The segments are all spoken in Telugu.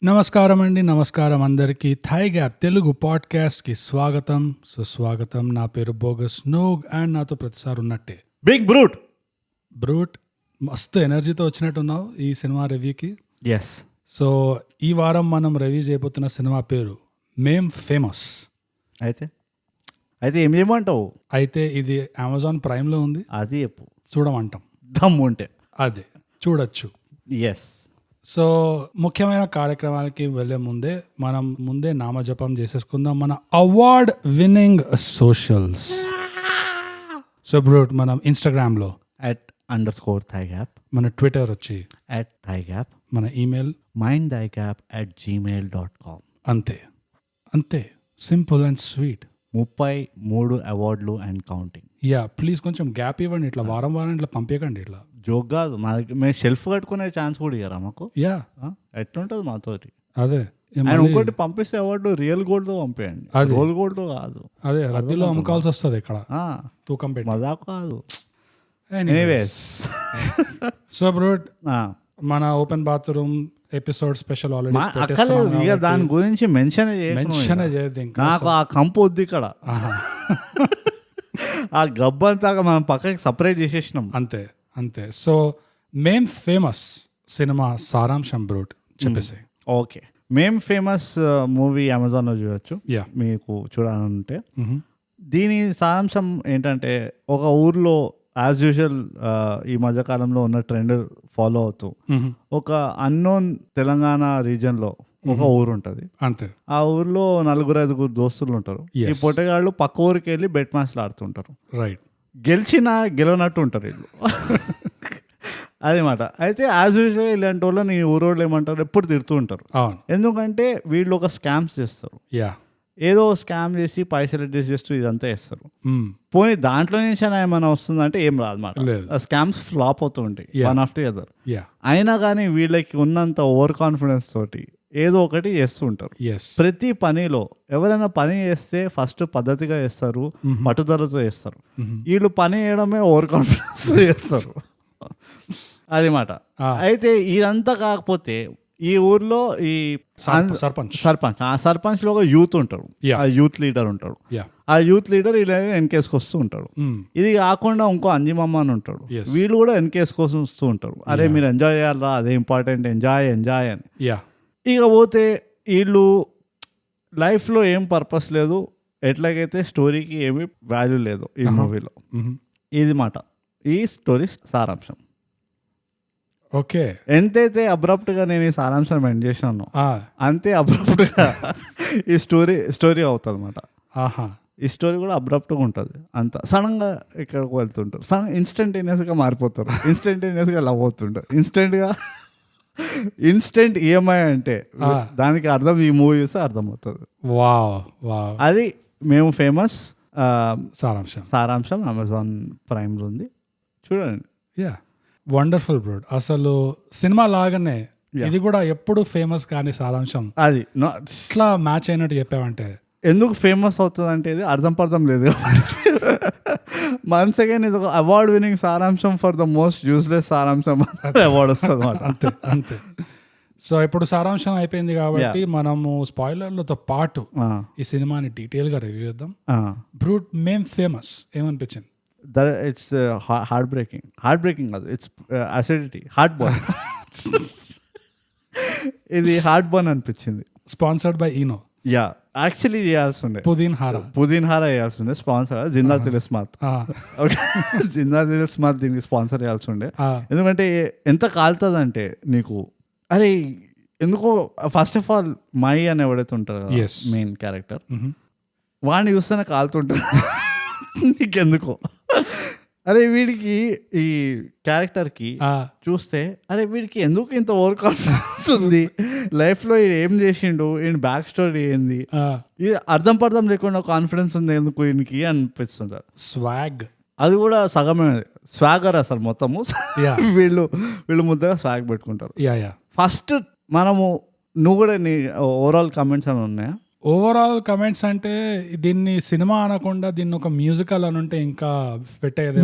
నమస్కారం అండి, నమస్కారం అందరికీ. థై గ్యాప్ తెలుగు పాడ్కాస్ట్కి స్వాగతం, సుస్వాగతం. నా పేరు బోగస్ నోగ్ అండ్ నాతో ప్రతిసారి ఉన్నట్టే బిగ్ బ్రూట్. బ్రూట్. మస్తు ఎనర్జీతో వచ్చినట్టున్నావు ఈ సినిమా రివ్యూకి. ఎస్. సో ఈ వారం మనం రివ్యూ చేయబోతున్న సినిమా పేరు మేం ఫేమస్. అయితే ఏం చేయమంటావు? అయితే ఇది అమెజాన్ ప్రైమ్లో ఉంది. అది చెప్పు. చూడమంటాం, దమ్ము ఉంటే. అదే చూడొచ్చు. ఎస్. సో ముఖ్యమైన కార్యక్రమాలకి వెళ్ళే ముందే మనం నామజపం చేసేసుకుందాం మన award winning socials. So brute, మనం ఇన్స్టాగ్రామ్లో @_thigap, మన ట్విట్టర్ వచ్చి @thigap, మన ఈమెయిల్ mindthigap@gmail.com. అంతే అంతే, సింపుల్ అండ్ స్వీట్. 33 అవార్డులు అండ్ కౌంటింగ్. యా, ప్లీజ్ కొంచెం గ్యాప్ ఇవ్వండి, ఇట్లా వారం ఇట్లా పంపించకండి ఇట్లా. జోక్ కాదు, మా దగ్గర మేము షెల్ఫ్ కట్టుకునే ఛాన్స్ కూడా ఇయ్యారా మాకు? యా, ఎట్లుంటుంది మాతోటి? అదే అండ్ ఇంకోటి పంపిస్తే అవార్డు రియల్ గోల్డ్తో పంపేయండి, రోల్ గోల్డ్తో కాదు. అదే రద్దీలో అమ్ముకోవాల్సి వస్తుంది ఇక్కడ, తూకం పెట్టి. మజాకు కాదు. ఎనీవేస్, సో బ్రూట్, మన open bathroom episode special already అక్కర్లేదు ఇక దాని గురించి మెన్షన్ చేయదు ఇంకా. నాకు ఆ కంపు వద్దు ఇక్కడ. ఆ గబ్బంతా మనం పక్కకి సపరేట్ చేసేసినాం. అంతే అంతే. సో మేం ఫేమస్ సినిమా సారాంశం బ్రూట్ చెప్పేసి. ఓకే, మేం ఫేమస్ మూవీ అమెజాన్లో చూడొచ్చు యా, మీకు చూడాలంటే. దీని సారాంశం ఏంటంటే, ఒక ఊర్లో యాజ్ యూజువల్ ఈ మధ్యకాలంలో ఉన్న ట్రెండ్ ఫాలో అవుతూ ఒక అన్నోన్ తెలంగాణ రీజన్లో ఒక ఊరు ఉంటుంది. అంతే. ఆ ఊర్లో 4-5 దోస్తులు ఉంటారు. ఈ పొట్టగాళ్ళు పక్క ఊరికి వెళ్ళి బెట్ మ్యాచ్లు ఆడుతుంటారు. రైట్. గెలవనట్టు ఉంటారు వీళ్ళు. అదనమాట. అయితే యాజ్ యూజువల్ ఇలాంటి వాళ్ళని ఈ ఊరోళ్ళు ఏమంటారు, ఎప్పుడు తిడుతూ ఉంటారు. ఎందుకంటే వీళ్ళు ఒక స్కామ్స్ చేస్తారు. యా, ఏదో స్కామ్ చేసి పైసలు అడ్జస్ట్ చేస్తూ ఇదంతా చేస్తారు. పోనీ దాంట్లో నుంచి ఏమైనా వస్తుందంటే ఏం రాదు మాట. స్కామ్స్ ఫ్లాప్ అవుతూ ఉంటాయి వన్ ఆఫ్టర్ ది అదర్. అయినా కానీ వీళ్ళకి ఉన్నంత ఓవర్ కాన్ఫిడెన్స్ తోటి ఏదో ఒకటి చేస్తూ ఉంటారు. ప్రతి పనిలో ఎవరైనా పని చేస్తే ఫస్ట్ పద్ధతిగా చేస్తారు, పట్టుదలతో చేస్తారు. వీళ్ళు పని చేయడమే ఓవర్ కాన్ఫిడెన్స్ చేస్తారు. అది మాట. అయితే ఇదంతా కాకపోతే ఈ ఊర్లో ఈ సర్పంచ్ లో ఒక యూత్ ఉంటారు, ఆ యూత్ లీడర్ ఉంటాడు. ఆ యూత్ లీడర్ ఇలా ఎన్కేస్కి వస్తూ ఉంటాడు. ఇది కాకుండా ఇంకో అంజిమమ్మ అని ఉంటాడు, వీళ్ళు కూడా ఎన్కేస్కి వస్తూ ఉంటారు. అరే మీరు ఎంజాయ్ చేయాలరా, అదే ఇంపార్టెంట్, ఎంజాయ్ అని. ఇక పోతే వీళ్ళు లైఫ్లో ఏం పర్పస్ లేదు, ఎట్లాగైతే స్టోరీకి ఏమి వాల్యూ లేదు ఈ మూవీలో. ఇది మాట ఈ స్టోరీ సారాంశం. ఓకే, ఎంతైతే అబ్రప్ట్గా నేను ఈ సారాంశం ఎండ్ చేసినాను అంతే అబ్రప్ట్గా ఈ స్టోరీ అవుతుంది అన్నమాట. ఈ స్టోరీ కూడా అబ్రప్ట్గా ఉంటుంది. అంత సడన్గా ఇక్కడికి వెళ్తుంటారు, ఇన్స్టంటేనియస్గా మారిపోతారు, ఇన్స్టంటేనియస్గా లవ్ అవుతుంటారు, ఇన్స్టెంట్ ఈఎంఐ అంటే దానికి అర్థం ఈ మూవీ చూస్తే అర్థమవుతుంది. అది మేము ఫేమస్ సారాంశం అమెజాన్ ప్రైమ్లో ఉంది, చూడండి. Yeah, wonderful bro. అసలు సినిమా లాగానే ఇది కూడా ఎప్పుడు ఫేమస్ కానీ సారాంశం అది ఇట్లా మ్యాచ్ అయినట్టు చెప్పావంటే. ఎందుకు ఫేమస్ అవుతుంది అంటే ఇది అర్థం లేదు. వన్స్ అగైన్ ఇది ఒక అవార్డ్ వినింగ్ సారాంశం ఫర్ ద మోస్ట్ యూస్లెస్ సారాంశం అవార్డు వస్తుంది అన్నమాట. అంతే అంతే. సో ఇప్పుడు సారాంశం అయిపోయింది కాబట్టి మనము స్పాయిలర్లతో పాటు ఈ సినిమాని డీటెయిల్గా రివ్యూ చేద్దాం. బ్రూట్ మేం ఫేమస్ ఏమనిపించింది? ఇట్స్ హార్ట్ బ్రేకింగ్ కాదు, ఇట్స్ అసిడిటీ, హార్ట్ బర్న్. ఇది హార్ట్ బర్న్ అనిపించింది. Sponsored by Eno. Yeah, actually చేయాల్సిండే పుదీన్హారా చేయాల్సిండే. స్పాన్సర్ జిందా తిలిస్మాత్. ఓకే, జిందా తిలిస్మాత్ దీనికి స్పాన్సర్ చేయాల్సి ఉండే. ఎందుకంటే ఎంత కాలుతుంది అంటే నీకు, అరే ఎందుకో ఫస్ట్ ఆఫ్ ఆల్ మై అని ఎవడైతే ఉంటారు కదా మెయిన్ క్యారెక్టర్, వాడిని చూస్తేనే కాలుతుంటుంది నీకెందుకో. అరే వీడికి ఈ క్యారెక్టర్కి చూస్తే అరే వీడికి ఎందుకు ఇంత ఓవర్ కాన్ఫిడెన్స్ ఉంది, లైఫ్లో ఈయన ఏం చేసిండు, ఈయన బ్యాక్ స్టోరీ ఏంది, ఇది అర్థం లేకుండా కాన్ఫిడెన్స్ ఉంది ఎందుకు ఈయనకి అనిపిస్తుంది. స్వాగ్ అది కూడా సగమే, స్వాగర్ అసలు మొత్తము. వీళ్ళు ముద్దగా స్వాగ్ పెట్టుకుంటారు. ఫస్ట్ నువ్వు కూడా నీ ఓవరాల్ కామెంట్స్ అని ఉన్నాయా? ఓవరాల్ కమెంట్స్ అంటే దీన్ని సినిమా అనకుండా దీన్ని ఒక మ్యూజికల్ అని ఉంటే ఇంకా పెట్టేది.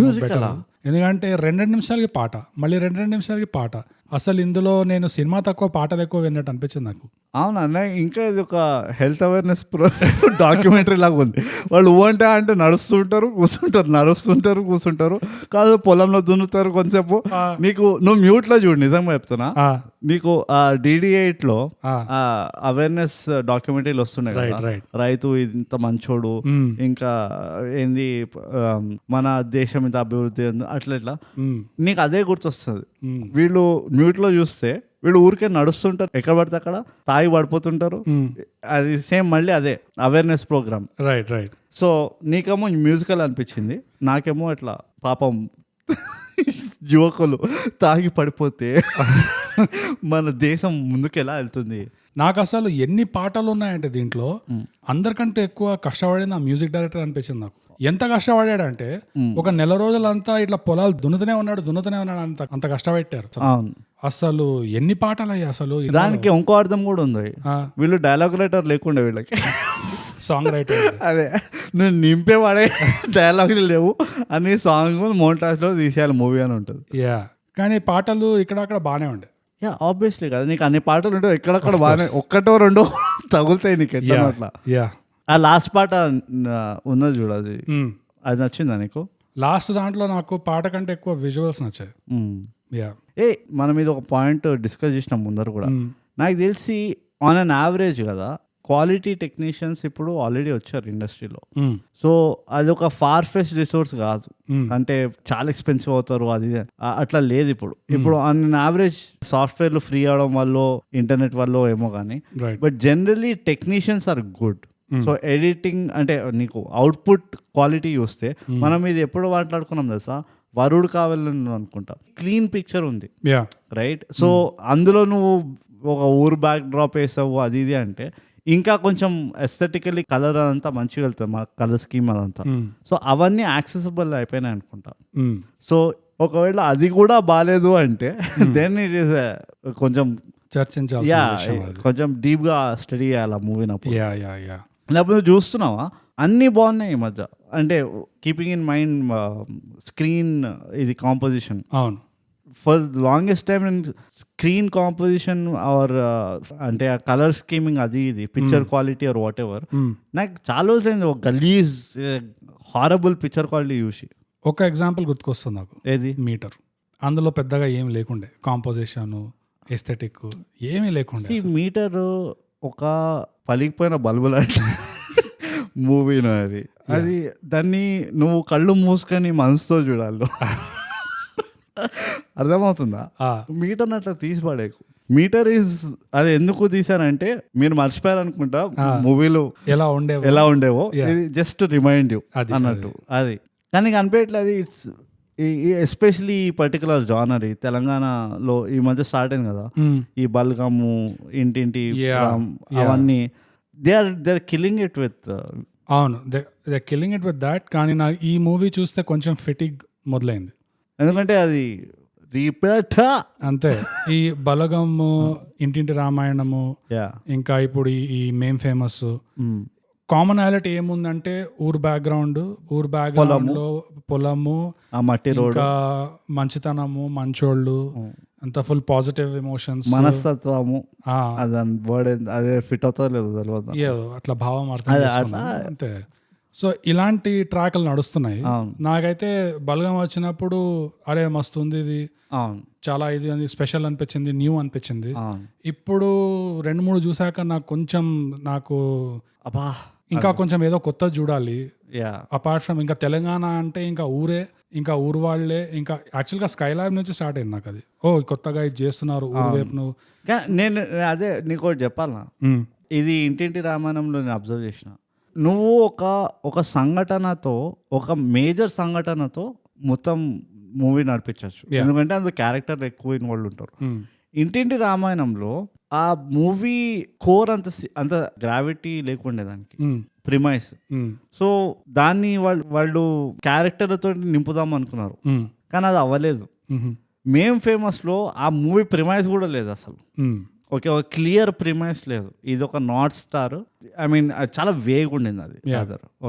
ఎందుకంటే 2 నిమిషాలకి పాట, మళ్ళీ 2 నిమిషాలకి పాట. అసలు ఇందులో నేను సినిమా తక్కువ పాటలు ఎక్కువ విన్నట్టు అనిపించింది నాకు. అవునన్న, ఇంకా ఇది ఒక హెల్త్ అవేర్నెస్ డాక్యుమెంటరీ లాగా ఉంది. వాళ్ళు అంటే నడుస్తుంటారు కూర్చుంటారు, కాదు పొలంలో దున్నుతారు కొంతసేపు. నువ్వు మ్యూట్ లో చూడు, నిజంగా చెప్తున్నా, నీకు ఆ DD8లో అవేర్నెస్ డాక్యుమెంటరీలు వస్తున్నాయి కదా, రైతు ఇంత మంచోడు, ఇంకా ఏంది మన దేశం ఇంత అభివృద్ధి అట్లా నీకు అదే గుర్తొస్తుంది. వీళ్ళు మ్యూట్ లో చూస్తే వీళ్ళు ఊరికే నడుస్తుంటారు, ఎక్కడ పడితే అక్కడ తాగి పడిపోతుంటారు. అది సేమ్ మళ్ళీ అదే అవేర్నెస్ ప్రోగ్రామ్. రైట్. సో నీకేమో మ్యూజికల్ అనిపించింది, నాకేమో ఇట్లా పాపం యువకులు తాగి పడిపోతే మన దేశం ముందుకు ఎలా వెళ్తుంది. నాకు అసలు ఎన్ని పాటలు ఉన్నాయంటే దీంట్లో అందరికంటే ఎక్కువ కష్టపడింది ఆ మ్యూజిక్ డైరెక్టర్ అనిపించింది నాకు. ఎంత కష్టపడాడంటే ఒక నెల రోజులంతా ఇట్లా పొలాలు దున్నుతూనే ఉన్నాడు అంత కష్టపెట్టారు అసలు. ఎన్ని పాటలు అయ్యాయి అసలు. దానికి ఇంకో అర్థం కూడా ఉంది, వీళ్ళు డైలాగ్ రైటర్ లేకుండా వీళ్ళకి సాంగ్ రైటర్ అదే నువ్వు నింపేవాడే డైలాగులు లేవు అని సాంగ్ మోంటాజ్ లో తీసేయాలి మూవీ అని ఉంటుంది. కానీ పాటలు ఇక్కడక్కడ బాగానే ఉండే. ఆబ్వియస్లీ కదా, నీకు అన్ని పాటలు ఉంటాయి, ఎక్కడక్కడ బాగానే ఒక్కటో రెండో తగులుతాయి నీకు ఎట్లా అట్లా. ఆ లాస్ట్ పాట ఉన్నది చూడు, అది నచ్చిందా నీకు? లాస్ట్ దాంట్లో నాకు పాట కంటే ఎక్కువ విజువల్స్ నచ్చాయి. మనం ఇది ఒక పాయింట్ డిస్కస్ చేసిన ముందర కూడా, నాకు తెలిసి ఆన్ అన్ యావరేజ్ కదా క్వాలిటీ టెక్నీషియన్స్ ఇప్పుడు ఆల్రెడీ వచ్చారు ఇండస్ట్రీలో. సో అది ఒక ఫార్ ఫెచ్ రిసోర్స్ కాదు, అంటే చాలా ఎక్స్పెన్సివ్ అవుతారు అది అట్లా లేదు. ఇప్పుడు ఆన్ అన్ యావరేజ్ సాఫ్ట్వేర్లు ఫ్రీ అవడం వల్ల, ఇంటర్నెట్ వల్ల ఏమో కానీ, but generally technicians are good. So editing అంటే నీకు అవుట్పుట్ క్వాలిటీ చూస్తే, మనం ఇది ఎప్పుడు మాట్లాడుకున్నాం తెలుసా, వరుడు కావాలని అనుకుంటా, క్లీన్ పిక్చర్ ఉంది రైట్. సో అందులో నువ్వు ఒక ఊరు బ్యాక్ డ్రాప్ వేసావు అది ఇది అంటే ఇంకా కొంచెం ఎస్థెటికల్లీ కలర్ అదంతా మంచిగా వెళ్తుంది, మా కలర్ స్కీమ్ అదంతా. సో అవన్నీ యాక్సెసిబుల్ అయిపోయినాయి అనుకుంటా. సో ఒకవేళ అది కూడా బాగాలేదు అంటే దెన్ ఇట్ ఈస్ కొంచెం చర్చించాలి, కొంచెం డీప్ గా స్టడీ చేయాలి ఆ మూవీనప్పుడు. లేకపోతే నువ్వు చూస్తున్నావా అన్నీ బాగున్నాయి ఈ మధ్య, అంటే కీపింగ్ ఇన్ మైండ్ స్క్రీన్ ఇది కాంపోజిషన్. అవును, ఫర్ లాంగెస్ట్ టైమ్ నేను స్క్రీన్ కాంపోజిషన్ ఆర్ అంటే ఆ కలర్ స్కీమింగ్ అది ఇది picture quality are what ever, నాకు చాలా రోజులైంది ఒక గలీజ్ హారబుల్ పిక్చర్ క్వాలిటీ చూసి. ఒక ఎగ్జాంపుల్ గుర్తుకొస్తుంది నాకు, ఏది మీటర్. అందులో పెద్దగా ఏం లేకుండే, కాంపోజిషన్ ఎస్థెటిక్ ఏమీ లేకుండే. మీటర్ ఒక పలిగిపోయిన బల్బు లాంటి మూవీను అది దాన్ని నువ్వు కళ్ళు మూసుకొని మనసుతో చూడాలి. అర్థమవుతుందా? మీటర్ అట్లా తీసి పడేకు. మీటర్ ఈజ్ అది ఎందుకు తీసానంటే మీరు మర్చిపోయారు అనుకుంటా మూవీలు ఎలా ఉండేవో, ఇది జస్ట్ రిమైండ్ యూ అన్నట్టు అది. కానీ అనిపించట్లేదు, ఇట్స్ ఎస్పెషలీ ఈ పర్టికులర్ జానర్ తెలంగాణలో ఈ మధ్య స్టార్ట్ అయింది కదా, ఈ బల్గము ఇంటింటి అవన్నీ they are killing it with. అవును, they killing it with that. కానీ నాకు ఈ మూవీ చూస్తే కొంచెం ఫిటిగ్ మొదలైంది, ఎందుకంటే అది రీపేట్ అంతే. ఈ బలగము, ఇంటింటి రామాయణము, ఇంకా ఇప్పుడు ఈ మేం ఫేమస్, కామనాలిటీ ఏముందంటే ఊరు బ్యాక్గ్రౌండ్ లో పొలము, ఇంకా మంచితనము, మంచోళ్ళు, అంత ఫుల్ పాజిటివ్ ఎమోషన్స్, మనస్తత్వము, అదే ఫిట్ అవుతా లేదు ఏదో అట్లా భావం అర్థం అంతే. సో ఇలాంటి ట్రాక్లు నడుస్తున్నాయి. నాకైతే బలగం వచ్చినప్పుడు అరే మస్తు ఉంది, ఇది చాలా ఇది స్పెషల్ అనిపించింది, న్యూ అనిపించింది. ఇప్పుడు 2-3 చూసాక నాకు ఇంకా కొంచెం ఏదో కొత్త చూడాలి. అపార్ట్ ఫ్రమ్ ఇంకా తెలంగాణ అంటే ఇంకా ఊరు వాళ్ళే, ఇంకా యాక్చువల్గా స్కైలాబ్ నుంచి స్టార్ట్ అయింది నాకు అది. కొత్తగా ఇది చేస్తున్నారు ఊరు వైపు. నేను అదే నీకు చెప్పాలనా, ఇది ఇంటింటి రామాయణంలో నేను అబ్జర్వ్ చేసిన, నువ్వు ఒక సంఘటనతో, ఒక మేజర్ సంఘటనతో మొత్తం మూవీ నడిపించవచ్చు, ఎందుకంటే అందులో క్యారెక్టర్ ఎక్కువ ఇన్వాల్వ్ ఉంటారు. ఇంటింటి రామాయణంలో ఆ మూవీ కోర్ అంత గ్రావిటీ లేకుండే దానికి, ప్రిమైస్. సో దాన్ని వాళ్ళు క్యారెక్టర్తో నింపుదాం అనుకున్నారు, కానీ అది అవ్వలేదు. మేం ఫేమస్ లో ఆ మూవీ ప్రిమైస్ కూడా లేదు అసలు. ఓకే, ఒక క్లియర్ ప్రిమైస్ లేదు, ఇది ఒక నార్త్ స్టార్, ఐ మీన్ చాలా వేగ్ ఉండింది అది.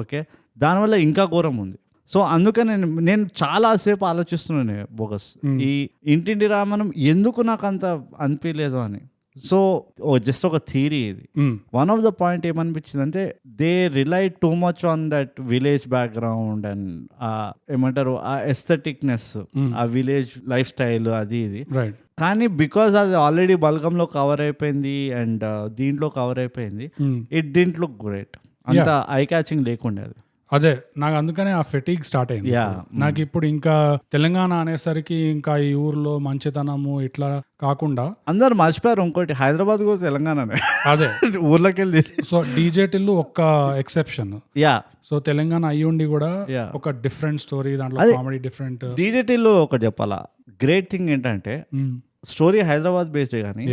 ఓకే, దానివల్ల ఇంకా ఘోరం ఉంది. సో అందుకని నేను చాలాసేపు ఆలోచిస్తున్నాను బోగస్, ఈ ఇంటింటి రామాయణం ఎందుకు నాకు అంత అనిపించలేదు అని. సో జస్ట్ ఒక థియరీ ఇది. వన్ ఆఫ్ ద పాయింట్ ఏమనిపించింది అంటే they rely too much on that village background and ఏమంటారు ఆ ఎస్థెటిక్నెస్, ఆ విలేజ్ లైఫ్ స్టైల్ అది ఇది. కానీ బికాస్ అది ఆల్రెడీ బల్గంలో కవర్ అయిపోయింది అండ్ దీంట్లో కవర్ అయిపోయింది, ఇట్ డింట్ లుక్ గ్రేట్, అంత ఐ క్యాచింగ్ లేకుండే అది. అదే నాకు అందుకనే ఆ ఫెటీగ్ స్టార్ట్ అయింది. నాకు ఇప్పుడు ఇంకా తెలంగాణ అనేసరికి ఇంకా ఈ ఊర్లో మంచితనము ఇట్లా కాకుండా అందరు మర్చిపోయారు ఇంకోటి, హైదరాబాద్ కూడా తెలంగాణనే. అదే ఊర్లోకి వెళ్ళి. సో డీజే టిల్లు ఒక్క ఎక్సెప్షన్. సో తెలంగాణ అయ్యుండి కూడా ఒక డిఫరెంట్ స్టోరీ, దాంట్లో కామెడీ డిఫరెంట్. డీజే టిల్లు ఒకటి చెప్పాలా, గ్రేట్ థింగ్ ఏంటంటే స్టోరీ హైదరాబాద్ బేస్డ్, కానీ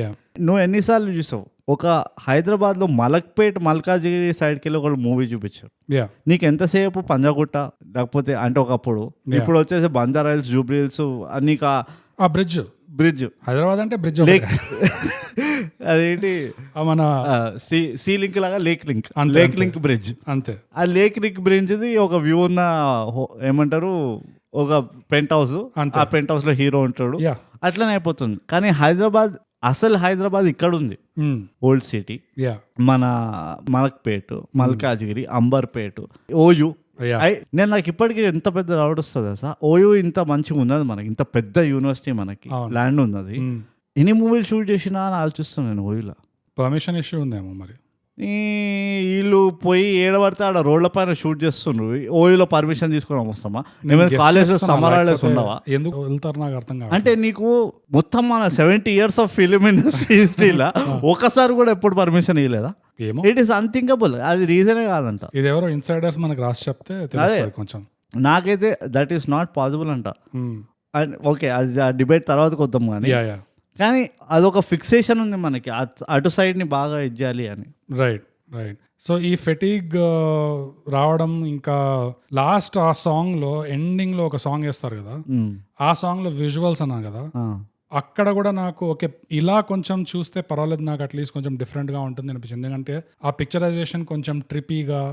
నువ్వు ఎన్నిసార్లు చూసావు ఒక హైదరాబాద్ లో మలక్పేట్ మల్కాజిగిరి సైడ్కి వెళ్ళి ఒక మూవీ చూపించారు, నీకు ఎంతసేపు పంజాగుట్ట లేకపోతే అంటే ఒకప్పుడు, ఇప్పుడు వచ్చేసి బంజారా హిల్స్, జూబ్లీ హిల్స్, నీకు ఆ బ్రిడ్జ్ హైదరాబాద్ అంటే బ్రిడ్జ్ లేక్, అదేంటి మన సీ లింక్ లాగా లేక్ లింక్ బ్రిడ్జ్ అంతే. ఆ లేక్ లింక్ బ్రిడ్జ్ది ఒక వ్యూ ఉన్న ఏమంటారు ఒక పెంట్ హౌస్, ఆ పెంట్ హౌస్ లో హీరో ఉంటాడు, అట్లనే అయిపోతుంది. కానీ హైదరాబాద్, అసలు హైదరాబాద్ ఇక్కడ ఉంది, ఓల్డ్ సిటీ, మన మలక్పేట్, మల్కాజ్గిరి, అంబర్పేట్, ఓయూ. నేను నాకు ఇప్పటికీ ఎంత పెద్ద డౌట్ వస్తుంది సార్, ఓయూ ఇంత మంచిగా ఉన్నది మనకి, ఇంత పెద్ద యూనివర్సిటీ మనకి ల్యాండ్ ఉన్నది, ఎన్ని మూవీలు షూట్ చేసినా అని ఆలోచిస్తాను నేను. ఓయూలో పర్మిషన్ ఇష్యూ ఉందేమో మరి, వీళ్ళు పోయి ఏడబడితే ఆడ రోడ్ల పైన షూట్ చేస్తుండ్రు, ఓయూలో పర్మిషన్ తీసుకుని వస్తామా? కాలేజెస్ సమ్మర్ హాలిడేస్ ఉండవా? ఎందుకు వెళ్తారు నాకు అర్థం కాదు. అంటే నీకు మొత్తం మన 70 years ఆఫ్ ఫిలిం ఇండస్ట్రీ హిస్టరీలో ఒకసారి కూడా ఎప్పుడు పర్మిషన్ ఇవ్వలేదా? It is unthinkable. అది రీజనే కాదంట. ఇది ఎవరో ఇన్సైడర్స్ మనకు రాసి చెప్తే కొంచెం, నాకైతే దట్ ఈస్ నాట్ పాసిబుల్ అంట. ఓకే, అది ఆ డిబేట్ తర్వాత కొద్దాం, కానీ అదొక ఫిక్సేషన్ ఉంది మనకి, అటు సైడ్ ని బాగా ఇచ్చేయాలి అని. రైట్. సో ఈ ఫెటీగ్ రావడం, ఇంకా లాస్ట్ ఆ సాంగ్ లో ఎండింగ్ లో ఒక సాంగ్ వేస్తారు కదా, ఆ సాంగ్ లో విజువల్స్ అన్నా కదా, అక్కడ కూడా నాకు ఓకే ఇలా కొంచెం చూస్తే పర్వాలేదు, నాకు అట్లీస్ట్ కొంచెం డిఫరెంట్ గా ఉంటుంది అనిపించింది. ఎందుకంటే ఆ పిక్చరైజేషన్ కొంచెం ట్రిపీగా,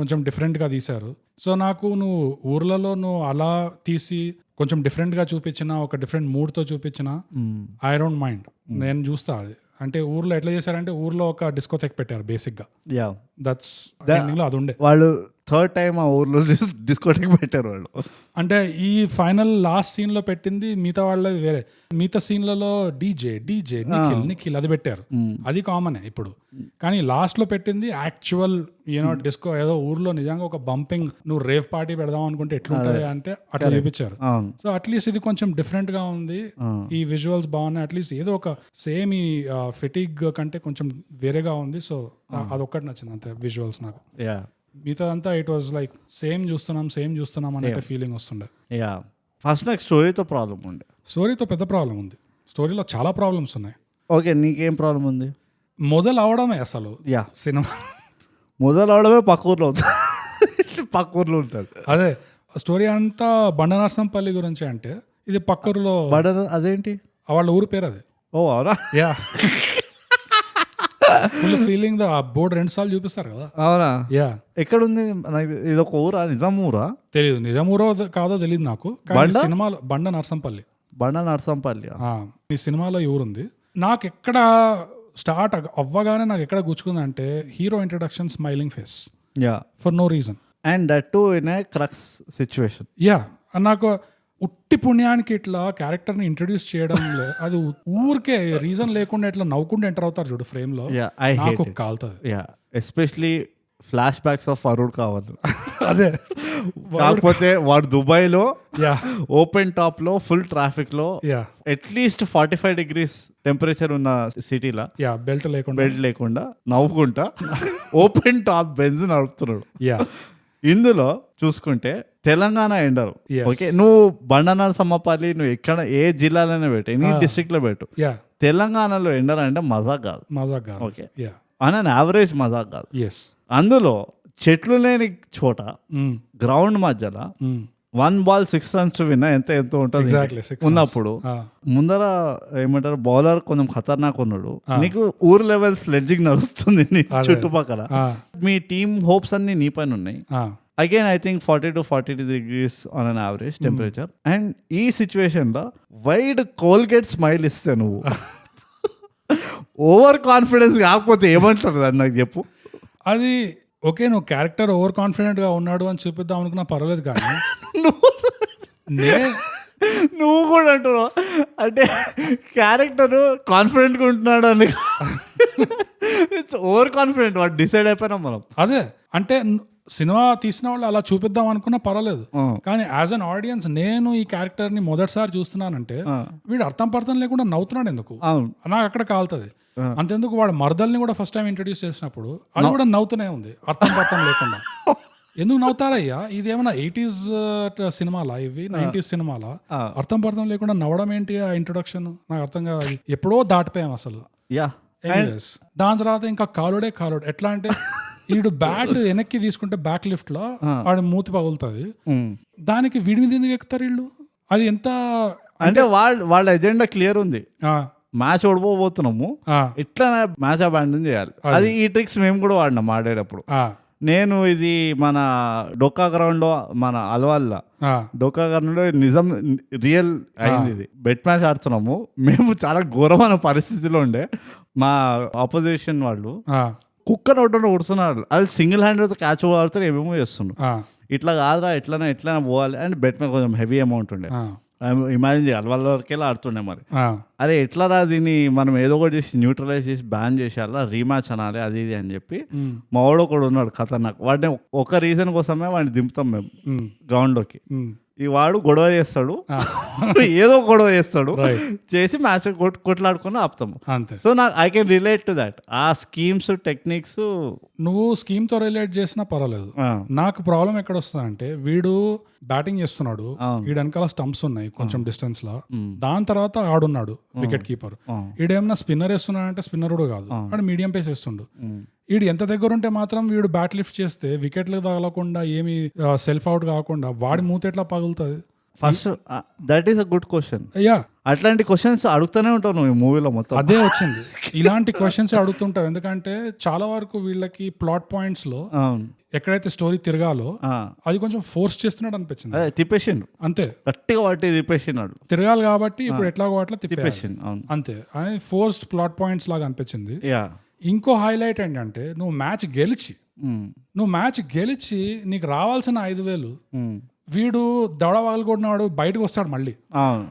కొంచెం డిఫరెంట్ గా తీశారు. సో నాకు నువ్వు ఊర్లలో నువ్వు అలా తీసి కొంచెం డిఫరెంట్ గా చూపించిన, ఒక డిఫరెంట్ మూడ్ తో చూపించిన, ఐ డోంట్ మైండ్, నేను చూస్తా అది. అంటే ఊర్లో ఎట్లా చేశారంటే ఊర్లో ఒక డిస్కోథెక్ పెట్టారు బేసిక్ గా, దట్స్ అది ఉండే. వాళ్ళు థర్డ్ టైం ఆ ఊర్లో డిస్కోథెక్ పెట్టారు వాళ్ళు. అంటే ఈ ఫైనల్ లాస్ట్ సీన్ లో పెట్టింది మిగతా వాళ్ళది వేరే, మిగతా సీన్లలో డీజే నిఖిల్ అది పెట్టారు, అది కామనే ఇప్పుడు. కానీ లాస్ట్ లో పెట్టింది యాక్చువల్ డిస్కో, ఏదో ఊర్లో నిజంగా ఒక బంపింగ్, నువ్వు రేవ్ పార్టీ పెడదాం అనుకుంటే ఎట్లుంటది అంటే అట్లా చూపించారు. సో అట్లీస్ట్ ఇది కొంచెం డిఫరెంట్ గా ఉంది, ఈ విజువల్స్ బాగున్నాయి, అట్లీస్ట్ ఏదో ఒక సేమ్ ఈ ఫెటిగ్ కంటే కొంచెం వేరేగా ఉంది. సో అదొక్కటి నచ్చింది అంతే విజువల్స్ నాకు. మిగతా అంతా ఇట్ వాజ్ లైక్ సేమ్ చూస్తున్నాం అనే ఫీలింగ్ వస్తుండే. ఫస్ట్ నాకు స్టోరీతో ప్రాబ్లం ఉండే. స్టోరీతో పెద్ద ప్రాబ్లం ఉంది, స్టోరీలో చాలా ప్రాబ్లమ్స్ ఉన్నాయి. ఓకే, నీకేం ప్రాబ్లం ఉంది? మొదలు అవడమే అసలు సినిమా మొదలు అవడమే పక్క ఊర్లో ఉంటుంది. అదే స్టోరీ అంతా బండనరసంపల్లి గురించి. అంటే ఇది పక్కూరులో అదేంటి వాళ్ళ ఊరు పేరు అది. ఓ అవునా? Yeah, full feeling. ఆ బోర్డు 2 సార్లు చూపిస్తారు కదా. అవునా? యా. ఎక్కడుంది ఇది? ఒక ఊరా? నిజామూరా? తెలియదు, నిజామూరో కాదో తెలియదు నాకు. సినిమాలో బండ నరసంపల్లి. ఈ సినిమాలో ఈ ఊరుంది. నాకు ఎక్కడ స్టార్ట్ అవ్వగానే నాకు ఎక్కడ గుచ్చుకుందంటే hero introduction, smiling face for no reason, and that too in a crux situation. Yeah, నాకు ఉట్టి పుణ్యానికి ఇట్లా క్యారెక్టర్ ని ఇంట్రడ్యూస్ చేయడం అది ఊరికే రీజన్ లేకుండా ఇట్లా నవ్వుకుంటూ ఎంటర్ అవుతారు చూడు ఫ్రేమ్ లో, నాకు కాలుతుంది. Especially flash backs of Arun కావాలి. అదే, కాకపోతే వాడు దుబాయ్ లో ఓపెన్ టాప్ లో ఫుల్ ట్రాఫిక్ లో అట్లీస్ట్ 45 degrees టెంపరేచర్ ఉన్న సిటీలో బెల్ట్ లేకుండా నవ్వుకుంటా ఓపెన్ టాప్ బెంజ్ నడుపుతున్నాడు. ఇందులో చూసుకుంటే తెలంగాణ ఎండరు. ఓకే, నువ్వు బండనరసమ్మపల్లి, నువ్వు ఎక్కడ ఏ జిల్లాలోనే పెట్టు, ఎనీ డిస్ట్రిక్ట్ లో పెట్టు, తెలంగాణలో ఎండర్ అంటే మజాక్ కాదు. ఓకే, ఆన్ అన్ యావరేజ్ మజాక్ కాదు. అందులో చెట్లు లేని చోట గ్రౌండ్ మధ్యలో 1 ball 6 runs విన్నా ఎంత ఉంటుంది ఉన్నప్పుడు, ముందర ఏమంటారు బౌలర్ కొంచెం ఖతర్నాక్ ఉన్నాడు, నీకు ఊరు లెవెల్ స్లెడ్జింగ్ నడుస్తుంది నీ చుట్టుపక్కల, మీ టీమ్ హోప్స్ అన్ని నీ పైన ఉన్నాయి. Again I think 40 to 42 degrees on an average temperature. And ఈ సిచ్యువేషన్ లో వైడ్ కోల్గేట్ స్మైల్ ఇస్తే నువ్వు ఓవర్ కాన్ఫిడెన్స్ కాకపోతే ఏమంటారు అది నాకు చెప్పు. అది ఓకే, నువ్వు క్యారెక్టర్ ఓవర్ కాన్ఫిడెంట్ గా ఉన్నాడు అని చూపిద్దాం అనుకున్నా పర్వాలేదు, కానీ నువ్వు కూడా అంటున్నావు అంటే క్యారెక్టర్ కాన్ఫిడెంట్గా ఉంటున్నాడు అని. ఇట్స్ ఓవర్ కాన్ఫిడెంట్, వాడు డిసైడ్ అయిపోయినాం మనం. అదే అంటే సినిమా తీసిన వాళ్ళు అలా చూపిద్దాం అనుకున్నా పర్వాలేదు, కానీ యాజ్ అన్ ఆడియన్స్ నేను ఈ క్యారెక్టర్ ని మొదటిసారి చూస్తున్నానంటే వీడు అర్థం పర్థం లేకుండా నవ్వుతున్నాడు ఎందుకు, నాకు అక్కడ కాలుతుంది. అంతెందుకు వాడు మర్దల్ని కూడా ఫస్ట్ టైం ఇంట్రడ్యూస్ చేసినప్పుడు అది కూడా నవ్వుతూనే ఉంది అర్థం పర్థం లేకుండా. ఎందుకు నవ్వుతారయ్యా, ఇది ఏమన్నా 80s సినిమాలా ఇవి 90s సినిమాలా? అర్థం పర్థం లేకుండా నవ్వడం ఏంటి ఆ ఇంట్రొడక్షన్, నాకు అర్థం కాదు. ఎప్పుడో దాటిపోయాం అసలు. దాని తర్వాత ఇంకా కాలుడే కాలుడు. ఎట్లా అంటే వీడు బ్యాట్ వెనక్కి తీసుకుంటే బ్యాక్ లిఫ్ట్ లో వాడి మూతి పగులుతుంది, దానికి వీడి మీద ఎందుకు ఎక్కుతారు వీళ్ళు? అది ఎంత అంటే వాళ్ళ ఎజెండా క్లియర్ ఉంది, మ్యాచ్ ఓడిపోతున్నాము, ఇట్లా మ్యాచ్ అబాండన్ చేయాలి. అది ఈ ట్రిక్స్ మేము కూడా వాడినాం ఆడేటప్పుడు. నేను ఇది మన డొక్కా గ్రౌండ్ లో మన అలవాళ్ళ డొక్కా గ్రౌండ్ లో నిజం రియల్ అయింది. ఇది బెట్ మ్యాచ్ ఆడుతున్నాము మేము, చాలా ఘోరమైన పరిస్థితిలో ఉండే. మా ఆపోజిషన్ వాళ్ళు కుక్క నోట్లో ఉడుతున్నారు, అది సింగిల్ హ్యాండ్ క్యాచ్ ఆడుతారు, ఏమేమో చేస్తున్నారు. ఇట్లా కాదురా ఎట్లైనా పోవాలి అండ్ బెట్ మీద కొంచెం హెవీ అమౌంట్ ఉండే. ఇమాజిన్ చేయాలి వాళ్ళ వరకెళ్ళి ఆడుతుండే. మరి అరే ఎట్లా రా దీన్ని మనం ఏదో ఒకటి చేసి న్యూట్రలైజ్ చేసి బ్యాన్ చేసేయాలా, రీమ్యాచ్ అనాలి అది ఇది అని చెప్పి మా వాడు ఒకడు ఉన్నాడు ఖతర్నాక్. వాడిని ఒక రీజన్ కోసమే వాడిని దింపుతాం మేము గ్రౌండ్లోకి. ఈ వాడు గొడవ చేస్తాడు, ఏదో గొడవ చేస్తాడు, చేసి మ్యాచ్ కొట్లాడుకుని ఆపుతాము. సో నాకు I can relate to that. ఆ స్కీమ్స్ టెక్నిక్స్ నువ్వు స్కీమ్ తో రిలేట్ చేసినా పర్వాలేదు. నాకు ప్రాబ్లం ఎక్కడ వస్తుందంటే వీడు బ్యాటింగ్ చేస్తున్నాడు, వీడు వెనకాల స్టంప్స్ ఉన్నాయి కొంచెం డిస్టెన్స్ లో, దాని తర్వాత ఆడున్నాడు వికెట్ కీపర్. వీడేమన్నా స్పిన్నర్ వేస్తున్నాడు అంటే స్పిన్నర్ కూడా కాదు, వాడు మీడియం పేస్ వేస్తుండు. వీడు ఎంత దగ్గర ఉంటే మాత్రం వీడు బ్యాట్ లిఫ్ట్ చేస్తే వికెట్లు తగలకుండా ఏమి సెల్ఫ్ అవుట్ కాకుండా వాడి మూత ఎట్లా పగులుతుంది? First that is a good question. Yeah, అట్లాంటి క్వశ్చన్స్ అడుగుతూనే ఉంటావు నువ్వు ఈ మూవీలో మొత్తం. అదే వచ్చింది, ఇలాంటి క్వశ్చన్స్ అడుగుతుంటావు. ఎందుకంటే చాలా వరకు వీళ్ళకి ప్లాట్ పాయింట్స్ లో ఎక్కడైతే స్టోరీ తిరగాలో అది కొంచెం ఫోర్స్ చేస్తున్నాడు అనిపించింది. తిప్పేసిండు అంతే, గట్టిగా వాటి తిప్పేసినాడు. తిరగాలి కాబట్టి ఇప్పుడు ఎట్లాగో అట్లా తిప్పేసిండు అంతే. అని ఫోర్స్డ్ ప్లాట్ పాయింట్స్ లాగా అనిపించింది. ఇంకో హైలైట్ ఏంటంటే నువ్వు మ్యాచ్ గెలిచి నీకు రావాల్సిన 5,000 వీడు దవడ పగలగొట్టినవాడు బయటకు వస్తాడు, మళ్ళీ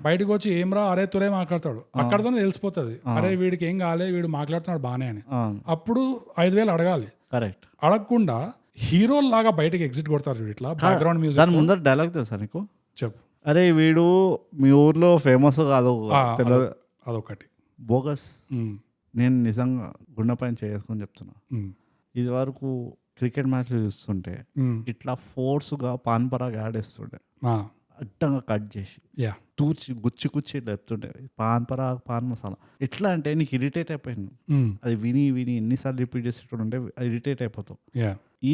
బయటకు వచ్చి ఏమ్రా అరే తురే మాట్లాడతాడు. అక్కడతోనే తెలిసిపోతుంది అరే వీడికి ఏం కాలే, వీడు మాట్లాడుతున్నాడు బానే అని. అప్పుడు 5,000 అడగాలి. కరెక్ట్, అడగకుండా హీరో లాగా బయటకి ఎగ్జిట్ కొడతారు ఇట్లా బ్యాక్గ్రౌండ్ మ్యూజిక్. దాని ముందర డైలాగ్ తెలుసా నీకు? చెప్పు. అరే వీడు మీ ఊర్లో ఫేమస్ కాదు, అదొకటి బోగస్. నేను నిజంగా గుండె పైన చేసుకొని చెప్తున్నా, ఇది వరకు క్రికెట్ మ్యాచ్లు చూస్తుంటే ఇట్లా ఫోర్స్గా పాన్ పరాగ్ ఆడేస్తుండే, అడ్డంగా కట్ చేసి తూర్చి గుచ్చి లేపుతుండే పాన్ పరాగ్ పాన్ మసాలా. ఎట్లా అంటే నీకు ఇరిటేట్ అయిపోయింది, అది విని ఎన్నిసార్లు రిపీట్ చేసేటంటే ఇరిటేట్ అయిపోతాం.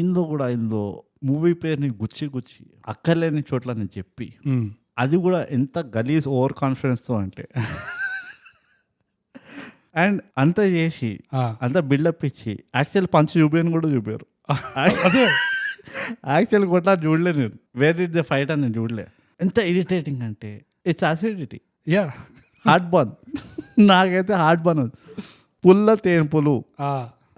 ఇందులో మూవీ పేరుని గుచ్చి అక్కర్లేని చోట్ల నేను చెప్పి, అది కూడా ఎంత గలీజ్ ఓవర్ కాన్ఫిడెన్స్తో అంటే అండ్ అంత చేసి అంత బిల్డప్ ఇచ్చి యాక్చువల్ పంచ్ చూపాను కూడా చూపారు. యాక్చువల్ కొట్లా చూడలే నేను, వేర్ డిడ్ ద ఫైట్ అని నేను చూడలే. ఎంత ఇరిటేటింగ్ అంటే ఇట్స్ అసిడిటీ. హార్ట్ బర్న్, నాకైతే హార్ట్ బర్న్, పుల్ల తేన్పులు.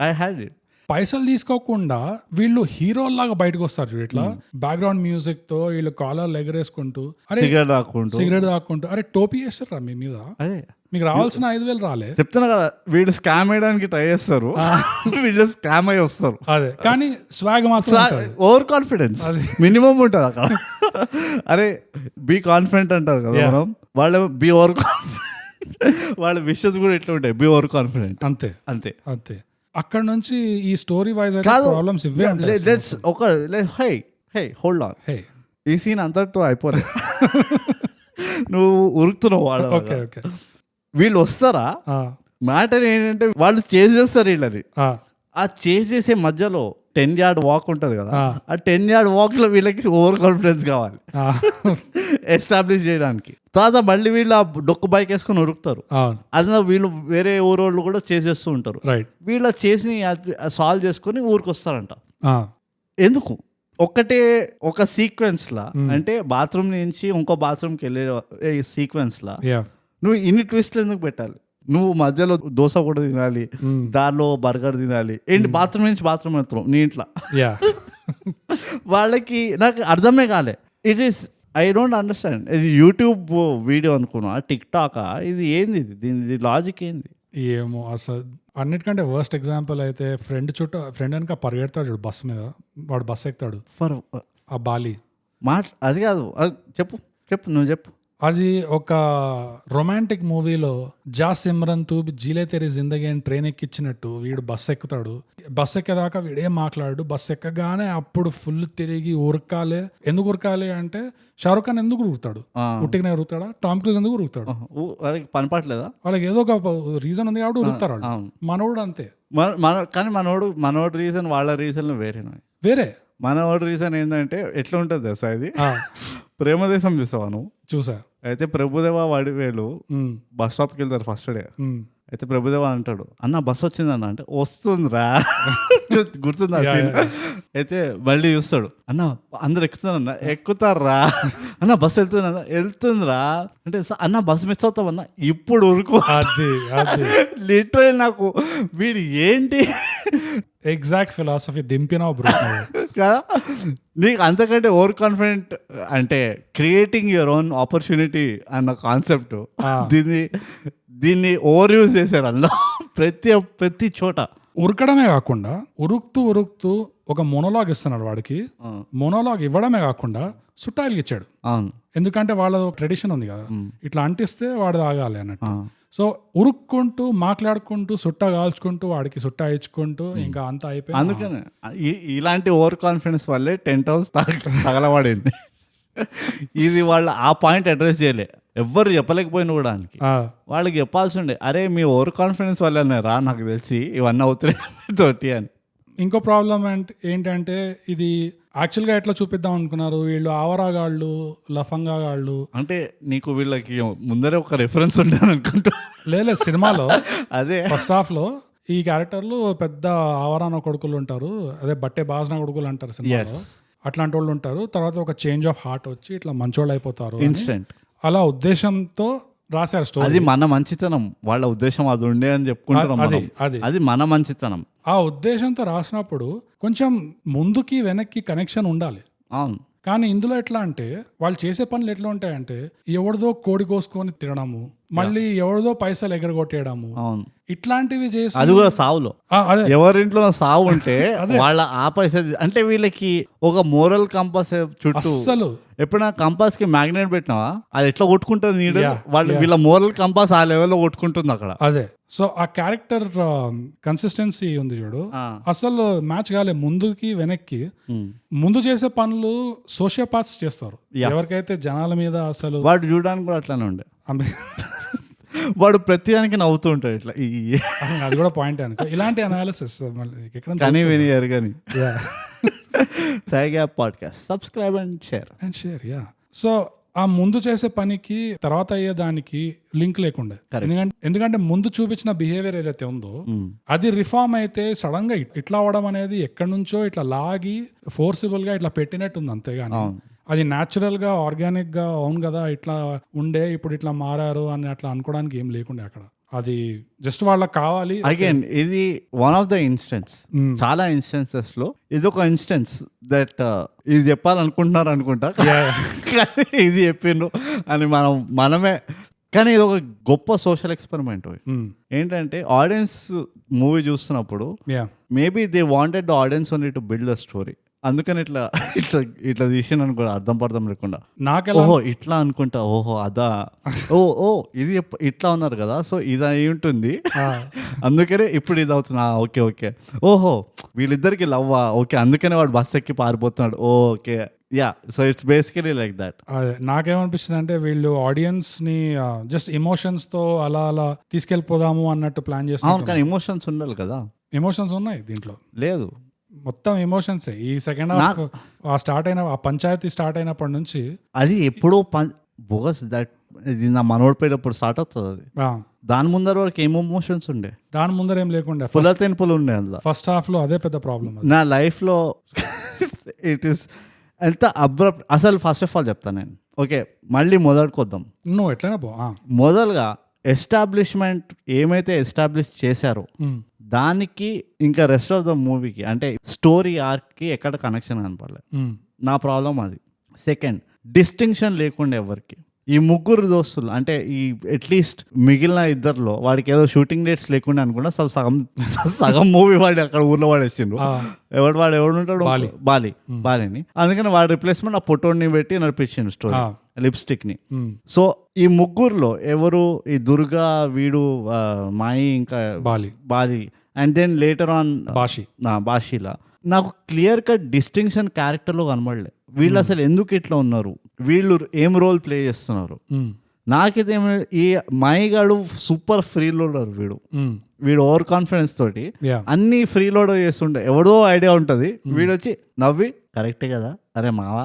I had it. పైసలు తీసుకోకుండా వీళ్ళు హీరోలాగా బయటకు వస్తారు చూడు, ఇట్లా బ్యాక్గ్రౌండ్ మ్యూజిక్ తో వీళ్ళు కాలర్లు ఎగరేసుకుంటూ సిగరెట్ దాక్కుంటూ అరే టోపీ వేస్తారా మీ మీద? అదే మీకు రావాల్సిన 5,000 రాలే. చెప్తున్నా కదా, వీళ్ళు స్కామ్ వేయడానికి ట్రై చేస్తారు, వీళ్ళు స్కామ్ అయ్యి వస్తారు. అదే, కానీ స్వాగ్ మాత్రం ఓవర్ కాన్ఫిడెన్స్ మినిమం ఉంటుంది అక్కడ. అరే బీ కాన్ఫిడెంట్ అంటారు కదా మనం, వాళ్ళు బీ ఓవర్ కాన్ఫిడెంట్, వాళ్ళ విషెస్ కూడా ఎట్లా ఉంటాయి, బీ ఓవర్ కాన్ఫిడెంట్. అంతే అక్కడ నుంచి ఈ స్టోరీ వైజ్ ప్రాబ్లమ్స్ ఇవే. హోల్డ్ ఆన్, ఈ సీన్ అంతటితో అయిపోలేదు. నువ్వు ఉరుకుతున్నావు వాళ్ళు. వీళ్ళు వస్తారా, మ్యాటర్ ఏంటంటే వాళ్ళు చేజ్ చేస్తారు వీళ్ళని. ఆ చేజ్ చేసే మధ్యలో 10 yard వాక్ ఉంటుంది కదా, ఆ 10 yard వాక్ లో వీళ్ళకి ఓవర్ కాన్ఫిడెన్స్ కావాలి ఎస్టాబ్లిష్ చేయడానికి. తర్వాత మళ్ళీ వీళ్ళు ఆ డొక్కు బైక్ వేసుకొని ఉరుకుతారు. అదే వీళ్ళు వేరే ఊరోళ్ళు కూడా చేసేస్తూ ఉంటారు. వీళ్ళ చేసి సాల్వ్ చేసుకొని ఊరికి వస్తారంట. ఎందుకు? ఒక సీక్వెన్స్ లా, అంటే బాత్రూమ్ నుంచి ఇంకో బాత్రూమ్కి వెళ్ళే సీక్వెన్స్ లా నువ్వు ఇన్ని ట్విస్ట్లు ఎందుకు పెట్టాలి? నువ్వు మధ్యలో దోశ కూడా తినాలి, దానిలో బర్గర్ తినాలి, ఏంటి బాత్రూమ్ నుంచి బాత్రూమ్ వెళ్తున్నావు నీ ఇంట్లో. వాళ్ళకి నాకు అర్థమే కాలే. It is I don't understand. ఇది యూట్యూబ్ వీడియో అనుకున్నా, టిక్ టాకా, ఇది ఏంది, దీని లాజిక్ ఏంది ఏమో అసలు. అన్నిటికంటే వర్స్ట్ ఎగ్జాంపుల్ అయితే ఫ్రెండ్ వెనక పరిగెడతాడు చూడు బస్ మీద, వాడు బస్ ఎక్కుతాడు ఫర్ ఆ బాలి అది కాదు, నువ్వు చెప్పు. అది ఒక రొమాంటిక్ మూవీలో జా సిమ్రన్ తూ జీలే తెరి జిందగీ అని ట్రైన్ ఎక్కిచ్చినట్టు వీడు బస్ ఎక్కుతాడు. బస్ ఎక్కేదాకా వీడేం మాట్లాడు, బస్ ఎక్కగానే అప్పుడు ఫుల్ తిరిగి ఉరకాలి. ఎందుకు ఉరకాలి అంటే షారుఖ్ ఖాన్ ఎందుకు ఉరుకుతాడు, ఉట్టిగానే ఉరుకుతాడా? టామ్ క్రూజ్ ఎందుకు ఉరుకుతాడు? వాళ్ళకి పని పట్టలేదా? వాళ్ళకి ఏదో ఒక రీజన్ ఉంది కాబట్టి ఉరుకుతారు. మనోడు అంతే. కానీ మనోడు రీజన్ వాళ్ళ రీజన్ వేరే. మనోడు రీజన్ ఏంటంటే ఎట్లా ఉంటుంది తెలుసా, ఇది ప్రేమదేశం చూసావా నువ్వు? చూసా. అయితే ప్రభుదేవా వడివేలు బస్ స్టాప్కి వెళ్తారు ఫస్ట్ డే. అయితే ప్రభుదేవా అంటాడు, అన్న బస్ వచ్చిందన్న అంటే వస్తుందిరా గుర్తుందా సీన్? అయితే మళ్ళీ చూస్తాడు, అన్న అందరు ఎక్కుతున్నారన్న, ఎక్కుతారా అన్న, బస్ వెళ్తుందిరా అంటే, అన్న బస్ మిస్ అవుతామన్నా ఇప్పుడు ఉరుకు. లిటరల్ నాకు వీడు ఏంటి ఎగ్జాక్ట్ ఫిలాసఫీ దింపినావు బ్రో కదా. నీకు అంతకంటే ఓవర్ కాన్ఫిడెంట్ అంటే క్రియేటింగ్ యువర్ ఓన్ ఆపర్చునిటీ అన్న కాన్సెప్ట్, దీన్ని ఓవర్ యూజ్ చేశారు అందులో ప్రతి చోట. ఉరకడమే కాకుండా ఉరుకుతూ ఒక మోనోలాగ్ ఇస్తున్నాడు వాడికి. మోనోలాగ్ ఇవ్వడమే కాకుండా సుట్టాయిలు ఇచ్చాడు. అవును, ఎందుకంటే వాళ్ళ ట్రెడిషన్ ఉంది కదా, ఇట్లా అంటిస్తే వాడు తాగాలి అన్నట్టు. సో ఉరుక్కుంటూ మాట్లాడుకుంటూ సుట్ట కాల్చుకుంటూ వాడికి సుట్ట ఇచ్చుకుంటూ ఇంకా అంతా అయిపోయింది. అందుకనే ఇలాంటి ఓవర్ కాన్ఫిడెన్స్ వల్లే టెంట్ హౌస్ తగలబడింది. ఇది వాళ్ళు ఆ పాయింట్ అడ్రస్ చేయలే, ఎవ్వరు చెప్పలేకపోయిన కూడా వాళ్ళకి చెప్పాల్సి ఉండే, అరే మీ ఓవర్ కాన్ఫిడెన్స్ వల్లనే రా నాకు తెలిసి ఇవన్నీ అవుతున్నాయి తోటి అని. ఇంకో ప్రాబ్లం ఏంటంటే ఇది యాక్చువల్గా ఎట్లా చూపిద్దాం అనుకున్నారు వీళ్ళు, ఆవరాగాళ్ళు లఫంగాగాళ్ళు అంటే. నీకు వీళ్ళకి ముందరే ఒక రెఫరెన్స్ ఉండేది అనుకుంటా. లేదు సినిమాలో అదే ఫస్ట్ హాఫ్ లో ఈ క్యారెక్టర్లు పెద్ద ఆవరాన కొడుకులు ఉంటారు, అదే బట్టే బాజన కొడుకులు అంటారు సినిమాలో. అట్లాంటి వాళ్ళు ఉంటారు. తర్వాత ఒక చేంజ్ ఆఫ్ హార్ట్ వచ్చి ఇట్లా మంచోళ్ళు అయిపోతారు ఇన్స్టెంట్. అలా ఉద్దేశంతో రాశారు స్టోరీ. అది మన మంచితనం, వాళ్ళ ఉద్దేశం అది ఉండే అని చెప్పుకుంటున్నాం. అది మన మంచితనం. ఆ ఉద్దేశంతో రాసినప్పుడు కొంచెం ముందుకి వెనక్కి కనెక్షన్ ఉండాలి. అవును. కానీ ఇందులో ఎట్లా అంటే వాళ్ళు చేసే పనులు ఎట్లా ఉంటాయంటే ఎవరిదో కోడి కోసుకొని తినడము, మళ్ళీ ఎవరిదో పైసలు ఎగరగొట్టేయడము, ఇట్లాంటివి చేసి, అది కూడా సావులో ఎవరింట్లో సావు ఉంటే వాళ్ళ ఆ పైస అంటే వీళ్ళకి ఒక మోరల్ కంపాస్ చుట్టూ. అసలు ఎప్పుడైనా కంపాస్ కి మ్యాగ్నెట్ పెట్టినావా, అది ఎట్లా కొట్టుకుంటుంది నీడ, వీళ్ళ మోరల్ కంపాస్ ఆ లెవెల్లో కొట్టుకుంటుంది అక్కడ. అదే. సో ఆ క్యారెక్టర్ కన్సిస్టెన్సీ ఉంది చూడు, అసలు మ్యాచ్ కాలే ముందుకి వెనక్కి. ముందు చేసే పనులు సోషియోపాత్స్ చేస్తారు, ఎవరికైతే జనాల మీద అసలు. వాడు చూడడానికి కూడా అట్లానే ఉండే, వాడు ప్రతిదానికి నవ్వుతూ ఉంటాడు ఇట్లా. అది కూడా పాయింట్ అనుకో. ఇలాంటి అనాలిసిస్ కానీ వినియారు కానీ. Podcast subscribe and share. So ఆ ముందు చేసే పనికి తర్వాత అయ్యేదానికి లింక్ లేకుండా, ఎందుకంటే ముందు చూపించిన బిహేవియర్ ఏదైతే ఉందో అది రిఫార్మ్ అయితే సడన్ గా ఇట్లా అవడం అనేది ఎక్కడి నుంచో ఇట్లా లాగి ఫోర్సిబుల్ గా ఇట్లా పెట్టినట్టుంది. అంతేగాని అది న్యాచురల్ గా ఆర్గానిక్ గా అవును కదా ఇట్లా ఉండే ఇప్పుడు ఇట్లా మారారు అని అట్లా అనుకోవడానికి ఏం లేకుండే అక్కడ. అది జస్ట్ వాళ్ళకి కావాలి. అగైన్ ఇది వన్ ఆఫ్ ద ఇన్స్టెన్స్, చాలా ఇన్స్టెన్సెస్ లో ఇది ఒక ఇన్స్టెన్స్ దట్ ఇది చెప్పాలనుకుంటున్నారు అనుకుంటా, ఇది చెప్పిండ్రు అని మనమే. కానీ ఇది ఒక గొప్ప సోషల్ ఎక్స్పెరిమెంట్. ఏంటంటే ఆడియన్స్ మూవీ చూస్తున్నప్పుడు maybe they wanted the audience only to build a story. అందుకని ఇట్లా ఇట్లా ఇట్లా తీసాను అనుకో, అర్థం పర్థం లేకుండా. ఓహో ఇట్లా అనుకుంటా, ఓహో అదా, ఓ ఇది ఇట్లా ఉన్నారు కదా, సో ఇది అయి ఉంటుంది అందుకనే ఇప్పుడు ఇది అవుతుంది. ఓకే ఓహో వీళ్ళిద్దరికి లవ్వా, ఓకే అందుకనే వాడు బస్ ఎక్కి పారిపోతున్నాడు, okay yeah. So it's basically like that. నాకేమనిపిస్తుంది అంటే వీళ్ళు ఆడియన్స్ ని జస్ట్ ఎమోషన్స్ తో అలా తీసుకెళ్ళిపోదాము అన్నట్టు ప్లాన్ చేస్తారు. కానీ ఎమోషన్స్ ఉండాలి కదా. ఎమోషన్స్ ఉన్నాయి దీంట్లో, లేదు మొత్తం ఎమోషన్స్. ఈ సెకండ్ హాఫ్ స్టార్ట్ అయిన ఆ పంచాయతీ స్టార్ట్ అయినప్పటి నుంచి అది ఎప్పుడో బోగస్ దట్ ఇది నా మనోడిపోయేటప్పుడు స్టార్ట్ అవుతుంది. అది దాని ముందర వరకు ఏం ఎమోషన్స్ ఉండే, దాని ముందర ఏం లేకుండా ఫుల్ తెనుపులు ఉండే అందులో. ఫస్ట్ హాఫ్ లో అదే పెద్ద ప్రాబ్లం నా లైఫ్ లో. ఇట్ ఈస్ ఎంత అబ్రప్ట్. అసలు ఫస్ట్ ఆఫ్ ఆల్ చెప్తాను నేను, ఓకే మళ్ళీ మొదలుకొద్దాం. నువ్వు ఎట్లయినా మొదలుగా ఎస్టాబ్లిష్మెంట్ ఏమైతే ఎస్టాబ్లిష్ చేశారో దానికి ఇంకా రెస్ట్ ఆఫ్ ద మూవీకి అంటే స్టోరీ ఆర్క్కి ఎక్కడ కనెక్షన్ కనపడలేదు. నా ప్రాబ్లం అది. సెకండ్, డిస్టింక్షన్ లేకుండా ఎవరికి. ఈ ముగ్గురు దోస్తులు అంటే ఈ అట్లీస్ట్ మిగిలిన ఇద్దరిలో వాడికి ఏదో షూటింగ్ డేట్స్ లేకుండా అనుకున్నా సగం మూవీ వాడి అక్కడ ఊర్లో వాడేసిండు. వాడు ఎవడుంటాడు, బాలిని. అందుకని వాడి రిప్లేస్మెంట్ ఆ పొట్టోడిని పెట్టి నడిపించిండు స్టోరీ, లిప్స్టిక్ ని. సో ఈ ముగ్గురులో ఎవరు, ఈ దుర్గా, వీడు మాయి, ఇంకా Bali and then later on బాషీలా, నాకు క్లియర్ కట్ డిస్టింక్షన్ క్యారెక్టర్లో కనబడలే. వీళ్ళు అసలు ఎందుకు ఇట్లా ఉన్నారు, వీళ్ళు ఏం రోల్ ప్లే చేస్తున్నారు. నాకైతే ఈ మాయిగాడు సూపర్ ఫ్రీ లోడర్. వీడు ఓవర్ కాన్ఫిడెన్స్ తోటి అన్ని ఫ్రీ లోడర్ చేస్తుండే. ఎవడో ఐడియా ఉంటుంది, వీడు వచ్చి నవ్వి కరెక్టే కదా, అరే మావా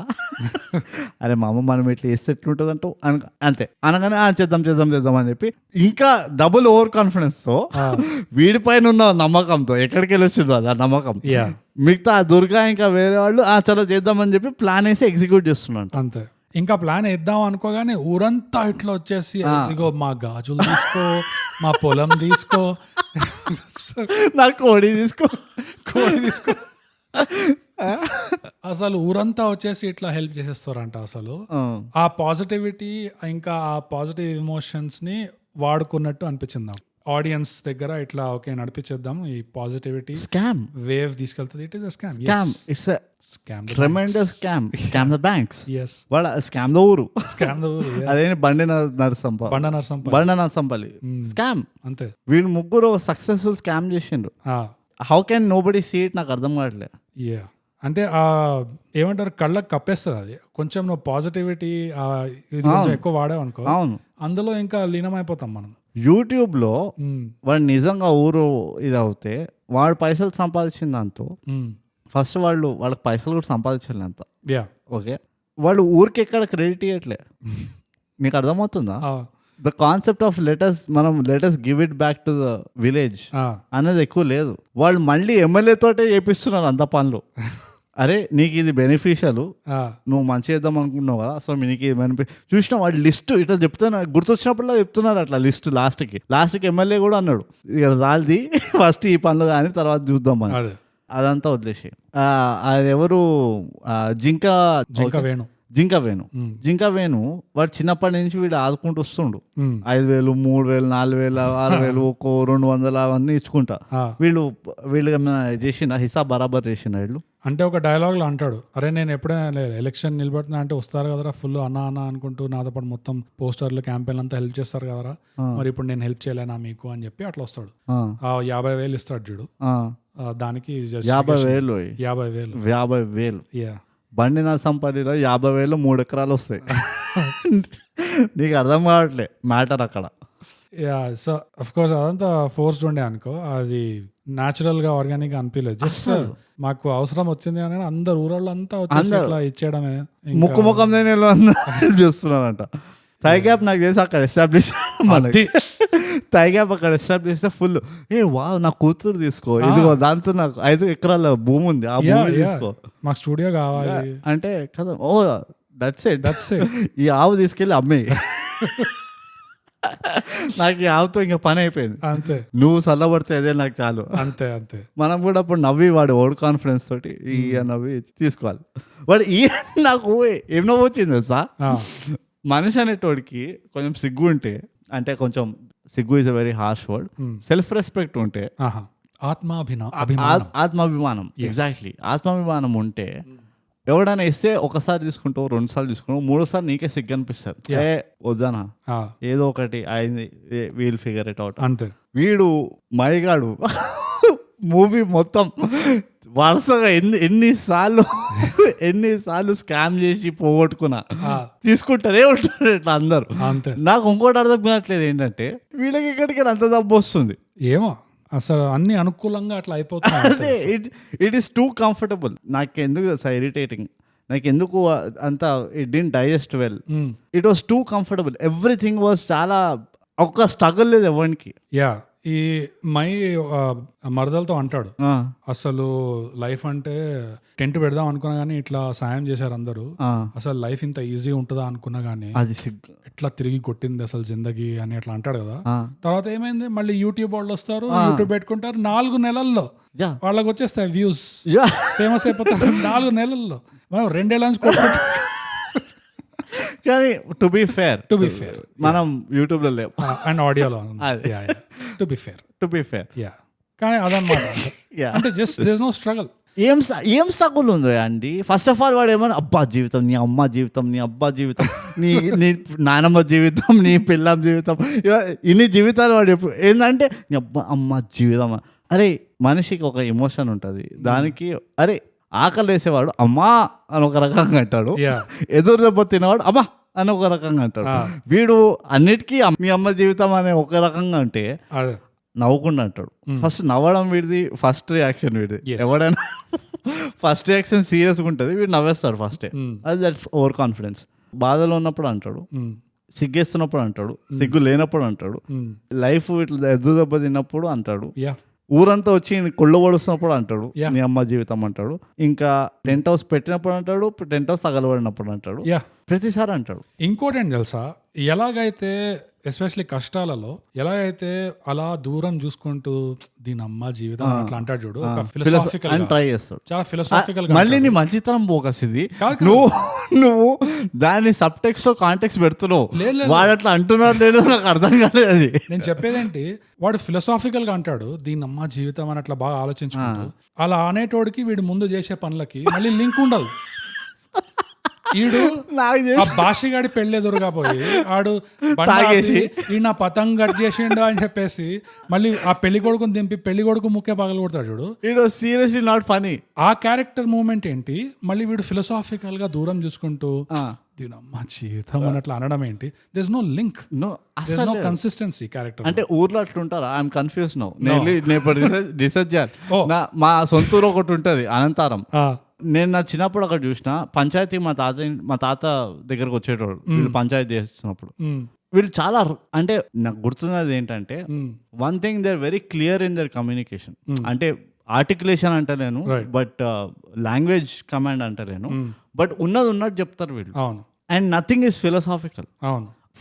అరే మామ మనం ఇట్లా చేస్తే ఎట్లుంటుంది అంటూ అంతే అనగానే చేద్దాం అని చెప్పి ఇంకా డబుల్ ఓవర్ కాన్ఫిడెన్స్ తో వీడిపైన ఉన్న నమ్మకంతో ఎక్కడికి వెళ్ళి వచ్చిందో అది ఆ నమ్మకం. మిగతా ఆ దుర్గా ఇంకా వేరే వాళ్ళు చలో చేద్దామని చెప్పి ప్లాన్ వేసి ఎగ్జిక్యూట్ చేస్తున్నాడు అంతే. ఇంకా ప్లాన్ వేద్దాం అనుకోగానే ఊరంతా ఇట్లా వచ్చేసి ఇగో మా గాజులు తీసుకో, మా పొలం తీసుకో, నా కోడి తీసుకో అసలు ఊరంతా వచ్చేసి ఇట్లా హెల్ప్ చేసేస్తారంట. అసలు ఆ పాజిటివిటీ ఇంకా ఆ పాజిటివ్ ఎమోషన్స్ ని వాడుకున్నట్టు అనిపించింది నాకు. ఆడియన్స్ దగ్గర ఇట్లా ఓకే నడిపించేద్దాం, ఈ పాజిటివిటీ స్కామ్ వేవ్ తీసుకెళ్తుంది. It is a scam. It's a tremendous scam the banks. yes వాళ్ళ స్కామ్ ద ఊరు అదే బండి నరసంపల్లి స్కామ్ అంతే. వీళ్ళు ముగ్గురు సక్సెస్ఫుల్ స్కామ్ చేసిండ్రు. How can nobody see it, నాకు అర్థం కావట్లేదు. అంటే ఏమంటారు, కళ్ళకి కప్పేస్తుంది అది. కొంచెం నువ్వు పాజిటివిటీ ఎక్కువ వాడావు అనుకో, అందులో ఇంకా లీనమైపోతాం మనం. యూట్యూబ్ లో వాడు నిజంగా ఊరు ఇది అవుతే వాడు పైసలు సంపాదించిన దాంతో ఫస్ట్ వాళ్ళకి పైసలు కూడా సంపాదించాలి అంత. ఓకే, వాళ్ళు ఊరికి ఎక్కడ క్రెడిట్ ఇవ్వట్లే. నీకు అర్థమవుతుందా? The concept of let's give it back to the village అనేది ఎక్కువ లేదు. వాళ్ళు మళ్ళీ ఎమ్మెల్యే తోటే చేపిస్తున్నారు అంత పనులు. అరే నీకు ఇది బెనిఫిషియల్, నువ్వు మంచి చేద్దాం అనుకున్నావు కదా, సో నీకు చూసిన వాడు లిస్ట్ ఇట్లా చెప్తున్నా, గుర్తొచ్చినప్పుడులా చెప్తున్నారు అట్లా లిస్ట్. లాస్ట్కి ఎమ్మెల్యే కూడా అన్నాడు ఇక రాలిది ఫస్ట్ ఈ పనులు కానీ తర్వాత చూద్దాం అని. అదంతా వదిలేసి అది ఎవరు జింక వేణు వాడు చిన్నప్పటి నుంచి వీడు ఆదుకుంటూ వస్తుండు. 5,000, 3,000, 4,000, 6,000, 200 అవన్నీ ఇచ్చుకుంటా. వీళ్ళు ఏమైనా చేసిన హిసాబ్ బరాబర్ చేసిన వీళ్ళు. అంటే ఒక డైలాగ్ లో అంటాడు, అరే నేను ఎప్పుడైనా ఎలక్షన్ నిలబెడుతున్నా అంటే వస్తారు కదరా ఫుల్ అన్న అనుకుంటూ నాతో పాటు మొత్తం పోస్టర్లు క్యాంపెయిన్ అంతా హెల్ప్ చేస్తారు కదరా, మరి ఇప్పుడు నేను హెల్ప్ చేయలేనా మీకు అని చెప్పి అట్లా వస్తాడు. 50,000 ఇస్తాడు చూడు, దానికి 50,000 బండి నరసంపల్లిలో 50,000 3 ఎకరాలు వస్తాయి. నీకు అర్థం కావట్లే మ్యాటర్ అక్కడ. సో అఫ్ కోర్స్ అదంతా ఫోర్స్డ్ ఉండే అనుకో, అది న్యాచురల్ గా ఆర్గానిక్ గా అనిపించలేదు. జస్ట్ మాకు అవసరం వచ్చింది అని అందరు ఊరోళ్ళు అంతా వచ్చేసి ఇట్లా ఇచ్చేయడమే. ముఖం చేస్తున్నారంట. థై గ్యాప్ నాకు తెలిసి అక్కడ ఎస్టాబ్లిష్ అక్కడ ఎస్టాబ్లిష్ చేస్తే ఫుల్ నా కూతురు తీసుకో, ఇదిగో దాంతో నాకు 5 ఎకరాల భూమి ఉంది, ఆ భూమి తీసుకో, మాకు స్టూడియో కావాలి అంటే కదా. ఓ దట్స్ ఇట్ ఈ ఆవు తీసుకెళ్ళి అమ్మే. నాకు ఈ ఆవుతో ఇంకా పని అయిపోయింది అంతే. నువ్వు చల్లబడితే అదే నాకు చాలు అంతే. మనం కూడా అప్పుడు నవ్వి వాడు ఓల్డ్ కాన్ఫిడెన్స్ తోటి ఈ నవ్వి తీసుకోవాలి. వాడు నాకు ఏం నవ్వు వచ్చింది సార్, మనిషి అనేటోడికి కొంచెం సిగ్గు ఉంటే, అంటే కొంచెం సిగ్గు is a very harsh word, self respect ఉంటే, ఆత్మాభిమానం, ఎగ్జాక్ట్లీ ఆత్మాభిమానం ఉంటే ఎవడైనా ఇస్తే ఒకసారి తీసుకుంటావు, 2 సార్లు తీసుకుంటావు, 3సారి నీకే సిగ్గు అనిపిస్తుంది. వద్దానా ఏదో ఒకటి అయింది, వీల్ ఫిగర్ ఇట్ అవుట్ అంతే. వీడు మైగాడు మూవీ మొత్తం వరుసగా ఎన్నిసార్లు స్కామ్ చేసి పోగొట్టుకున్నా తీసుకుంటారే ఉంటారు ఇట్లా అందరు. నాకు ఇంకోటి అర్థం కావట్లేదు ఏంటంటే వీళ్ళకి ఇక్కడికి అంత డబ్బు వస్తుంది ఏమో, అసలు అన్ని అనుకూలంగా అట్లా అయిపోతుంది. It is two comfortable. నాకు ఎందుకు ఇరిటేటింగ్, నాకు ఎందుకు అంత it didn't digest well. It was two comfortable, everything was చాలా, ఒక్క స్ట్రగుల్ లేదు ఎవరికి. ఈ మరదలతో అంటాడు అసలు లైఫ్ అంటే టెంట్ పెడదాం అనుకున్నా గానీ ఇట్లా సాయం చేశారు అందరూ, అసలు లైఫ్ ఇంత ఈజీ ఉంటుందా అనుకున్నా గానీ అది ఎట్లా తిరిగి కొట్టింది అసలు జిందగీ అని అట్లా అంటాడు కదా. తర్వాత ఏమైంది, మళ్ళీ యూట్యూబ్ వాళ్ళు వస్తారు, యూట్యూబ్ పెట్టుకుంటారు, 4 నెలల్లో వాళ్ళకి వచ్చేస్తాయి వ్యూస్, ఫేమస్ అయిపోతారు 4 నెలల్లో. మనం 2 ఏళ్ళ నుంచి కొట్టుకుంటాం. కానీ టు బి ఫేర్ మనం యూట్యూబ్ లో లేవు అండ్ ఆడియోలో టు బి ఫేర్ కానీ అదనమాట. అంటే just there is no struggle. ఏం స్ట్రగుల్ ఉందో అండి. ఫస్ట్ ఆఫ్ ఆల్ వాడు ఏమన్నా అబ్బా జీవితం, నీ అమ్మ జీవితం, నీ అబ్బా జీవితం, నీ నానమ్మ జీవితం, నీ పిల్లం జీవితం, ఇన్ని జీవితాలు వాడు ఏంటంటే నీ అబ్బా అమ్మ జీవితం. అరే మనిషికి ఒక ఎమోషన్ ఉంటుంది, దానికి అరే ఆకలి వేసేవాడు అమ్మా అని ఒక రకంగా అంటాడు, ఎదురు దెబ్బ తినేవాడు అమ్మా అని ఒక రకంగా అంటాడు. వీడు అన్నిటికీ మీ అమ్మ జీవితం అనే ఒక రకంగా అంటే నవ్వకుండా అంటాడు. ఫస్ట్ నవ్వడం వీడిది ఫస్ట్ రియాక్షన్. వీడిది ఎవడైనా ఫస్ట్ రియాక్షన్ సీరియస్గా ఉంటుంది, వీడు నవ్వేస్తాడు ఫస్టే. అది దట్స్ ఓవర్ కాన్ఫిడెన్స్. బాధలో ఉన్నప్పుడు అంటాడు, సిగ్గేస్తున్నప్పుడు అంటాడు, సిగ్గు లేనప్పుడు అంటాడు, లైఫ్ ఇట్లా ఎదురు దెబ్బ తిన్నప్పుడు అంటాడు, ఊరంతా వచ్చి కొళ్ళు పొడుస్తున్నప్పుడు అంటాడు మీ అమ్మ జీవితం అంటాడు, ఇంకా టెంట్ హౌస్ పెట్టినప్పుడు అంటాడు, టెంట్ హౌస్ తగలబడినప్పుడు అంటాడు, ప్రతిసారి అంటాడు. ఇంకోటి ఏం తెలుసా, ఎలాగైతే ఎస్పెషల్లీ కష్టాలలో ఎలాగైతే అలా దూరం చూసుకుంటూ దీని అమ్మ జీవితం అట్లా అంటాడు చూడు, ఫిలాసాఫికల్ ట్రై చేస్తాడు, చాలా ఫిలాసాఫికల్. మళ్ళీ నీ మంచితనం బోకస్ ఇది. నువ్వు దాన్ని సబ్ టెక్స్ట్ లో కాంటెక్స్ట్ పెడుతున్నావు, వాడు అట్లా అంటున్నారు లేదు నాకు అర్థం కాలేదు. అది నేను చెప్పేదేంటి, వాడు ఫిలాసాఫికల్ గా అంటాడు దీని అమ్మ జీవితం అని అట్లా బాగా ఆలోచించుకుంటూ. అలా అనేటోడికి వీడు ముందు చేసే పనులకి మళ్ళీ లింక్ ఉండదు. ఈడు ఆ భాషగాడి పెళ్లి ఎదురుగా పోయి ఆడు ఈ నా పతంగ కట్ చేసిండు అని చెప్పేసి మళ్ళీ ఆ పెళ్లి కొడుకుని దింపి పెళ్లి కొడుకు ముఖ్య పగలు కొడతాడు చూడు. Seriously not funny. ఆ క్యారెక్టర్ మూమెంట్ ఏంటి, మళ్ళీ వీడు ఫిలాసాఫికల్ గా దూరం చూసుకుంటూ దీనమ్మ జీవితం అని అట్లా అనడం ఏంటి. There is no link, no consistency character. అంటే ఊర్లో అట్లా ఉంటారా? I'm confuse no. రీసెర్చ్ మా సొంత ఊరు ఒకటి ఉంటుంది అనంతారం. నేను నా చిన్నప్పుడు అక్కడ చూసిన పంచాయతీ మా తాత దగ్గరకు వచ్చేటోడు, వీళ్ళు పంచాయతీ చేస్తున్నప్పుడు. వీళ్ళు చాలా అంటే నాకు గుర్తున్నది ఏంటంటే one thing they are very clear in their communication. అంటే ఆర్టికులేషన్ అంటలేను, బట్ లాంగ్వేజ్ కమాండ్ అంటలేను, బట్ ఉన్నట్టు చెప్తారు వీళ్ళు. And nothing is philosophical.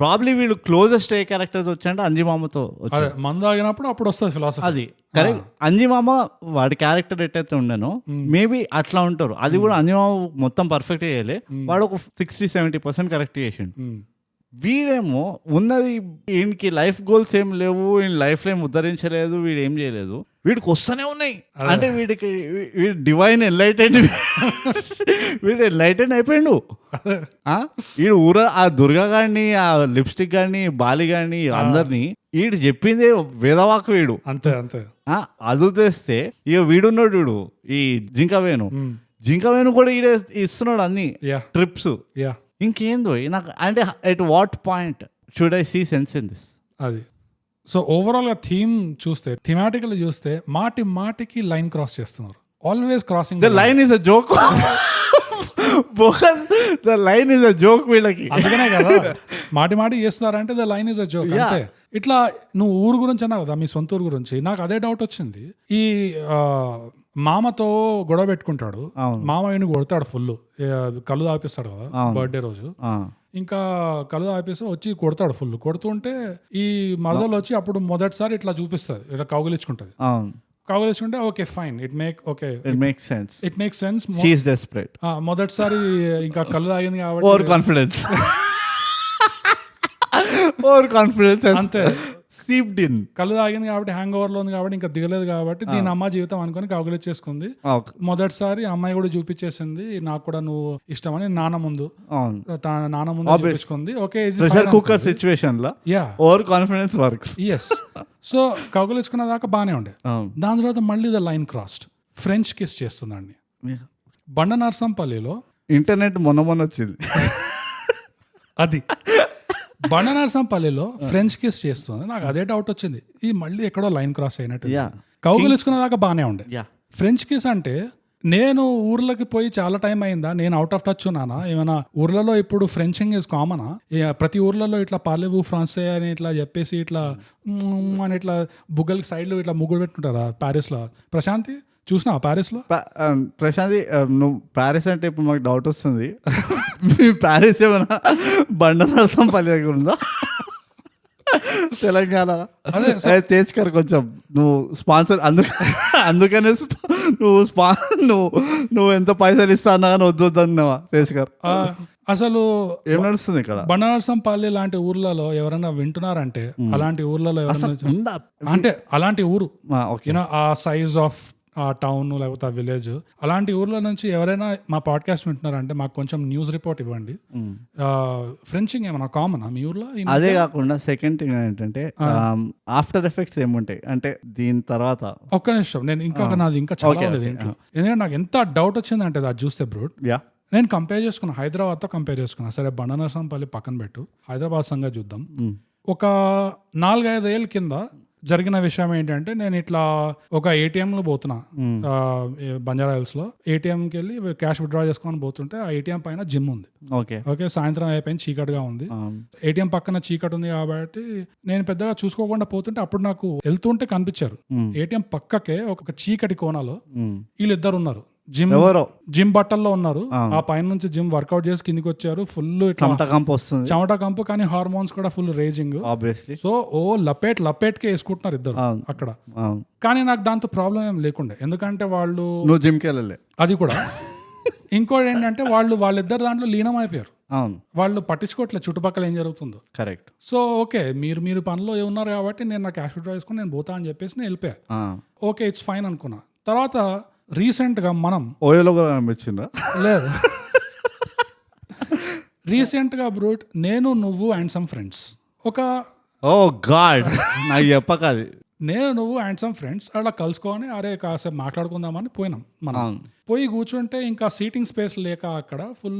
Probably వీళ్ళు క్లోజెస్ట్ ఏ క్యారెక్టర్స్ వచ్చాయంటే అంజిమామతో మందు ఆగినప్పుడు అప్పుడు వస్తుంది ఫిలాసఫీ. అది కరెక్ట్. అంజిమామ వాడి క్యారెక్టర్ ఎట్టయితే ఉండేనో మేబీ అట్లా ఉంటారు. అది కూడా అంజిమామ మొత్తం పర్ఫెక్ట్ చేయలే, వాడు ఒక 60-70% కరెక్ట్ చేసిండు. వీడేమో ఉన్నది వీడికి లైఫ్ గోల్స్ ఏం లేవు, వీడి లైఫ్లో ఏం ఉద్ధరించలేదు, వీడు ఏం చేయలేదు, వీడికి వస్తూనే ఉన్నాయి. అంటే వీడికి వీడు డివైన్ ఎన్లైటెండ్, వీడు ఎన్లైటెండ్ అయిపోయిండు. వీడు ఆ దుర్గా గారిని, ఆ లిప్స్టిక్ గారిని, బాలి గారిని అందరినీ వీడు చెప్పిందే వేదవాకు వీడు. అంతే అంతే. అది తెస్తే ఇక వీడున్నాడు వీడు ఈ జింకవేణు కూడా ఈడే ఇస్తున్నాడు అన్ని ట్రిప్స్. ఇంకేందో నాకు అంటే at what point should I see sense in this? అది సో ఓవరాల్ గా థీమ్ చూస్తే, థీమాటికల్ చూస్తే మాటికి లైన్ క్రాస్ చేస్తున్నారు. Always crossing the line is a joke. The line is a joke వీళ్ళకి. అందుకనే కదా మాటి చేస్తున్నారంటే the line is a joke. అంతే. ఇట్లా నువ్వు ఊరు గురించి అన్నావు కదా, మీ సొంత ఊరు గురించి. నాకు అదే డౌట్ వచ్చింది. ఈ మామతో గొడవ పెట్టుకుంటాడు, మామ ఈయన కొడతాడు ఫుల్, కళ్ళు తాపిస్తాడు కదా బర్త్డే రోజు. ఇంకా కళ్ళు తాపిస్తే వచ్చి కొడతాడు ఫుల్. కొడుతుంటే ఈ మరదలు వచ్చి అప్పుడు మొదటిసారి ఇట్లా చూపిస్తుంది, ఇట్లా కౌగిలించుకుంటది. కౌగిలించుకుంటే okay fine, it makes sense. మొదటిసారి ఇంకా కళ్ళు తాగింది కాబట్టి ఓవర్ కాన్ఫిడెన్స్ అంతే. కళ్ళు తాగింది కాబట్టి, హ్యాంగ్ ఓవర్ లో ఉంది కాబట్టి, ఇంకా దిగలేదు కాబట్టి దీని అమ్మ జీవితం అనుకుని కౌగిలించేసుకుంది. మొదటిసారి అమ్మాయి కూడా చూపించేసింది నాకు కూడా నువ్వు ఇష్టమని నాన్న ముందు చూపించుకుంది. ఓకే, ప్రెషర్ కుక్కర్ సిచువేషన్ లో over confidence works. Yes. So కౌగిలించుకున్న దాకా బానే ఉండే. దాని తర్వాత మళ్ళీ the line crossed, French kiss చేస్తుందండి బండనర్సంపల్లిలో. ఇంటర్నెట్ మొన్న వచ్చింది అది. బండనర్సంపల్లిలో ఫ్రెంచ్ కిస్ చేస్తుంది. నాకు అదే డౌట్ వచ్చింది, ఇది మళ్ళీ ఎక్కడో లైన్ క్రాస్ అయినట్టు. కౌగిలించుకున్న దాకా బానే ఉండే. ఫ్రెంచ్ కిస్ అంటే నేను ఊర్లకి పోయి చాలా టైం అయిందా, నేను అవుట్ ఆఫ్ టచ్ ఉన్నానా ఏమైనా? ఊర్లలో ఇప్పుడు ఫ్రెంచింగ్ ఇస్ కామనా? ప్రతి ఊర్లలో ఇట్లా పార్లేవు ఫ్రాన్సే అని ఇట్లా చెప్పేసి ఇట్లా అని ఇట్లా బుగ్గలకి సైడ్లో ఇట్లా ముగ్గురు పెట్టుకుంటారా ప్యారిస్లో? ప్రశాంతి చూసినావా ప్యారిస్లో? ప్రశాంతి నువ్వు ప్యారిస్ అంటే ఇప్పుడు మాకు డౌట్ వస్తుంది. ప్యారిస్ ఏమన్నా బండనరసం పల్లి దగ్గర ఉందా తెలంగాణ? అదే తేజ్కర్ కొంచెం నువ్వు స్పాన్సర్, అందుకనే నువ్వు ఎంత పైసలు ఇస్తా అన్నా కానీ వద్దన్నావా తేజ్కర్? అసలు ఏం నడుస్తుంది ఇక్కడ? బండనరసంపల్లి లాంటి ఊర్లలో ఎవరైనా వింటున్నారంటే, అలాంటి ఊర్లలో ఎవరైనా అంటే అలాంటి ఊరు ఆ సైజ్ ఆఫ్ ఆ టౌన్ లేకపోతే ఆ విలేజ్ అలాంటి ఊర్లో నుంచి ఎవరైనా మా పాడ్కాస్ట్ వింటున్నారంటే మాకు కొంచెం న్యూస్ రిపోర్ట్ ఇవ్వండి. ఫ్రెంచింగ్ ఏమన్నా కామన్ మీ ఊర్లో? అదే కాకుండా సెకండ్ థింగ్ ఏంటంటే ఆఫ్టర్ ఎఫెక్ట్స్ ఏముంటాయి అంటే దీని తర్వాత? ఒక్క నిమిషం, నేను నాది ఇంకా చాలా ఉండేది ఇంట్లో. ఎందుకంటే నాకు ఎంత డౌట్ వచ్చిందంటే అది చూస్తే బ్రూట్, నేను కంపేర్ చేసుకున్నా, హైదరాబాద్తో కంపేర్ చేసుకున్నా. సరే బండనరసంపల్లి పక్కన పెట్టు, హైదరాబాద్ సంగతి చూద్దాం. ఒక 4-5 ఏళ్ళ కింద జరిగిన విషయం ఏంటంటే, నేను ఇట్లా ఒక ఏటీఎంలో పోతున్నా బంజారా హిల్స్ లో. ఏటీఎంకి వెళ్ళి క్యాష్ విత్డ్రా చేసుకొని పోతుంటే ఆ ఏటీఎం పైన జిమ్ ఉంది. ఓకే సాయంత్రం అయిపోయింది, చీకటిగా ఉంది. ఏటీఎం పక్కన చీకటి ఉంది కాబట్టి నేను పెద్దగా చూసుకోకుండా పోతుంటే అప్పుడు నాకు వెళ్తుంటే కనిపించారు ఏటీఎం పక్కకే ఒక చీకటి కోణలో వీళ్ళిద్దరు ఉన్నారు. జిమ్ బట్టల్లో ఉన్నారు. ఆ పైన నుంచి జిమ్ వర్కౌట్ చేసి కిందికి వచ్చారు. ఫుల్ చెమట కంపు, కానీ హార్మోన్స్ కూడా ఫుల్ రేజింగ్. సో లపేట్కే వేసుకుంటున్నారు ఇద్దరు అక్కడ. కానీ నాకు దాంతో ప్రాబ్లం ఏం లేకుండే, ఎందుకంటే వాళ్ళు జిమ్కి వెళ్ళలే. అది కూడా ఇంకోటి ఏంటంటే వాళ్ళిద్దరు దాంట్లో లీనం అయిపోయారు. వాళ్ళు పట్టించుకోవట్లేదు చుట్టుపక్కల ఏం జరుగుతుందో. కరెక్ట్. సో ఓకే, మీరు పనిలో ఉన్నారు కాబట్టి నేను నా క్యాష్ విత్డ్రా చేసుకుని నేను పోతా అని చెప్పేసి నేను వెళ్ళిపోయా. ఓకే ఇట్స్ ఫైన్ అనుకున్నా. తర్వాత రీసెంట్ గా మనం ఓయోలో కూడా అనిపించిందా? లేదు, రీసెంట్ గా బ్రూట్ నేను నువ్వు అండ్ సమ్ ఫ్రెండ్స్ నాకు చెప్పకాది నేను నువ్వు అండ్ సమ్ ఫ్రెండ్స్ అలా కలుసుకొని అరే కాసేపు మాట్లాడుకుందామని పోయినాం. మనం పోయి కూర్చుంటే ఇంకా సీటింగ్ స్పేస్ లేక అక్కడ ఫుల్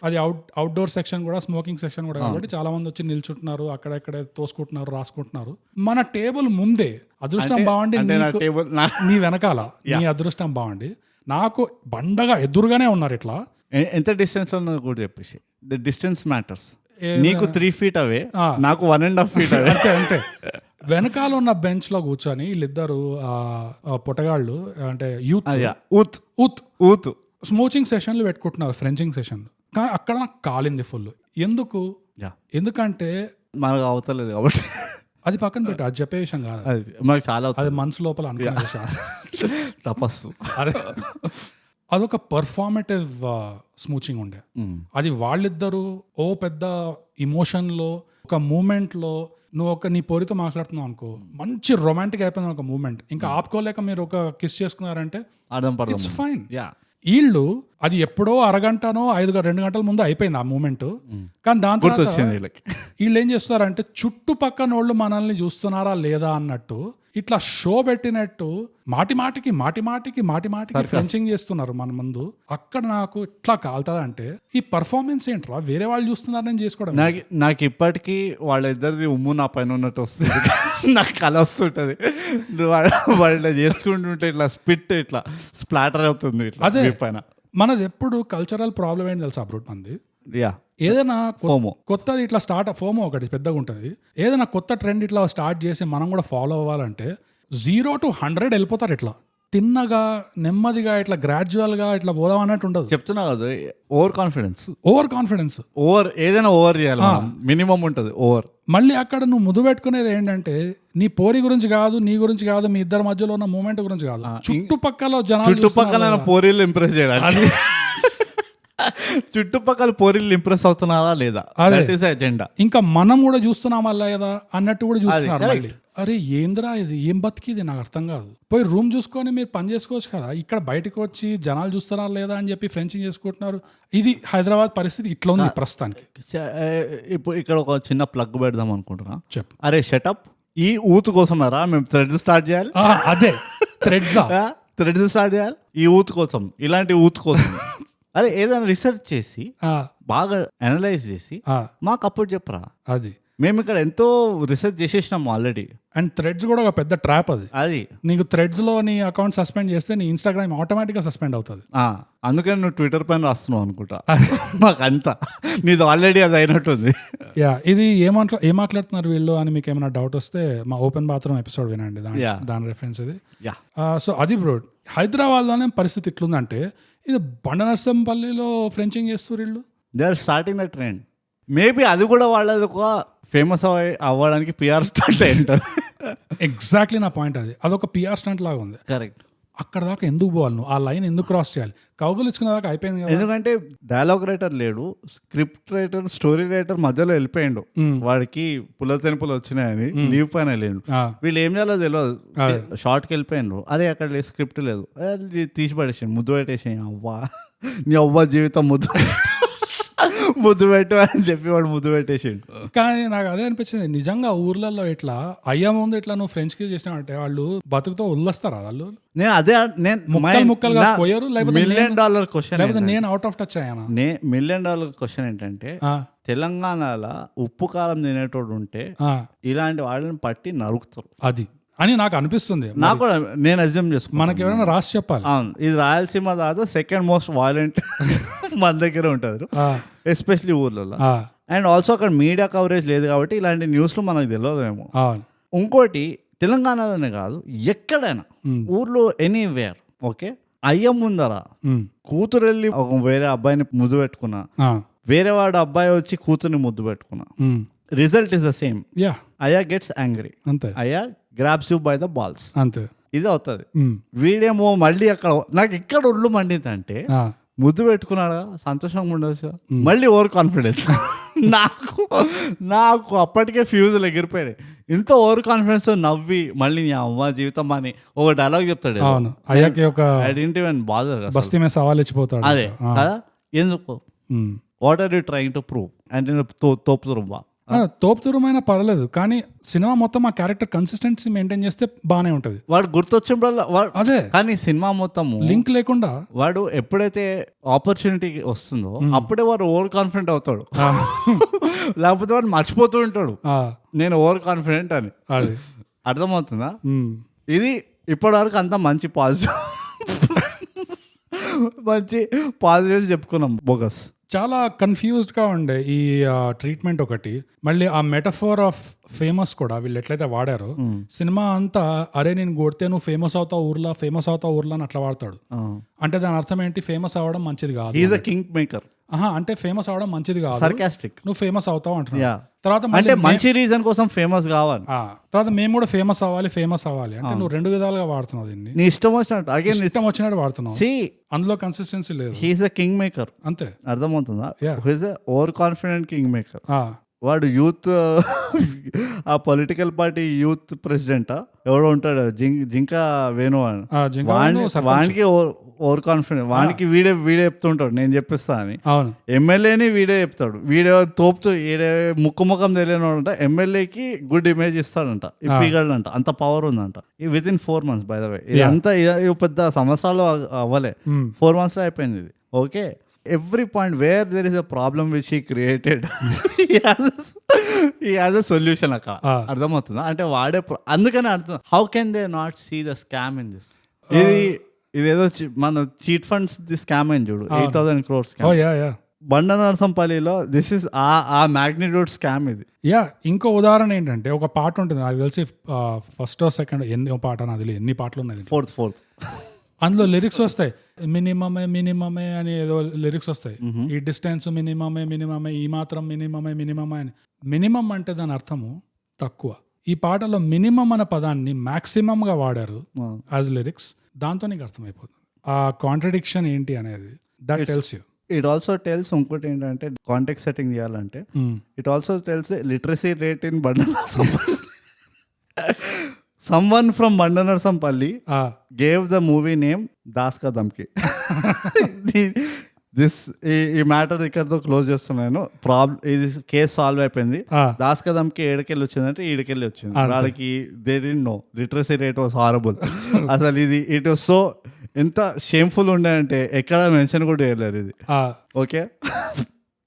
అది అవుట్డోర్ సెక్షన్ కూడా, స్మోకింగ్ సెక్షన్ కూడా కాబట్టి చాలా మంది వచ్చి నిల్చుంటున్నారు, అక్కడెక్కడే తోసుకుంటున్నారు, రాసుకుంటున్నారు. మన టేబుల్ ముందే, అదృష్టం బాగుండి నీ వెనకాల, నీ అదృష్టం బాగుండి నాకు బండగా ఎదురుగానే ఉన్నారు. ఇట్లా ఎంత డిస్టెన్స్ ఉన్నారు కూడా చెప్పేసి, ద డిస్టెన్స్ మ్యాటర్స్. నీకు 3 feet అవే, నాకు 1.5 feet అవే. అంతే. వెనకాల ఉన్న బెంచ్ లో కూర్చొని వీళ్ళిద్దరు పొటగాళ్ళు అంటే యూత్ స్మోచింగ్ సెషన్లు పెట్టుకుంటున్నారు, ఫ్రెంచింగ్ సెషన్లు. కానీ అక్కడ నాకు కాలింది ఫుల్. ఎందుకంటే మనకు అవతలేదు కాబట్టి. అది పక్కన పెట్టు, అది చెప్పే విషయం కాదు, మనకు చాలా అది మనసు లోపల అనుకునే విషయం. తపస్సు. అదొక పర్ఫార్మేటివ్ స్మూచింగ్ ఉండే. అది వాళ్ళిద్దరూ పెద్ద ఇమోషన్ లో, ఒక మూమెంట్ లో నువ్వు నీ పోరితో మాట్లాడుతున్నావు అనుకో, మంచి రొమాంటిక్ అయిపోయింది ఒక మూమెంట్, ఇంకా ఆపుకోలేక మీరు ఒక కిస్ చేసుకున్నారంటే ఇట్స్ ఫైన్. వీళ్ళు అది ఎప్పుడో అరగంటనో 2 గంటల ముందు అయిపోయింది ఆ మూమెంట్. కానీ దాని తర్వాత వీళ్ళు ఏం చేస్తున్నారంటే చుట్టుపక్కన వాళ్ళు మనల్ని చూస్తున్నారా లేదా అన్నట్టు ఇట్లా షో పెట్టినట్టు మాటి మాటికి ఫ్రెంచింగ్ చేస్తున్నారు మన ముందు. అక్కడ నాకు ఇట్లా కాలుతుంది అంటే ఈ పర్ఫార్మెన్స్ ఏంట్రా, వేరే వాళ్ళు చూస్తున్నారని చేసుకోవడం. నాకు ఇప్పటికీ వాళ్ళిద్దరిది ఉమ్ము నా పైన ఉన్నట్టు వస్తుంది. నాకు కల వస్తుంటది, వాళ్ళు చేసుకుంటుంటే ఇట్లా స్పిట్ ఇట్లా స్ప్లాటర్ అవుతుంది అదే పైన. మనది ఎప్పుడు కల్చరల్ ప్రాబ్లం ఏంటి తెలుసా బ్రూట్, మంది ఏదైనా కొత్తది ఇట్లా ఫోమో ఒకటి పెద్దగా ఉంటుంది. ఏదైనా కొత్త ట్రెండ్ ఇట్లా స్టార్ట్ చేసి మనం కూడా ఫాలో అవ్వాలంటే 0 to 100 వెళ్ళిపోతారు. ఇట్లా తిన్నగా నెమ్మదిగా ఇట్లా గ్రాడ్యువల్ గా ఇట్లా పోదాం అన్నట్టు ఉండదు. చెప్తున్నా కదా, ఓవర్ కాన్ఫిడెన్స్ ఏదైనా ఓవర్ చేయాలి, మినిమం ఉంటుంది ఓవర్. మళ్ళీ అక్కడ నువ్వు ముద్దు పెట్టుకునేది ఏంటంటే నీ పోరి గురించి కాదు, నీ గురించి కాదు, మీ ఇద్దరి మధ్యలో ఉన్న మూమెంట్ గురించి కాదు, చుట్టుపక్కల పోరీలు ఇంప్రెస్ చేయడానికి. చుట్టుపక్కల పోరీలు ఇంప్రెస్ అవుతున్నారా లేదా, అజెండా. ఇంకా మనం కూడా చూస్తున్నామా లేదా అన్నట్టు కూడా చూస్తున్నారు. అరే ఏంద్రా ఇది, ఏం బతికిది నాకు అర్థం కాదు. పోయి రూమ్ చూసుకొని మీరు పని చేసుకోవచ్చు కదా, ఇక్కడ బయటకు వచ్చి జనాలు చూస్తున్నారా లేదా అని చెప్పి ఫ్రెంచింగ్ చేసుకుంటున్నారు. ఇది హైదరాబాద్ పరిస్థితి ఇట్లా ఉంది ప్రస్తుతానికి. ఇప్పుడు ఇక్కడ ఒక చిన్న ప్లగ్ పెడదాం అనుకుంటున్నా. చెప్పు. అరే షటప్, ఈ ఊతు కోసం రా మేము థ్రెడ్స్ స్టార్ట్ చేయాలి. అదే థ్రెడ్స్ స్టార్ట్ చేయాలి ఈ ఊతు కోసం, ఇలాంటి ఊతు కోసం. అరే ఏదైనా రీసెర్చ్ చేసి బాగా అనలైజ్ చేసి మాకు అప్పుడు చెప్పరా. అది మేము ఇక్కడ ఎంతో రీసెర్చ్ చేసేసినాం ఆల్రెడీ. అండ్ థ్రెడ్స్ కూడా ఒక పెద్ద ట్రాప్ అది. నీకు థ్రెడ్స్ లో నీ అకౌంట్ సస్పెండ్ చేస్తే నీ ఇన్స్టాగ్రామ్ ఆటోమేటిక్ గా సస్పెండ్ అవుతుంది. అందుకని నువ్వు ట్విట్టర్ పైన రాస్తున్నావు అనుకుంటా. మాకంతా నీది ఆల్రెడీ అది అయినట్టుంది. ఇది ఏం మాట్లాడుతున్నారు వీళ్ళు అని మీకు ఏమైనా డౌట్ వస్తే మా ఓపెన్ బాత్రూమ్ ఎపిసోడ్ వినండి, దాని రెఫరెన్స్ ఇది. సో అది బ్రో, హైదరాబాద్ లోనే పరిస్థితి ఇట్లుందంటే ఇది బండనర్సంపల్లిలో ఫ్రెంచింగ్ చేస్తారు వీళ్ళు. They are starting the trend. Maybe అది కూడా వాళ్ళది ఒక ఫేమస్ అవ్వడానికి పిఆర్ స్టంట్ ఏంటది. ఎగ్జాక్ట్లీ నా పాయింట్ అది. అదొక పిఆర్ స్టంట్ లాగా ఉంది. కరెక్ట్. అక్కడ దాకా ఎందుకు పోవాలి నువ్వు? ఆ లైన్ ఎందుకు క్రాస్ చేయాలి? కౌగులు ఇచ్చుకున్న దాకా అయిపోయింది కదా. ఎందుకంటే డైలాగ్ రైటర్ లేడు, స్క్రిప్ట్ రైటర్, స్టోరీ రైటర్ మధ్యలో వెళ్ళిపోయాడు. వాడికి పులతెనుపులు వచ్చినాయని లీవ్ పైన వెళ్ళిండు. వీళ్ళు ఏం చేయాలో తెలియదు, షార్ట్కి వెళ్ళిపోయాడు. అరే అక్కడ స్క్రిప్ట్ లేదు, తీసి పడేసాడు, ముద్దు పెట్టేసాయి. అవ్వా నీ అవ్వ జీవితం ముద్దు పెట్టు అని చెప్పి వాడు ముద్దు పెట్టేసిండు. కానీ నాకు అదే అనిపించింది, నిజంగా ఊర్లలో ఇట్లా అయ్యా ముందు ఇట్లా నువ్వు ఫ్రెంచ్ కి చేసినావంటే వాళ్ళు బతుకుతో వదిలేస్తారా వాళ్ళు? నేను ముక్కలుగా పోయారు. లేకపోతే $1 million క్వశ్చన్, నేను అవుట్ ఆఫ్ టచ్ అయ్యాను. $1 million క్వశ్చన్ ఏంటంటే, తెలంగాణలో ఉప్పు కారం తినేటోడు ఉంటే ఇలాంటి వాళ్ళని పట్టి నరుకుతారు అది అని నాకు అనిపిస్తుంది. నాకు కూడా, నేను అజ్యూమ్ చేసుకున్నాను. మనకి ఎవరైనా రాసి చెప్పాలి. అవును, ఇది రాయలసీమ దాదా సెకండ్ మోస్ట్ వైలెంట్ మన దగ్గర ఉంటుంది, ఎస్పెషలీ ఊర్లలో. అండ్ ఆల్సో అక్కడ మీడియా కవరేజ్ లేదు కాబట్టి ఇలాంటి న్యూస్లు మనకు తెలియదేమో. ఇంకోటి, తెలంగాణలోనే కాదు ఎక్కడైనా ఊర్లో ఎనీవేర్, ఓకే, అయ్యం ముందర కూతురు వెళ్ళి వేరే అబ్బాయిని ముద్దు పెట్టుకున్నా, వేరే వాడు అబ్బాయి వచ్చి కూతుర్ని ముద్దు పెట్టుకున్నా, రిజల్ట్ ఇస్ ద సేమ్. అయ్యా గెట్స్ యాంగ్రీ, అంతే. అయ్యా grabs you by the balls, అంతే. ఇది అవుతుంది. వీడేమో మళ్ళీ అక్కడ నాకు ఇక్కడ ఒళ్ళు మండిందంటే, ముద్దు పెట్టుకున్నాడు, సంతోషంగా ఉండొచ్చు, మళ్ళీ ఓవర్ కాన్ఫిడెన్స్. నాకు అప్పటికే ఫ్యూజులు ఎగిరిపోయాయి. ఇంత ఓవర్ కాన్ఫిడెన్స్ తో నవ్వి మళ్ళీ నీ అమ్మ జీవితం అని ఒక డైలాగ్ చెప్తాడు. ఐడెంటిటీ అండ్ బాధ సవాల్ ఇచ్చిపోతాడు. అదే కదా, ఎందుకు, what are you trying to prove అంటే తోపుతురుబ్బా. తోపుతురమైన పర్లేదు, కానీ సినిమా మొత్తం ఆ క్యారెక్టర్ కన్సిస్టెన్సీ మెయింటైన్ చేస్తే బానే ఉంటది. వాడు గుర్తొచ్చినప్పుడు అదే, కానీ సినిమా మొత్తం లింక్ లేకుండా వాడు ఎప్పుడైతే ఆపర్చునిటీ వస్తుందో అప్పుడే వాడు ఓవర్ కాన్ఫిడెంట్ అవుతాడు. లేకపోతే వాడు మర్చిపోతూ ఉంటాడు నేను ఓవర్ కాన్ఫిడెంట్ అని. అర్థమవుతుందా? ఇది ఇప్పటి వరకు అంతా మంచి పాజిటివ్ చెప్పుకున్నాం. బోగస్ చాలా కన్ఫ్యూజ్డ్ గా ఉండే ఈ ట్రీట్మెంట్ ఒకటి. మళ్ళీ ఆ మెటఫోర్ ఆఫ్ ఫేమస్ కూడా వీళ్ళు ఎట్లయితే వాడారో, సినిమా అంతా అరే నేను కొడితే నువ్వు ఫేమస్ అవుతావు ఊర్లా అని అట్లా వాడతాడు. అంటే దాని అర్థం ఏంటి? ఫేమస్ అవ్వడం మంచిది కాదు. He is the king maker. అంటే ఫేమస్ అవడం మంచిది కాదు, సర్కాస్టిక్. నువ్వు ఫేమస్ అవుతావు అంటున్నా. తర్వాత అంటే మంచి రీజన్ కోసం ఫేమస్ కావాలి. తర్వాత మేము కూడా ఫేమస్ అవ్వాలి అంటే నువ్వు రెండు విధాలుగా వాడుతున్నావు దీన్ని. నీ ఇష్టం వచ్చినట్టు, అగైన్ ఇష్టం వచ్చినట్టు వాడుతున్నావు. అందులో కన్సిస్టెన్సీ లేదు. He is the king maker, అంతే. అర్థమవుతుందా? He is the over confident king maker. వాడు యూత్, ఆ పొలిటికల్ పార్టీ యూత్ ప్రెసిడెంట్ ఎవడో ఉంటాడు, జింకా వేణు అని, వానికి ఓవర్ కాన్ఫిడెంట్. వానికి వీడే చెప్తుంటాడు నేను చెప్పిస్తా అని. ఎమ్మెల్యేని వీడే చెప్తాడు. వీడే తోపుతూ ముఖం తెలియనివాడంట ఎమ్మెల్యేకి గుడ్ ఇమేజ్ ఇస్తాడంట, ఇప్పిగలంట. అంత పవర్ ఉందంట. With in 4 months by the way. ఇదంతా పెద్ద సంవత్సరాలు అవ్వలే, 4 months లో అయిపోయింది ఇది. Okay, every point where there is a problem which he created he has a solution అక్క. అర్థమవుతుందా? అంటే వాడే అందుకని అర్థం. How can they not see the scam in this? ఇదేదో మన చీట్ ఫండ్స్ ది స్కామ్ అని చూడు, 8,000 crore స్కామ్ బండనరసంపల్లిలో. దిస్ ఇస్ ఆ మ్యాగ్నిట్యూడ్ స్కామ్ ఇది. ఇంకో ఉదాహరణ ఏంటంటే, ఒక పాట ఉంటుంది నాకు తెలిసి ఫస్ట్ సెకండ్ ఎన్ని పాట నాకు తెలియదు ఎన్ని పాటలు ఉన్నాయి, ఫోర్త్ అందులో లిరిక్స్ వస్తాయి. మినిమమే అని ఏదో లిరిక్స్ వస్తాయి. ఈ డిస్టెన్స్ మినిమమే, ఈ మాత్రం మినిమమే అని. మినిమం అంటే దాని అర్థము తక్కువ. ఈ పాటలో మినిమం అనే పదాన్ని మాక్సిమం గా వాడారు యాజ్ లిరిక్స్. దాంతో నీకు అర్థమైపోతుంది ఆ కాంట్రడిక్షన్ ఏంటి అనేది. That tells you. It also tells ఇంకోటి ఏంటంటే, కాంటెక్స్ట్ సెట్టింగ్ చేయాలంటే, it also tells literacy rate in Bandanarasampalli. Someone from Bandanarsampalli gave the movie name Das Ka Damki. ఈ మ్యాటర్ ఇక్కడతో క్లోజ్ చేస్తున్నాను. ఇది కేసు సాల్వ్ అయిపోయింది. దాస్ కా దమ్కి ఏడుకెళ్ళి వచ్చిందంటే ఈడికెళ్ళి వచ్చింది. వాళ్ళకి they didn't know literacy rate was horrible. అసలు ఇది ఇట్ వాస్ సో ఎంత షేమ్ఫుల్ ఉండే అంటే ఎక్కడ మెన్షన్ కూడా చేయలేరు ఇది. ఓకే,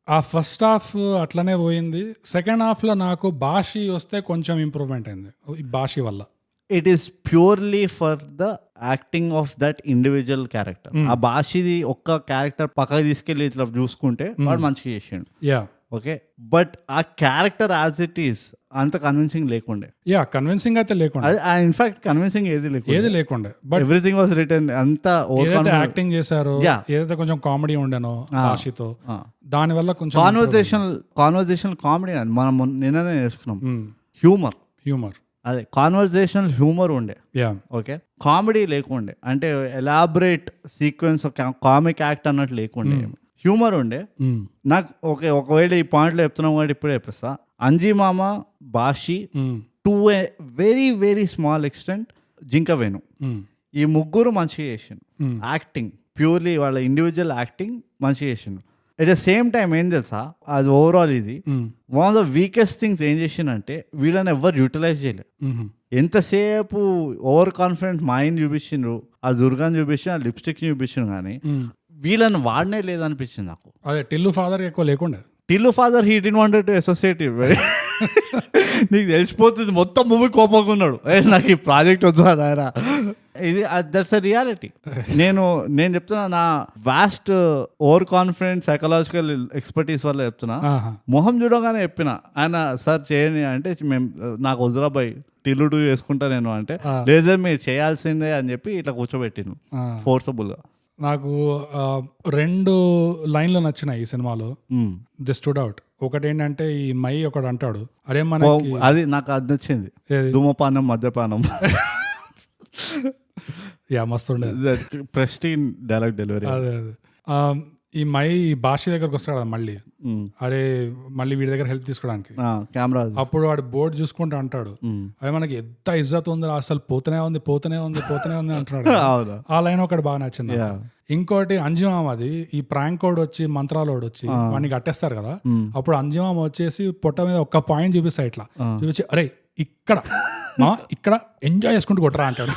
ఆ ఫస్ట్ హాఫ్ అట్లనే పోయింది. సెకండ్ హాఫ్ లో నాకు బాషి వస్తే కొంచెం ఇంప్రూవ్మెంట్ అయింది ఈ బాషి వల్ల. It is purely for the acting of that individual character. ఆ బాషిది ఒక్క క్యారెక్టర్ పక్కకి తీసుకెళ్ళి ఇట్లా చూసుకుంటే వాడు మంచిగా చేసిండు. యా ఓకే, బట్ ఆ క్యారెక్టర్ యాజ్ ఇట్ ఈస్ అంత కన్విన్సింగ్ లేకుండే. యా కన్విన్సింగ్ అయితే లేకుండే, ఇన్ఫాక్ట్ కన్విన్సింగ్ ఏది లేకుండే. బట్ ఎవ్రీథింగ్ వాస్ రిటర్న్ అంతా ఏదైతే యాక్టింగ్ చేశారో, ఏదైతే కొంచెం కామెడీ ఉండేనో బాషితో, దాని వల్ల కొంచెం కాన్వర్జేషనల్ కామెడీ అని మనం నిన్ననే నేర్చుకున్నాం. హ్యూమర్ అదే కాన్వర్జేషనల్ హ్యూమర్ ఉండే. ఓకే, కామెడీ లేకుండే, అంటే ఎలాబరేట్ సీక్వెన్స్ కామిక్ యాక్ట్ అన్నట్టు లేకుండే, హ్యూమర్ ఉండే. నాకు ఒకవేళ ఈ పాయింట్లో చెప్తున్నాం కాబట్టి ఇప్పుడే చెప్పేస్తా. Anjimama, Bashi, to a very very small extent Jinka Venu, ఈ ముగ్గురు మంచిగా చేసిండు యాక్టింగ్. ప్యూర్లీ వాళ్ళ ఇండివిజువల్ యాక్టింగ్ మంచిగా చేసిండు. ఎట్ ద సేమ్ టైం ఏం తెలుసా, అది ఓవరాల్ ఇది one of the weakest things ఏం చేసిండంటే వీళ్ళని ఎవరు యూటిలైజ్ చేయలేదు. ఎంతసేపు ఓవర్ కాన్ఫిడెంట్ మైండ్ చూపించిండ్రు, ఆ దుర్గాని చూపించిన, ఆ లిప్స్టిక్ చూపించిండ్రు, కానీ వీళ్ళని వాడనే లేదనిపించింది నాకు. అదే టిల్లు ఫాదర్ ఎక్కువ లేకుండా. Tillu father he didn't wanted to associate. నీకు తెలిసిపోతుంది మొత్తం మూవీ కోపంగా ఉన్నాడు, నాకు ఈ ప్రాజెక్ట్ వద్దు అదారా. ఇది దట్స్ అ రియాలిటీ. నేను చెప్తున్నా, నా vast over confident psychological expertise వల్ల చెప్తున్నా. మొహం చూడగానే చెప్పిన ఆయన సార్ చేయండి అంటే, మేము నాకు వదిరాబాయ్ టిల్లు 2 చేసుకుంటా నేను అంటే, లేదా మీరు చేయాల్సిందే అని చెప్పి ఇట్లా కూర్చోబెట్టిను ఫోర్సబుల్గా. నాకు 2 లైన్లు నచ్చినాయి ఈ సినిమాలో, ది స్టూడ్ అవుట్. ఒకటి ఏంటంటే ఈ మై ఒకడు అంటాడు, అరే మనకి అది నాకు అది నచ్చింది, ధూమపానం మద్యపానం. యా మస్తు ఉండేది, ప్రెస్టీన్ డైలాగ్ డెలివరీ. అదే ఈ మై బాషి దగ్గరకు వస్తాడు కదా మళ్ళీ, అరే మళ్ళీ వీడి దగ్గర హెల్ప్ తీసుకోవడానికి కెమెరా. అప్పుడు వాడు బోర్డు చూసుకుంటూ అంటాడు, అరే మనకి ఎంత ఇజ్జత్ ఉంది, అసలు పోతూనే ఉంది అంటున్నాడు. ఆ లైన్ ఒకటి బాగా నచ్చింది. ఇంకోటి అంజిమామది, ఈ ప్రాంక్ కోడ్ వచ్చి మంత్రాలోడు వచ్చి వాడిని కట్టేస్తారు కదా, అప్పుడు అంజిమామ వచ్చేసి పొట్ట మీద ఒక్క పాయింట్ చూపిస్తాయి, ఇట్లా చూపించి అరే ఇక్కడ ఎంజాయ్ చేసుకుంటూ కొట్టరా అంటాడు.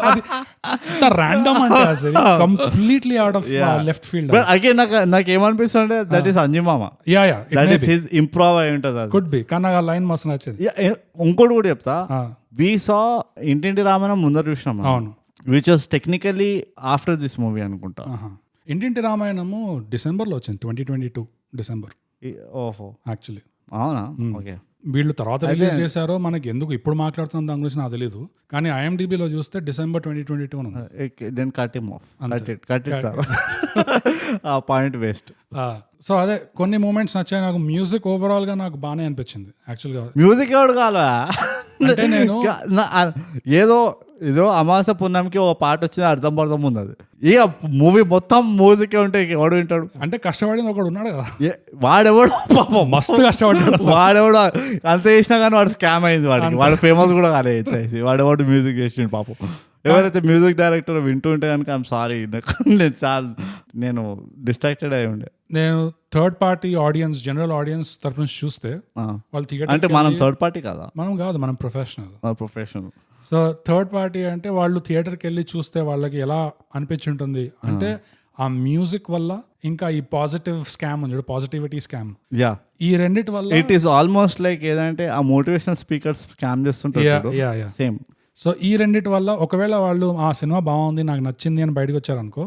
అది అంత ర్యాండమ్ అంటే అసలు completely out of left field. Again నాకు ఏమనిపిస్తుంది, that is అంజిమామ. That is his improve అయి ఉంటుంది, కుడ్ బి. కానీ నాకు ఆ లైన్ మస్తు నచ్చింది. ఇంకోటి కూడా చెప్తా, వి సా ఇంటింటి రామాయణం ముందర చూసినాం, అవును, which was technically after this movie అనుకుంటా. ఇంటింటి రామాయణము డిసెంబర్లో వచ్చింది, 2022 డిసెంబర్. ఓహో, యాక్చువల్లీ అవునా? ఓకే, వీళ్ళు తర్వాత రిలీజ్ చేశారో మనకి ఎందుకు ఇప్పుడు మాట్లాడుతున్నాం దాని గురించి నాకు తెలియదు, కానీ IMDbలో చూస్తే December 2022 then cut him off, cut it sir, ఆ పాయింట్ వేస్ట్. సో అదే కొన్ని మూమెంట్స్ నచ్చాయి నాకు. మ్యూజిక్ ఓవరాల్ గా నాకు బాగానే అనిపించింది యాక్చువల్గా. మ్యూజిక్ ఎవడు కావాలా అంటే నేను ఏదో అమాస పుణ్యంకి ఒక పాట వచ్చింది, అర్థం ఉంది. అది ఇక మూవీ మొత్తం మ్యూజిక్ ఉంటే ఎవడు వింటాడు? అంటే కష్టపడింది ఒకడు ఉన్నాడు కదా, వాడెవడు పాపం మస్తు కష్టపడ్డాడు. వాడెవడు అంత చేసినా కానీ వాడు స్కామ్ అయింది, వాడు ఫేమస్ కూడా కాలేదు. వాడెవడు మ్యూజిక్ చేసిండు పాపం. ఎవరైతే మ్యూజిక్ డైరెక్టర్ వింటూ ఉంటే కనుక ఐఎమ్ సారీ, నేను డిస్ట్రాక్టెడ్ అయి ఉండే. నేను third party audience, general audience తరఫు నుంచి చూస్తే వాళ్ళు థియేటర్, అంటే మనం థర్డ్ పార్టీ కదా, మనం కాదు, మనం ప్రొఫెషనల్. సో థర్డ్ పార్టీ అంటే వాళ్ళు థియేటర్కి వెళ్ళి చూస్తే వాళ్ళకి ఎలా అనిపించి ఉంటుంది అంటే, ఆ మ్యూజిక్ వల్ల ఇంకా ఈ పాజిటివ్ స్కామ్ ఉంది, పాజిటివిటీ స్కామ్, ఈ రెండిటి వల్ల ఇట్ ఈస్ ఆల్మోస్ట్ లైక్ ఏదంటే ఆ మోటివేషనల్ స్పీకర్స్ స్కామ్ చేస్తుంటారు సేమ్. సో ఈ రెండిటి వల్ల ఒకవేళ వాళ్ళు ఆ సినిమా బాగుంది నాకు నచ్చింది అని బయటకు వచ్చారనుకో,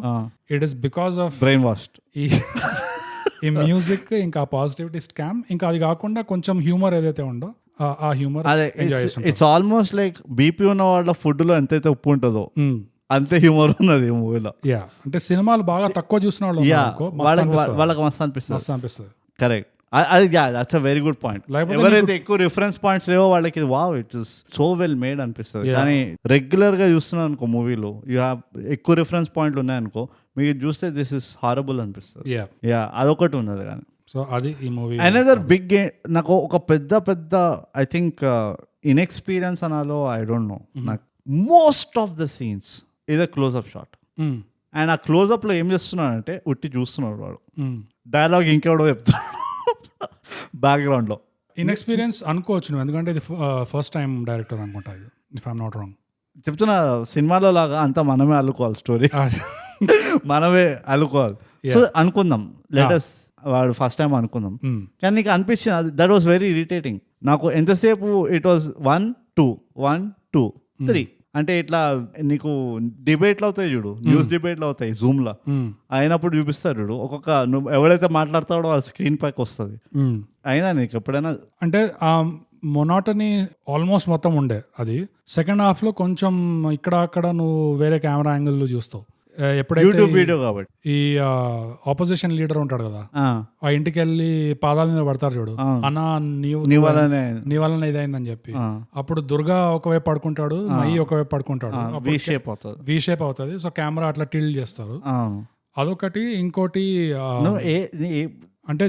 it is because of brain washed ఈ మ్యూజిక్, ఇంకా పాజిటివిటీ స్కామ్, ఇంకా అది కాకుండా కొంచెం హ్యూమర్ ఏదైతే ఉందో ఆ humour it's almost like BP ఉన్న వాళ్ళ ఫుడ్ లో ఎంతైతే ఉప్పు ఉంటుందో అంతే హ్యూమర్ ఉన్నది మూవీలో. అంటే సినిమాలు బాగా తక్కువ చూసిన వాళ్ళకి మస్తు అనిపిస్తుంది. కరెక్ట్, అది that's a very good point. ఎవరైతే ఎక్కువ రిఫరెన్స్ పాయింట్స్ లేవో వాళ్ళకి wow it is so well made అనిపిస్తుంది. కానీ రెగ్యులర్ గా చూస్తున్నాను అనుకో మూవీలో, యూ హ్యావ్ ఎక్కువ రిఫరెన్స్ పాయింట్లు ఉన్నాయనుకో, మీకు చూస్తే దిస్ ఇస్ హారబుల్ అనిపిస్తుంది. అదొకటి ఉన్నది. కానీ సో అది ఈ మూవీ అనదర్ బిగ్ నాకు ఒక పెద్ద ఐ థింక్ ఇన్ఎక్స్పీరియన్స్ అనాలో, ఐ డోంట్ నో, నాకు మోస్ట్ ఆఫ్ ద సీన్స్ ఇదే క్లోజ్అప్ షాట్. అండ్ ఆ క్లోజ్అప్ లో ఏం చేస్తున్నాడంటే ఉట్టి చూస్తున్నాడు వాడు, డైలాగ్ ఇంకెవడో చెప్తున్నాడు బ్యాక్గ్రౌండ్ లో. ఇన్ఎక్స్పీరియన్స్ అనుకోవచ్చు నువ్వు, ఎందుకంటే ఇది ఫస్ట్ టైం డైరెక్టర్ అనుకుంటా, ఇది ఇఫ్ ఐఎమ్ నాట్ రాంగ్. చెప్తున్నా, సినిమాలో లాగా అంతా మనమే అల్లుకోవాలి, స్టోరీ మనమే అల్లుకోవాలి. సో అనుకుందాం, లెట్ us వాడు ఫస్ట్ టైం అనుకుందాం, కానీ నీకు అనిపించింది దట్ వాస్ వెరీ ఇరిటేటింగ్. నాకు ఎంతసేపు ఇట్ వాస్ 1 2 1 2 3 అంటే ఇట్లా నీకు డిబేట్లు అవుతాయి చూడు, న్యూస్ డిబేట్లు అవుతాయి జూమ్ లో అయినప్పుడు చూపిస్తారు చూడు, ఒక్కొక్క నువ్వు ఎవడైతే మాట్లాడతాడో ఆ స్క్రీన్ పైకి వస్తుంది. అయినా నీకు ఎప్పుడైనా అంటే మొనాటనీ ఆల్మోస్ట్ మొత్తం ఉండే అది. సెకండ్ హాఫ్ లో కొంచెం ఇక్కడ అక్కడ నువ్వు వేరే కెమెరా యాంగిల్ చూస్తావు. ఎప్పుడైతే యూట్యూబ్ వీడియో కాబట్టి ఈ ఆపోజిషన్ లీడర్ ఉంటాడు కదా, ఆ ఇంటికి వెళ్ళి పాదాల మీద పడతారు చూడు, అన్న నీ వలన ఇదైందని చెప్పి, అప్పుడు దుర్గా ఒకవైపు పడుకుంటాడు, మయి ఒకవైపు పడుకుంటాడు, వి షేప్ అవుతుంది. సో కెమెరా అట్లా టిల్డ్ చేస్తారు, అదొకటి. ఇంకోటి అంటే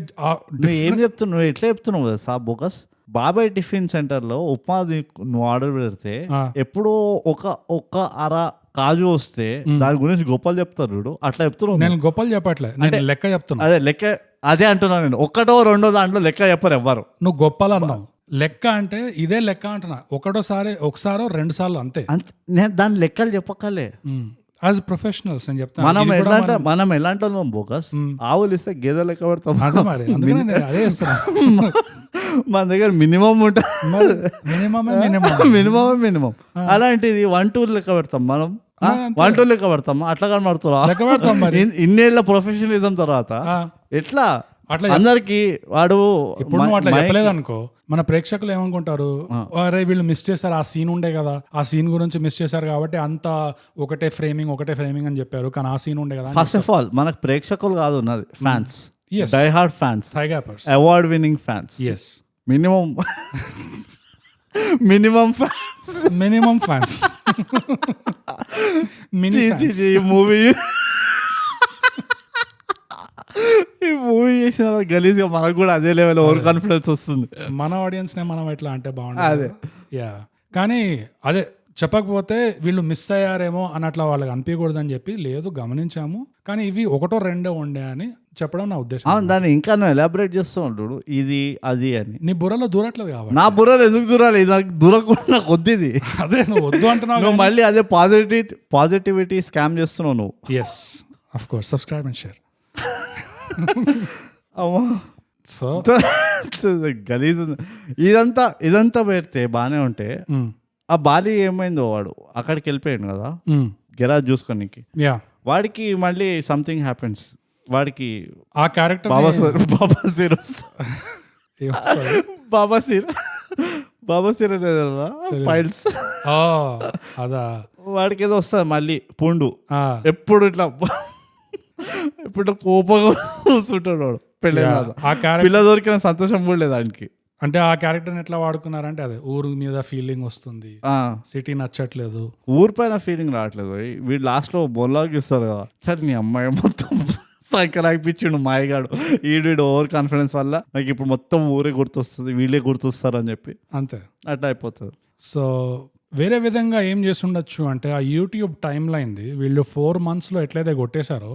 ఏం చెప్తున్నావు, నువ్వు ఎట్లా చెప్తున్నావు కదా సా బోకస్. బాబాయ్ టిఫిన్ సెంటర్ లో ఉప్మా నువ్వు ఆర్డర్ పెడితే ఎప్పుడో ఒక అర కాజు వస్తే దాని గురించి గొప్పలు చెప్తారు చూడు, అట్లా చెప్తున్నావు. నేను గొప్పలు చెప్పట్లే, అంటే లెక్క చెప్తున్నా. అదే లెక్క, అదే అంటున్నా నేను. ఒకటో రెండో దాంట్లో లెక్క చెప్పరు ఎవ్వరు. నువ్వు గొప్పలు అన్నావు, లెక్క అంటే ఇదే లెక్క అంటున్నా. ఒకసారో 2 సార్లు అంతే. నేను దాని లెక్కలు చెప్పక్కలే. యాజ్ ప్రొఫెషనల్స్ నేను చెప్తాను. మనం ఎలాంటి వాళ్ళం బోకస్, ఆవులు ఇస్తే గేదె లెక్క పెడతాం. అదే మన దగ్గర మినిమం ఉంటుంది, మినిమం. అలాంటిది 1 2 లెక్క పెడతాం మనం. 1 2 లెక్క పెడతాం, అట్లా కనబడుతున్నాం. ఇన్నేళ్ల ప్రొఫెషనలిజం తర్వాత ఎట్లా అట్లా అందరికి వాడు ఇప్పుడు నువ్వు అట్లా చెప్పలేదు అనుకో, మన ప్రేక్షకులు ఏమనుకుంటారు, అరే వీళ్ళు మిస్ చేశారు, ఆ సీన్ ఉండే కదా, ఆ సీన్ గురించి మిస్ చేశారు కాబట్టి అంతా ఒకటే ఫ్రేమింగ్ అని చెప్పారు, కానీ ఆ సీన్ ఉండే కదా. ఫస్ట్ ఆఫ్ ఆల్ మనకు ప్రేక్షకులు కాదు ఉన్నది, fans, die hard fans, award winning fans, minimum fans. ఈ మూవీ చేసిన గలీజ్గా మనకు కూడా అదే లెవెల్ ఓవర్ కాన్ఫిడెన్స్ వస్తుంది. మన ఆడియన్స్ నే మనం ఎట్లా అంటే బాగుంటుంది. అదే కానీ అదే చెప్పకపోతే వీళ్ళు మిస్ అయ్యారేమో అని అట్లా వాళ్ళకి అనిపించకూడదని చెప్పి, లేదు గమనించాము కానీ ఇవి 1 2 ఉండే అని చెప్పడం నా ఉద్దేశం. దాన్ని ఇంకా నువ్వు ఎలాబరేట్ చేస్తూ ఉంటాడు, ఇది అది అని. నీ బుర్రలో దూరట్లేదు కాబట్టి. నా బుర్రలో ఎందుకు దూరాలి, నాకు దూరకుండా నాకు వద్దు ఇది. అదే నువ్వు వద్దు అంటున్నావు, నువ్వు మళ్ళీ అదే పాజిటివిటీ స్కామ్ చేస్తున్నావు నువ్వు. Yes of course, subscribe and share. So గలీజ్ ఇదంతా పెడితే బానే ఉంటే, ఆ బాలి ఏమైందో వాడు అక్కడికి వెళ్ళిపోయాడు కదా గెరాజ్ చూసుకోనికి, వాడికి మళ్ళీ సంథింగ్ హ్యాపెన్స్. వాడికి ఆ క్యారెక్టర్ బాబాసీర్ అనేదా పైల్స్, అదా వాడికి ఏదో వస్తుంది మళ్ళీ పుండు. ఎప్పుడు ఇట్లా కోపంగా చూస్తుంటాడు వాడు. పిల్ల దొరికిన సంతోషం కూడా లేదు ఆయనకి. అంటే ఆ క్యారెక్టర్ని ఎట్లా వాడుకున్నారంటే అదే ఊరు మీద ఫీలింగ్ వస్తుంది, సిటీ నచ్చట్లేదు, ఊరి పైన ఫీలింగ్ రావట్లేదు. వీడు లాస్ట్ లో బొల్లాకి ఇస్తాడు కదా, సరే నీ అమ్మాయి మొత్తం సైకిల్ మాయగాడు, వీడు ఓవర్ కాన్ఫిడెన్స్ వల్ల నాకు ఇప్పుడు మొత్తం ఊరే గుర్తొస్తుంది, వీళ్ళే గుర్తొస్తారు అని చెప్పి అంతే అట్లా అయిపోతుంది. సో వేరే విధంగా ఏం చేస్తుండొచ్చు అంటే, ఆ యూట్యూబ్ టైం లైన్ది వీళ్ళు 4 months లో ఎట్లయితే కొట్టేశారో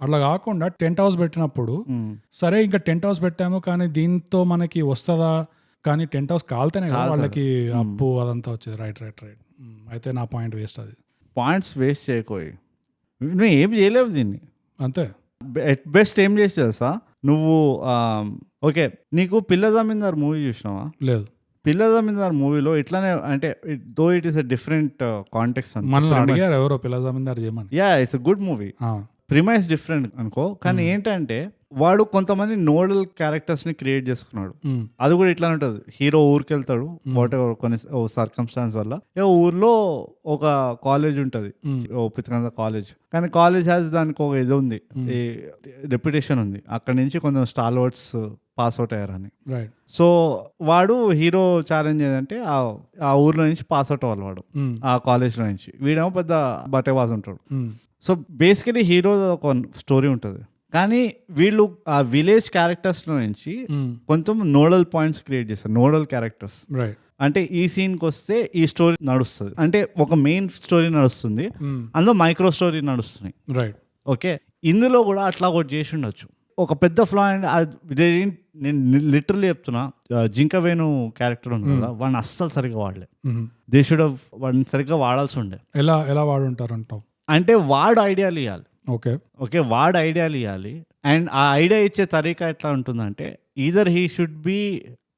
అట్లా కాకుండా టెంట్ హౌస్ పెట్టినప్పుడు, సరే ఇంకా టెంట్ హౌస్ పెట్టాము కానీ దీంతో మనకి వస్తుందా, కానీ టెంట్ హౌస్ కాలితేనే కదా వాళ్ళకి అప్పు అదంతా వచ్చేది. రైట్ అయితే నా పాయింట్ వేస్ట్. అది పాయింట్స్ వేస్ట్ చేయకోయి, నువ్వు ఏం చేయలేవు దీన్ని. అంతే, ఎట్ బెస్ట్ ఏం చేసేది సార్ నువ్వు. ఓకే, నీకు పిల్ల జమీందార్ మూవీ చూసినావా? లేదు. పిల్ల జమీందార్ మూవీలో ఇట్లానే అంటే though it is a different context. అడిగారు ఎవరో పిల్ల జమీందార్ చేయమని. It's a good movie. Premise different అనుకో, కానీ ఏంటంటే వాడు కొంతమంది నోడల్ క్యారెక్టర్స్ ని క్రియేట్ చేసుకున్నాడు. అది కూడా ఇట్లా ఉంటుంది, హీరో ఊరికి వెళ్తాడు వాట్ ఎవర్ కొన్ని సర్కమ్స్టాన్స్ వల్ల, ఊర్లో ఒక కాలేజ్ ఉంటుంది, పితకంద కాలేజ్, కానీ కాలేజ్ హ్యాస్ దానికి ఒక ఇది ఉంది, రెప్యుటేషన్ ఉంది, అక్కడ నుంచి కొంచెం స్టార్వర్డ్స్ పాస్ అవుట్ అయ్యారని. సో వాడు హీరో ఛాలెంజ్ ఏంటంటే ఆ ఊర్లో నుంచి పాస్ అవుట్ అవ్వాలి వాడు, ఆ కాలేజ్ లో నుంచి. వీడేమో పెద్ద బట్టేవాజ్ ఉంటాడు. సో బేసికలీ హీరో ఒక స్టోరీ ఉంటుంది, కానీ వీళ్ళు ఆ విలేజ్ క్యారెక్టర్స్ లో నుంచి కొంచెం నోడల్ పాయింట్స్ క్రియేట్ చేస్తారు, నోడల్ క్యారెక్టర్స్. అంటే ఈ సీన్కి వస్తే ఈ స్టోరీ నడుస్తుంది, అంటే ఒక మెయిన్ స్టోరీ నడుస్తుంది, అందులో మైక్రో స్టోరీ నడుస్తుంది. ఓకే, ఇందులో కూడా అట్లా ఒకటి చేసి ఉండొచ్చు. ఒక పెద్ద ఫ్లా అండ్ నేను లిటరల్లీ చెప్తున్నా, జింక వేణు క్యారెక్టర్ ఉంది కదా, వాడిని అస్సలు సరిగ్గా వాడలే. దే షుడ్ హావ్ వాడిని సరిగ్గా వాడాల్సి ఉండే. ఎలా వాడుంటారు అంటావు? అంటే వాడు ఐడియాలు ఇవ్వాలి. ఓకే, వాడు ఐడియాలు ఇవ్వాలి, అండ్ ఆ ఐడియా ఇచ్చే తరీకా ఎట్లా ఉంటుందంటే ఈదర్ హీ షుడ్ బి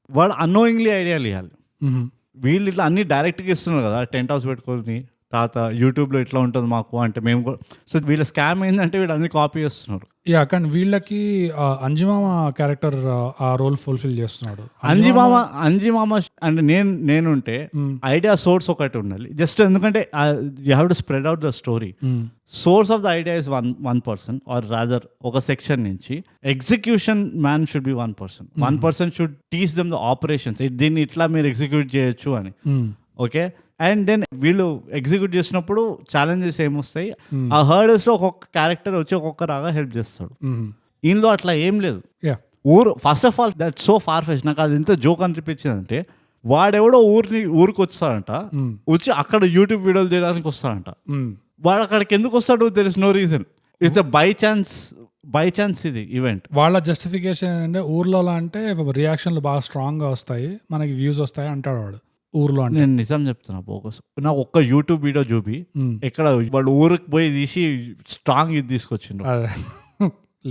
వాడు అన్నోయింగ్లీ ఐడియాలు ఇవ్వాలి. వీళ్ళు ఇట్లా అన్ని డైరెక్ట్గా ఇస్తున్నారు కదా, టెంట్ హౌస్ పెట్టుకొని తాత యూట్యూబ్లో ఇట్లా ఉంటుంది మాకు అంటే మేము కూడా. సో వీళ్ళ స్కామ్ ఏంటంటే వీళ్ళు అన్ని కాపీ చేస్తున్నారు. యా, కానీ వీళ్ళకి అంజిమామ క్యారెక్టర్ ఆ రోల్ ఫుల్ఫిల్ చేస్తున్నాడు. అంజిమామ అంటే నేనుంటే ఐడియా సోర్స్ ఒకటి ఉండాలి జస్ట్, ఎందుకంటే you have to spread out the story. Source of the idea is one person or rather ఒక సెక్షన్ నుంచి. Execution man should be one person should teach them the operations, దీన్ని ఇట్లా మీరు ఎగ్జిక్యూట్ చేయొచ్చు అని. ఓకే, అండ్ దెన్ వీళ్ళు ఎగ్జిక్యూట్ చేసినప్పుడు ఛాలెంజెస్ ఏమొస్తాయి, ఆ హర్డల్స్ లో ఒక్కొక్క క్యారెక్టర్ వచ్చి ఒక్కొక్క రాగా హెల్ప్ చేస్తాడు. ఇందులో అట్లా ఏం లేదు. First of all that so far fetch. నాకు అది ఎంత జోక్ అనిపించింది అంటే, వాడెవడో ఊరికి వస్తాడంట, వచ్చి అక్కడ యూట్యూబ్ వీడియోలు చేయడానికి వస్తాడంట. వాడు అక్కడికి ఎందుకు వస్తాడు, there is no reason, it's by chance ఇది ఈవెంట్. వాళ్ళ జస్టిఫికేషన్ అంటే ఊర్లో అంటే రియాక్షన్లు బాగా స్ట్రాంగ్ గా వస్తాయి, మనకి వ్యూస్ వస్తాయి అంటాడు వాడు ఊర్లో. అంటే నేను నిజం చెప్తున్నా, బోగస్. నాకు ఒక్క యూట్యూబ్ వీడియో చూపి ఎక్కడ వాళ్ళు ఊరికి పోయి తీసి స్ట్రాంగ్ ఇది తీసుకొచ్చిండ్రు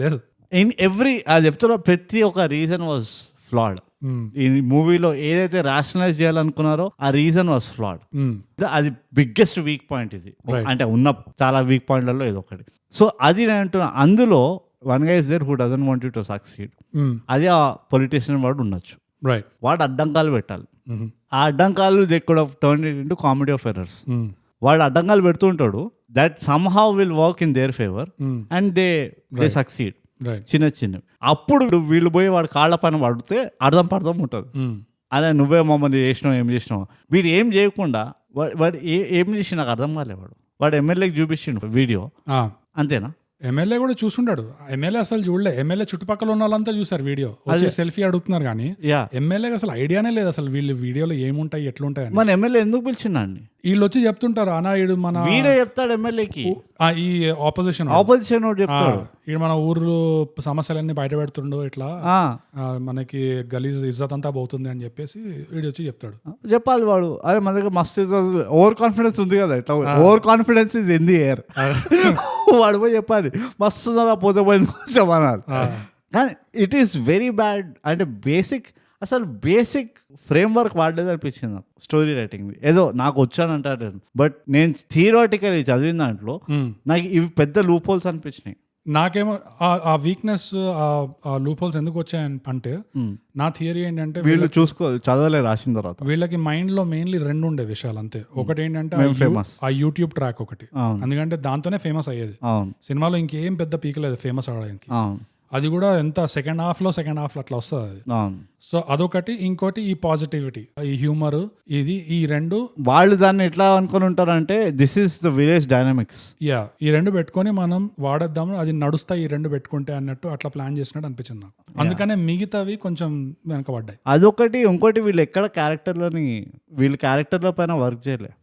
లేదు. ఇన్ ఎవ్రీ అది చెప్తున్నా, ప్రతి ఒక్క రీజన్ వాజ్ ఫ్లాడ్. ఈ మూవీలో ఏదైతే రేషనలైజ్ చేయాలనుకున్నారో ఆ రీజన్ వాజ్ ఫ్లాడ్. అది బిగ్గెస్ట్ వీక్ పాయింట్ ఇది, అంటే ఉన్న చాలా వీక్ పాయింట్లలో ఇది ఒకటి. సో అది నేను అంటున్నా, అందులో one guy is there who doesn't want you to succeed. అది ఆ పొలిటీషియన్ వాడు ఉండొచ్చు, వాడు అడ్డంకాలు పెట్టాలి. ఆ అడ్డంకాలు they could have turned it into comedy of errors. వాడు అడ్డంకాలు పెడుతుంటాడు, that somehow will work in their favour and they succeed చిన్న. అప్పుడు వీళ్ళు పోయి వాడు కాళ్ళ పైన పడితే అర్థం ఉంటుంది. అదే నువ్వే మమ్మల్ని చేసినావు, ఏం చేసినావు. వీడు ఏం చేయకుండా వాడు ఏం చేసి నాకు అర్థం కాలే. వాడు ఎమ్మెల్యేకి చూపించిండు వీడియో, అంతేనా? ఎమ్మెల్యే కూడా చూసుంటాడు. ఎమ్మెల్యే అసలు చూడలే, ఎమ్మెల్యే చుట్టుపక్కల ఉన్న వాళ్ళంతా చూసారు వీడియో, సెల్ఫీ అడుగుతున్నారు. కానీ ఎమ్మెల్యేకి అసలు ఐడియానే లేదు అసలు వీళ్ళు వీడియోలో ఏముంటాయి ఎట్లుంటాయి. మన ఎమ్మెల్యే ఎందుకు పిలిచిండండి? వీళ్ళు వచ్చి చెప్తుంటారు, అనా ఈడు మన వీడే చెప్తాడు ఎమ్మెల్యేకి, ఈ ఆపోజిషన్ చెప్తాడు, ఈడు మన ఊర్లో సమస్యలన్నీ బయట పెడుతుండో ఇట్లా మనకి గలీజ్ ఇజ్జత్ అంతా పోతుంది అని చెప్పేసి వీడు వచ్చి చెప్తాడు. చెప్పాలి వాడు, అరే మన దగ్గర మస్తు ఓవర్ కాన్ఫిడెన్స్ ఉంది కదా, ఇట్లా over confidence is in the air. వాడు పోయి చెప్పాలి మస్తు పోతే పోయింది కొంచెం అన్నారు. కానీ ఇట్ ఈస్ వెరీ బ్యాడ్. అంటే బేసిక్ ఫ్రేమ్వర్క్ వాడలేదు అనిపించింది నాకు స్టోరీ రైటింగ్. ఏదో నాకు వచ్చానంటారు, బట్ నేను థియరాటికల్లీ చదివిన దాంట్లో నాకు ఇవి పెద్ద లూప్ హోల్స్ అనిపించినాయి. నాకేమో ఆ వీక్నెస్, ఆ లూప్ హోల్స్ ఎందుకు వచ్చాయి అంటే, నా థియరీ ఏంటంటే వీళ్ళు చదవలే రాసిన తర్వాత వీళ్ళకి మైండ్ లో మెయిన్లీ రెండు ఉండే విషయాలు అంతే. ఒకటి ఏంటంటే ఆ యూట్యూబ్ ట్రాక్ ఒకటి, ఎందుకంటే దాంతోనే ఫేమస్ అయ్యేది. సినిమాలో ఇంకేం పెద్ద పీకలేదు ఫేమస్ అవడానికి. అది కూడా ఎంత సెకండ్ హాఫ్ లో అట్లా వస్తుంది అది. సో అదొకటి. ఇంకోటి ఈ పాజిటివిటీ, ఈ హ్యూమర్, ఇది ఈ రెండు వాళ్ళు దాన్ని ఎట్లా అనుకుని ఉంటారు అంటే this is the village dynamics. ఈ రెండు పెట్టుకొని మనం వాడేద్దాము, అది నడుస్తాయి ఈ రెండు పెట్టుకుంటే అన్నట్టు అట్లా ప్లాన్ చేసినట్టు అనిపించింది నాకు. అందుకనే మిగతావి కొంచెం వెనకబడ్డాయి. అదొకటి. ఇంకోటి వీళ్ళు ఎక్కడ వీళ్ళు క్యారెక్టర్ల పైన వర్క్ చేయలే.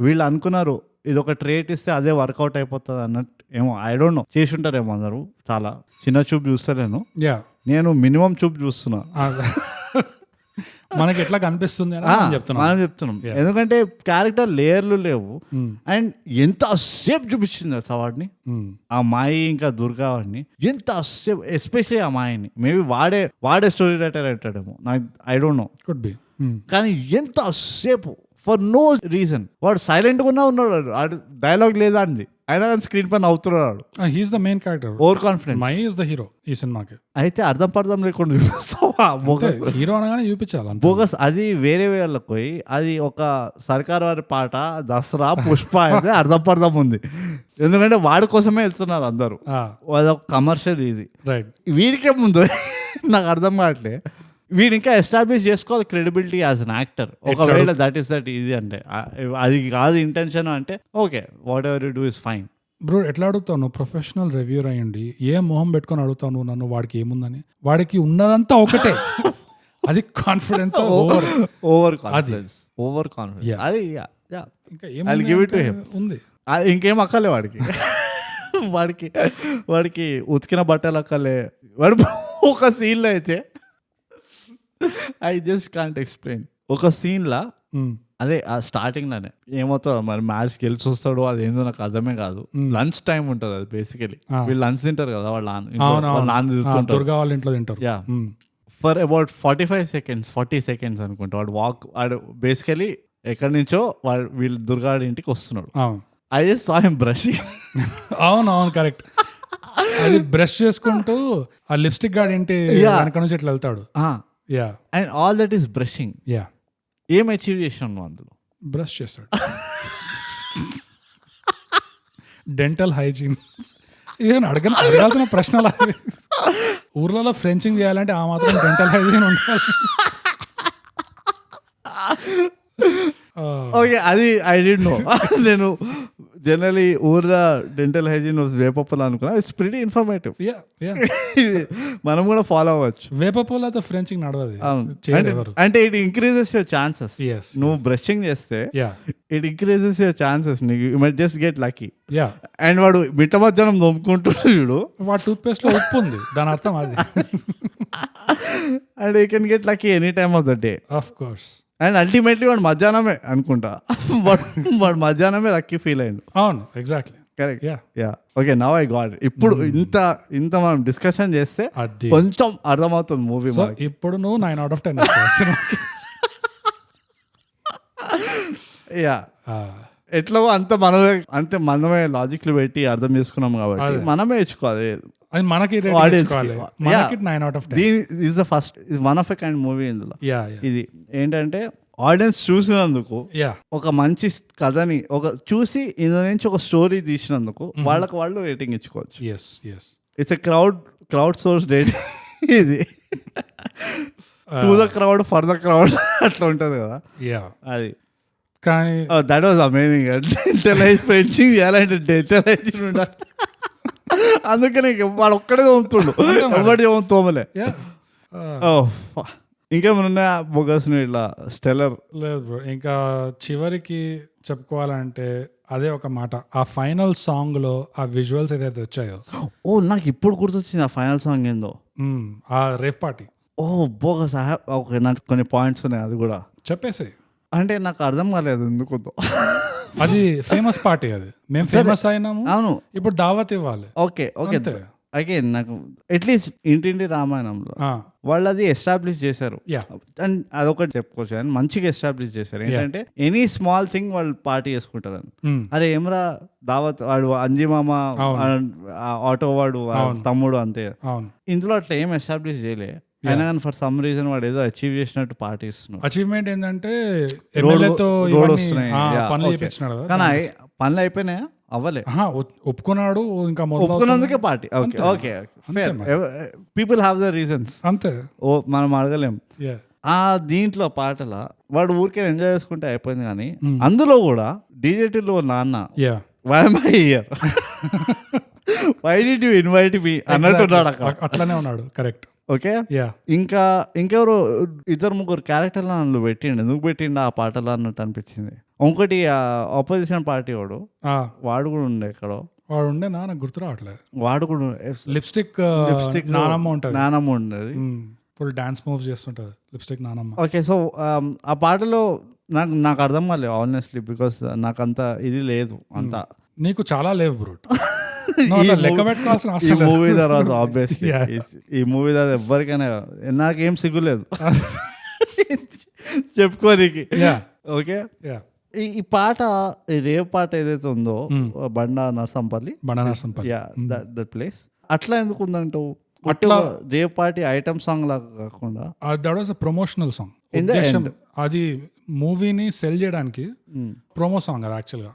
వీళ్ళు అనుకున్నారు ఇది ఒక ట్రేట్ ఇస్తే అదే వర్కౌట్ అయిపోతుంది అన్నట్టు. ఏమో ఐ డోంట్ నో, చేసి ఉంటారేమో అందరూ. చాలా చిన్న చూపు చూస్తలేను నేను, మినిమం చూపు చూస్తున్నా. మనకి ఎట్లా కనిపిస్తుంది మనం చెప్తున్నాం, ఎందుకంటే క్యారెక్టర్ లేయర్లు లేవు. అండ్ ఎంత సేపు చూపించింది వాడిని, ఆ మాయి ఇంకా దుర్గా వాడిని ఎంత సేపు, ఎస్పెషలీ ఆ మాయిని. మేబీ వాడే స్టోరీ రైటర్ అంటాడేమో, నాకు I don't no, could be. కానీ ఎంత సేపు ఫర్ నో రీజన్ వాడు సైలెంట్ గా ఉన్నాడు, డైలాగ్ లేదా అంది, అయినా స్క్రీన్ పైన అవుతున్నాడు. He's the main character, over confidence. My is the hero ఈ సినిమాకి. అయితే అర్థం లేకుండా చూపిస్తావా? హీరో అనగానే చూపించాలి బోగస్. అది వేరే వాళ్ళకి పోయి అది ఒక సర్కార్ వారి పాట, దసరా, పుష్ప అయితే అర్థం ఉంది. ఎందుకంటే వాడి కోసమే వెళ్తున్నారు అందరూ, అదొక కమర్షియల్. ఇది వీడికే ముందు నాకు అర్థం కావట్లే. వీడు ఇంకా ఎస్టాబ్లిష్ చేసుకోవాలి క్రెడిబిలిటీ యాజ్ అన్ యాక్టర్. ఒకవేళ దట్ ఇది అంటే అది కాదు ఇంటెన్షన్ అంటే okay, what ever you do is fine. Bro, ఎట్లా అడుగుతావు నువ్వు? ప్రొఫెషనల్ రివ్యూర్ అయ్యండి ఏ మొహం పెట్టుకొని అడుగుతావు నువ్వు నన్ను? వాడికి ఏముందని? వాడికి ఉన్నదంతా ఒకటే, అది కాన్ఫిడెన్స్. Over confidence. అది ఉంది, ఇంకేం అక్కలే వాడికి ఉతికిన బట్టలు అక్కలే. వాడు ఒక సీన్లో అయితే ఐ జస్ట్ కాంట్ ఎక్స్ప్లెయిన్. ఒక సీన్లా అదే ఆ స్టార్టింగ్ లోనే ఏమవుతుందో మరి మ్యాచ్ గెలిచి వస్తాడు అదేందో నాకు అర్థమే కాదు. లంచ్ టైం ఉంటుంది అది బేసికలీ. వీళ్ళు లంచ్ తింటారు కదా వాళ్ళ నాన్న తింటారు. యా, ఫర్ అబౌట్ 40 సెకండ్స్ అనుకుంటా వాడు బేసికలీ ఎక్కడి నుంచో వీళ్ళు దుర్గాడి ఇంటికి వస్తున్నాడు. I just saw him brushing. అవును కరెక్ట్. అది బ్రష్ చేసుకుంటూ ఆ లిప్స్టిక్ గాడి ఇంటి వెనక నుంచి ఇట్లా వెళ్తాడు. Yeah, and all that is brushing. Yeah, ఏం అచీవ్ చేసాను అందులో? బ్రష్ చేస్తాడు. డెంటల్ హైజీన్ ఏమైనా అడగాల్సిన ప్రశ్నలు. ఊర్లలో ఫ్రెంచింగ్ చేయాలంటే ఆ మాత్రం డెంటల్ హైజీన్ ఉండాలి. ఓకే, అది ఐ డిడ్ నో. నేను జనరలీ ఊర్లో డెంటల్ హైజీన్ వేపప్పులు అనుకున్నా. It's pretty informative. మనం కూడా ఫాలో అవ్వచ్చు. వేపప్పులతో ఫ్రెంచింగ్ నడవదు. అంటే ఇట్ ఇంక్రీజెస్ యువర్ ఛాన్సెస్. నువ్వు బ్రషింగ్ చేస్తే it increases your chances. You might just get lucky. And వాడు మిట్ట మధ్యాహ్నం దొమ్ముకుంటున్నాడు. వాడు టూత్ పేస్ట్ లో ఉప్పు ఉంది, దాని అర్థం అది. And you can get lucky any time of the day. Of course. And ultimately వాడు మధ్యాహ్నమే అనుకుంటా, వాడు మధ్యాహ్నమే లక్కీ ఫీల్ అయ్యిండు. అవును, exactly, correct. Yeah, okay, now I got. ఇప్పుడు ఇంత మనం డిస్కషన్ చేస్తే కొంచెం అర్థమవుతుంది మూవీ. ఇప్పుడు నువ్వు 9 out of 10. యా, ఎట్లా మనమే లాజిక్లు పెట్టి అర్థం చేసుకున్నాం కాబట్టి మనమే ఇచ్చుకోవాలి. అది మనకి 9 out of 10. Is the first one of a kind movie ఇందులో. ఇది ఏంటంటే ఆడియన్స్ చూసినందుకు, ఒక మంచి కథని చూసి ఇందులో నుంచి ఒక స్టోరీ తీసినందుకు వాళ్ళకి వాళ్ళు రేటింగ్ ఇచ్చుకోవచ్చు. It's a crowd source rating. ఇది to the crowd for the crowd అట్లా ఉంటుంది కదా. అది కానీ దట్ వాజ్ అమేజింగ్. డెంటలైజ్ ఫ్రెంచింగ్ చేయాలంటే డెంటలైజ్ ఉండాలి. అందుకనే వాడు ఒక్కడే తోముతుండు, ఎవరి తోమలే. ఇంకేమైనా ఉన్నాయా బోగస్ ఇట్లా స్టెల్లర్? లేదు బ్రో, ఇంకా చివరికి చెప్పుకోవాలంటే అదే ఒక మాట. ఆ ఫైనల్ సాంగ్ లో ఆ విజువల్స్ ఏదైతే వచ్చాయో, నాకు ఇప్పుడు గుర్తొచ్చింది ఆ ఫైనల్ సాంగ్ ఏందో, ఆ రేవ్ పార్టీ. బోగస్. ఓకే, నాకు కొన్ని పాయింట్స్ ఉన్నాయి, అది కూడా చెప్పేసి. అంటే నాకు అర్థం కాలేదు ఎందుకు. అది ఫేమస్ పార్టీ, అది మేము ఫేమస్ అయినాము. అవును, ఇప్పుడు దావత్ ఇవ్వాలి. ఓకే, అగైన్ నాకు అట్లీస్ట్ ఇంటింటి రామాయణంలో వాళ్ళు అది ఎస్టాబ్లిష్ చేశారు. అండ్ అదొకటి చెప్పుకోవచ్చు, అని మంచిగా ఎస్టాబ్లిష్ చేశారు. ఏంటంటే ఎనీ స్మాల్ థింగ్ వాళ్ళు పార్టీ చేసుకుంటారు. అరే ఏమరా దావత్, వాడు అంజిమామ, ఆటో వాడు తమ్ముడు, అంతే. ఇందులో అట్లా ఏం ఎస్టాబ్లిష్ చేయలే. అయినా కానీ ఫర్ సమ్ రీజన్ వాడు ఏదో అచీవ్ చేసినట్టు పార్టీ ఇస్తున్నాడు. అచీవ్మెంట్ ఏంటంటే రోడ్ వస్తున్నాయి, కానీ పనులు అయిపోయినాయా? అవ్వలే, ఒప్పుకున్నాడు. ఇంకా ఒప్పుకున్నందుకే party. Okay, fair. People have the reasons, అంతే. మనం అడగలేం. ఆ దీంట్లో పాటల వాడు ఊరికే ఎంజాయ్ చేసుకుంటే అయిపోయింది. కానీ అందులో కూడా డీజేటీలో నాన్న why am I here? Why did you invite me అన్నట్టున్నాడు అక్కడ. అట్లానే ఉన్నాడు, కరెక్ట్. ఓకే, ఇంకెవరు 2-3 క్యారెక్టర్లు నన్ను పెట్టిండు. ఎందుకు పెట్టిండు ఆ పాటలు అన్నట్టు అనిపించింది. ఇంకోటి ఆపోజిషన్ పార్టీ వాడు కూడా ఉండే ఎక్కడో. వాడు ఉండే, నాకు గుర్తు రావట్లేదు. వాడు కూడా లిప్స్టిక్ నానమ్మ ఉండేది, ఫుల్ డాన్స్ మూవ్స్ చేస్తుంటది లిప్స్టిక్ నానమ్మ. ఓకే, సో ఆ పాటలో నాకు అర్థం కాలేదు ఆనెస్ట్లీ, బికాస్ నాకు అంత ఇది లేదు. అంతా నీకు చాలా లేవు బ్రో. ఈ మూవీ తర్వాత ఆబ్వియస్లీ ఈ మూవీ తర్వాత ఎవరికైనా నాకేం సిగ్గులేదు చెప్పుకోనికి. ఓకే, ఈ పాట, ఈ రేవ్ పాట ఏదైతే ఉందో, బండా నర్సంపల్లి, దట్ ప్లేస్ అట్లా ఎందుకు ఉందంటావు? అట్లా రేవ్ పార్టీ ఐటమ్ సాంగ్ లాగా కాకుండా that was a promotional song. అది మూవీని సెల్ చేయడానికి ప్రోమో సాంగ్ అది యాక్చువల్గా.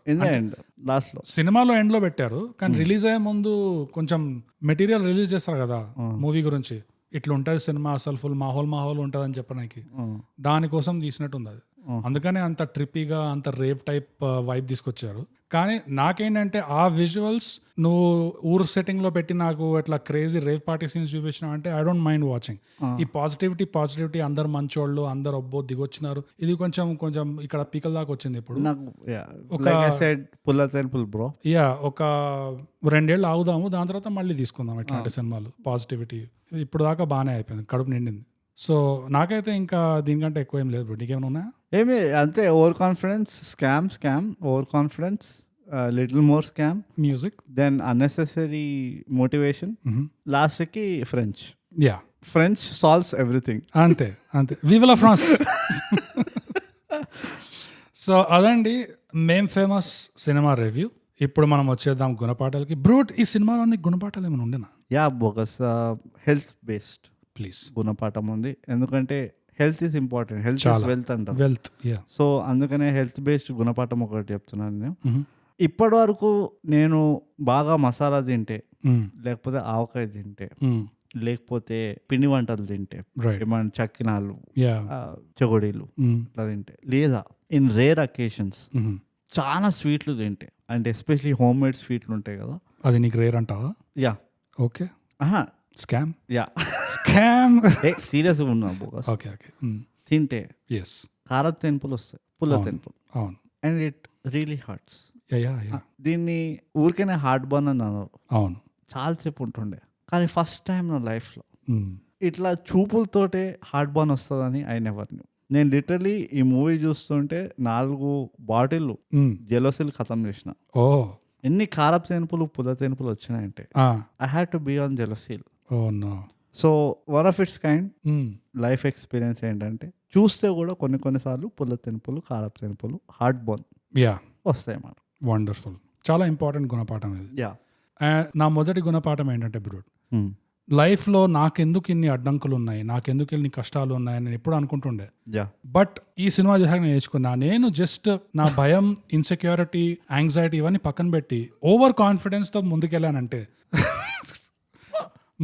లాస్ట్ లో సినిమాలో ఎండ్ లో పెట్టారు, కానీ రిలీజ్ అయ్యే ముందు కొంచెం మెటీరియల్ రిలీజ్ చేస్తారు కదా మూవీ గురించి. ఇట్లా ఉంటుంది సినిమా, అసలు ఫుల్ మాహోల్ ఉంటుంది అని చెప్పడానికి, దానికోసం తీసినట్టు ఉంది అది. అందుకనే అంత ట్రిప్పీగా, అంత రేవ్ టైప్ వైబ్ తీసుకొచ్చారు. కానీ నాకేంటంటే ఆ విజువల్స్ నువ్వు ఊరు సెట్టింగ్ లో పెట్టి నాకు అట్లా క్రేజీ రేవ్ పార్టీ సీన్స్ చూపించినావు అంటే ఐ డోంట్ మైండ్ వాచింగ్. ఈ పాజిటివిటీ అందరు మంచోళ్ళు, అందరు ఒబ్బో దిగొచ్చినారు. ఇది కొంచెం ఇక్కడ పీకల దాకా వచ్చింది. ఇప్పుడు ఒక 2 ఏళ్ళు ఆగుదాము, దాని తర్వాత మళ్ళీ తీసుకుందాం ఇట్లాంటి సినిమాలు. పాజిటివిటీ ఇప్పుడు దాకా బాగానే అయిపోయింది, కడుపు నిండింది. సో నాకైతే ఇంకా దీనికంటే ఎక్కువ ఏం లేదు. నీకేమైనా ఉన్నాయా? ఏమి అంతే, over confidence, scam, over confidence, little more scam, music, then unnecessary motivation, లాస్ట్కి French. Yeah, French solves everything. అంతే వివ్ లా ఫ్రాన్స్. సో అదండి మేం ఫేమస్ సినిమా రివ్యూ. ఇప్పుడు మనం వచ్చేద్దాం గుణపాఠాలకి. బ్రూట్, ఈ సినిమాలోని గుణపాఠాలు ఏమైనా ఉండేనా? Yeah bogus, health based please గుణపాఠం ఉంది. ఎందుకంటే health is important, health is wealth అంటారు. Wealth, yeah. సో అందుకనే హెల్త్ బేస్డ్ గుణపాఠం ఒకటి చెప్తున్నాను నేను. ఇప్పటి వరకు నేను బాగా మసాలా తింటే, లేకపోతే ఆవకాయ తింటే, లేకపోతే పిండి వంటలు తింటే, ఏమైనా చక్కినాలు, చెగోడీలు ఇట్లా తింటే, లేదా ఇన్ రేర్ అకేషన్స్ చాలా స్వీట్లు తింటే, అంటే ఎస్పెషలీ హోమ్ మేడ్ స్వీట్లు ఉంటాయి కదా, అది నీకు రేర్ అంటావా? Yeah. Okay. Scam. Yeah, scam. సీరియస్గా ఉన్నా బోగస్. ఓకే తింటే ఎస్ కార తెనుపులు వస్తాయి, పుల్ల తెనుపులు. అవును. And it really hurts. Yeah. దీన్ని ఊరికేనే హార్ట్ బర్న్ అని అన్నారు. అవును, చాలాసేపు ఉంటుండే. కానీ ఫస్ట్ టైం నా లైఫ్లో ఇట్లా చూపులతోటే హార్ట్ బర్న్ వస్తుందని ఐ నెవర్ న్యూ. నేను లిటరలీ ఈ మూవీ చూస్తుంటే 4 బాటిల్ జెలోసిల్ ఖతం చేసిన. ఓ, ఎన్ని కారపు తెనుపులు, పుల్ల తెనుపులు వచ్చినాయంటే I had to be on Gelusil. Oh no. So one of its kind life experience ఏంటంటే, చూస్తే కూడా కొన్నిసార్లు పుల్ల తెనుపులు, కారపు తెనుపులు, హార్ట్ బర్న్ వస్తాయి అన్నమాట. వండర్ఫుల్. చాలా ఇంపార్టెంట్ గుణపాఠం ఇది. యా. నా మొదటి గుణపాఠం ఏంటంటే బ్రూట్, లైఫ్లో నాకెందుకు ఇన్ని అడ్డంకులు ఉన్నాయి, నాకెందుకు ఇన్ని కష్టాలు ఉన్నాయని నేను ఎప్పుడు అనుకుంటుండే. బట్ ఈ సినిమా చూసాక నేను నేర్చుకున్నా, నేను జస్ట్ నా భయం, ఇన్సెక్యూరిటీ, యాంగ్జైటీ ఇవన్నీ పక్కన పెట్టి ఓవర్ కాన్ఫిడెన్స్తో ముందుకెళ్ళానంటే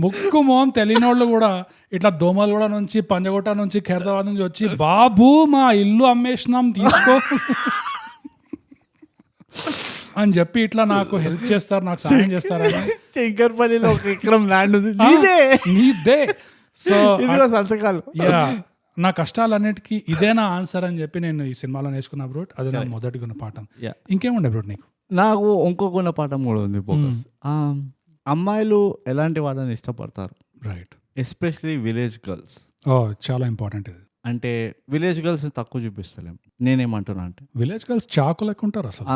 ముక్కు మోహం తెలియని వాళ్ళు కూడా ఇట్లా దోమలగూడ నుంచి, పంజగుట్ట నుంచి, ఖైరతాబాద్ నుంచి వచ్చి, బాబు మా ఇల్లు అమ్మేసినాం తీసుకో అని చెప్పి ఇట్లా నాకు హెల్ప్ చేస్తారు, నాకు సహాయం చేస్తారని. శంకర్పల్లిలో 1 ఎకరం ల్యాండ్ ఉంది, నీదే. సో సంతకాలు. యా, నా కష్టాలన్నిటికీ ఇదేనా ఆన్సర్ అని చెప్పి నేను ఈ సినిమాలో నేర్చుకున్నా బ్రూట్. అది నా మొదటి గుణపాఠం. ఇంకేముండే బ్రూట్ నీకు? నాకు ఇంకో గుణపాఠం కూడా ఉంది ఫోకస్. అమ్మాయిలు ఎలాంటి వాళ్ళని ఇష్టపడతారు, రైట్, ఎస్పెషలీ విలేజ్ గర్ల్స్. చాలా ఇంపార్టెంట్ ఇది. అంటే విలేజ్ గర్ల్స్ తక్కువ చూపిస్తలేం. నేనేమంటున్నా అంటే, విలేజ్ గర్ల్స్ చాకు లెక్క ఉంటారు అసలు.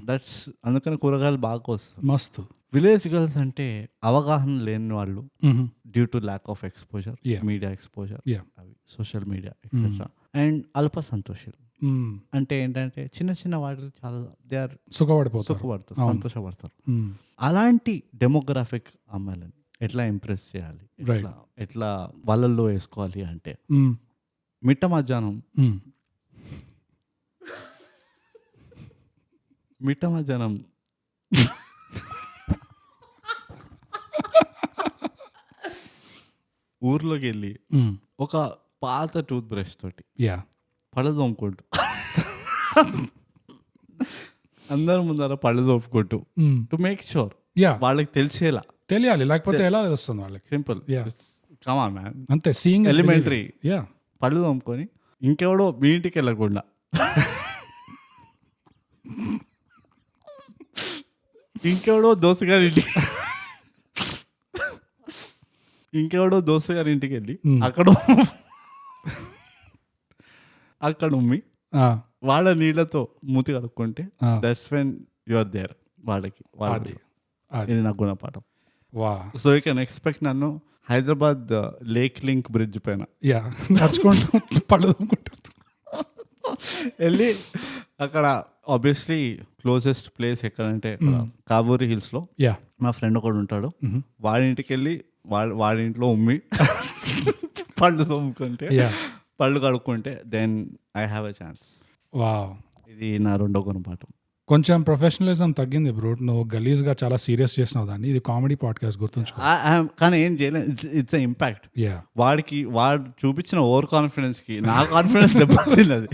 దట్స్ అందుకని కూరగాయలు బాగా వస్తుంది, మస్తు. విలేజ్ గర్ల్స్ అంటే అవగాహన లేని వాళ్ళు, due to lack of exposure, media exposure, social media etcetera. And అల్ప సంతోషాలు అంటే ఏంటంటే చిన్న చిన్న వాటికి చాలా దే ఆర్ సుఖపడతారు, సంతోషపడతారు. అలాంటి డెమోగ్రాఫిక్ అమ్మాయిలని ఎట్లా ఇంప్రెస్ చేయాలి, ఎట్లా వాళ్ళల్లో వేసుకోవాలి అంటే, మిట్ట మధ్యాహ్నం ఊర్లోకి వెళ్ళి ఒక పాత టూత్ బ్రష్ తోటి పళ్ళు తోముకుంటూ, అందరి ముందర పళ్ళు తోముకుంటూ, టు మేక్ షూర్ వాళ్ళకి తెలియాలి, లేకపోతే ఎలా తెలుస్తుంది వాళ్ళకి? సింపుల్, కమ్ ఆన్ మ్యాన్, అంతే. Seeing elementary. పళ్ళు తోముకొని ఇంకెవడో మీ ఇంటికి వెళ్ళకుండా, ఇంకెవడో దోసగారి ఇంటికి వెళ్ళి అక్కడ ఉమ్మి వాళ్ళ నీళ్ళతో మూతి కడుక్కుంటే, that's when you are there వాళ్ళకి. ఇది నా గుణపాఠం. సో యూ కెన్ ఎక్స్పెక్ట్ నన్ను హైదరాబాద్ లేక్ లింక్ బ్రిడ్జ్ పైన నడుచుకుంటూ పళ్ళు వెళ్ళి, అక్కడ ఆబ్వియస్లీ క్లోజెస్ట్ ప్లేస్ ఎక్కడంటే కావూరి హిల్స్ లో మా ఫ్రెండ్ ఒకడు ఉంటాడు, వాడి ఇంటికి వెళ్ళి వాడి ఇంట్లో ఉమ్మి పళ్ళు తోముకుంటే, పళ్ళు కడుక్కుంటే, then I have a chance. ఇది నా రెండో గుణపాఠం. కొంచెం ప్రొఫెషనలిజం తగ్గింది బ్రూట్, నువ్వు గలీజ్గా చాలా సీరియస్ చేసినావు దాన్ని. ఇది కామెడీ పాడ్కాస్ట్, గుర్తుంచుకో. కానీ ఏం చేయలేదు, ఇట్స్ ఇంపాక్ట్. వాడు చూపించిన ఓవర్ కాన్ఫిడెన్స్ కి నా కాన్ఫిడెన్స్ దెబ్బతింది. అది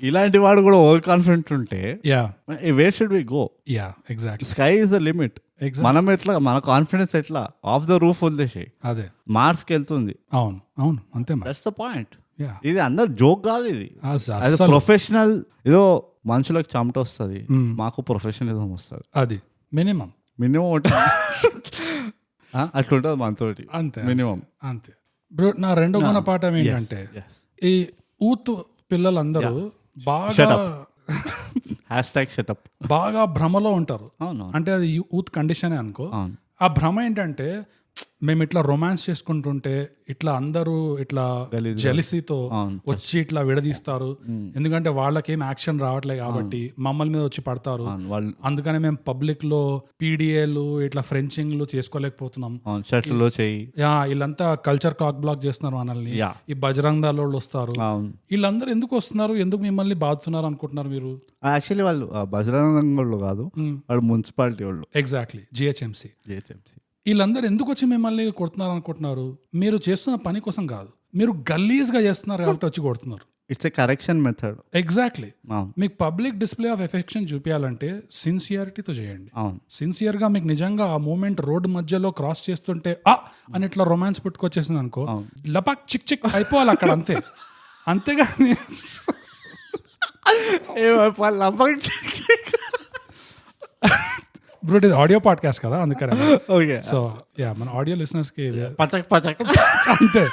ఇలాంటి వాడు కూడా ఓవర్ కాన్ఫిడెంట్ ఉంటే where should we go? Exactly, sky is the limit. మనం ఎట్లా మన కాన్ఫిడెన్స్ ఎట్లా ఆఫ్ ద రూఫ్ వదిలేసి అదే మార్స్ కి వెళ్తుంది. అవును అంతే. That's the point. ఇది అందరు జోక్ కాదు, ఇది ప్రొఫెషనల్. ఏదో మనుషులకు చెమట వస్తుంది, మాకు ప్రొఫెషనలిజం వస్తుంది. అది మినిమం ఉంటుంది, అట్లుంటుంది మనతోటి, అంతే మినిమం అంతే. బ్రో, నా రెండో గుణపాఠం ఏంటంటే, ఈ ఊత్ పిల్లలందరూ బాగా షటప్ బాగా భ్రమలో ఉంటారు. అవును. అంటే అది యూత్ కండిషనే అనుకో. అవును. ఆ భ్రమ ఏంటంటే మేము ఇట్లా రొమాన్స్ చేసుకుంటుంటే ఇట్లా అందరూ ఇట్లా జెలసీతో వచ్చి ఇట్లా విడదీస్తారు, ఎందుకంటే వాళ్ళకేం యాక్షన్ రావట్లేదు కాబట్టి మమ్మల్ని మీద వచ్చి పడతారు. అందుకనే మేము పబ్లిక్ లో పీడిఏలు ఇట్లా ఫ్రెంచింగ్లు చేసుకోలేకపోతున్నాం. వీళ్ళంతా కల్చర్ కాక్ బ్లాక్ చేస్తున్నారు మనల్ని. ఈ బజరంగ్ దళ్ వాళ్ళు వస్తారు, వీళ్ళందరూ ఎందుకు వస్తున్నారు, ఎందుకు మిమ్మల్ని బాధుతున్నారు అనుకుంటున్నారు మీరు? యాక్చువల్లీ వాళ్ళు బజరంగ్ వాళ్ళు కాదు, వాళ్ళు మున్సిపాలిటీ వాళ్ళు. Exactly, GHMC. వీళ్ళందరూ ఎందుకు వచ్చి మిమ్మల్ని కొడుతున్నారు అనుకుంటున్నారు? మీరు చేస్తున్న పని కోసం కాదు, మీరు గల్లీజ్గా చేస్తున్నారు కాబట్టి వచ్చి కొడుతున్నారు. It's a correction method. Exactly. మీకు పబ్లిక్ డిస్ప్లే ఆఫ్ ఎఫెక్షన్ చూపించాలంటే సిన్సియారిటీతో చేయండి. సిన్సియర్గా మీకు నిజంగా ఆ మూమెంట్ రోడ్డు మధ్యలో క్రాస్ చేస్తుంటే అని ఇట్లా రొమాన్స్ పుట్టుకొచ్చేసింది అనుకో, లపాక్ చిక్ చిక్ అయిపోవాలి అక్కడ, అంతే. అంతేగాని బ్రో ఇది ఆడియో పాడ్కాస్ట్ కదా, అందుకనే. ఓకే. సో యా, మన ఆడియో లిసనర్స్ కి పచక్ అంతే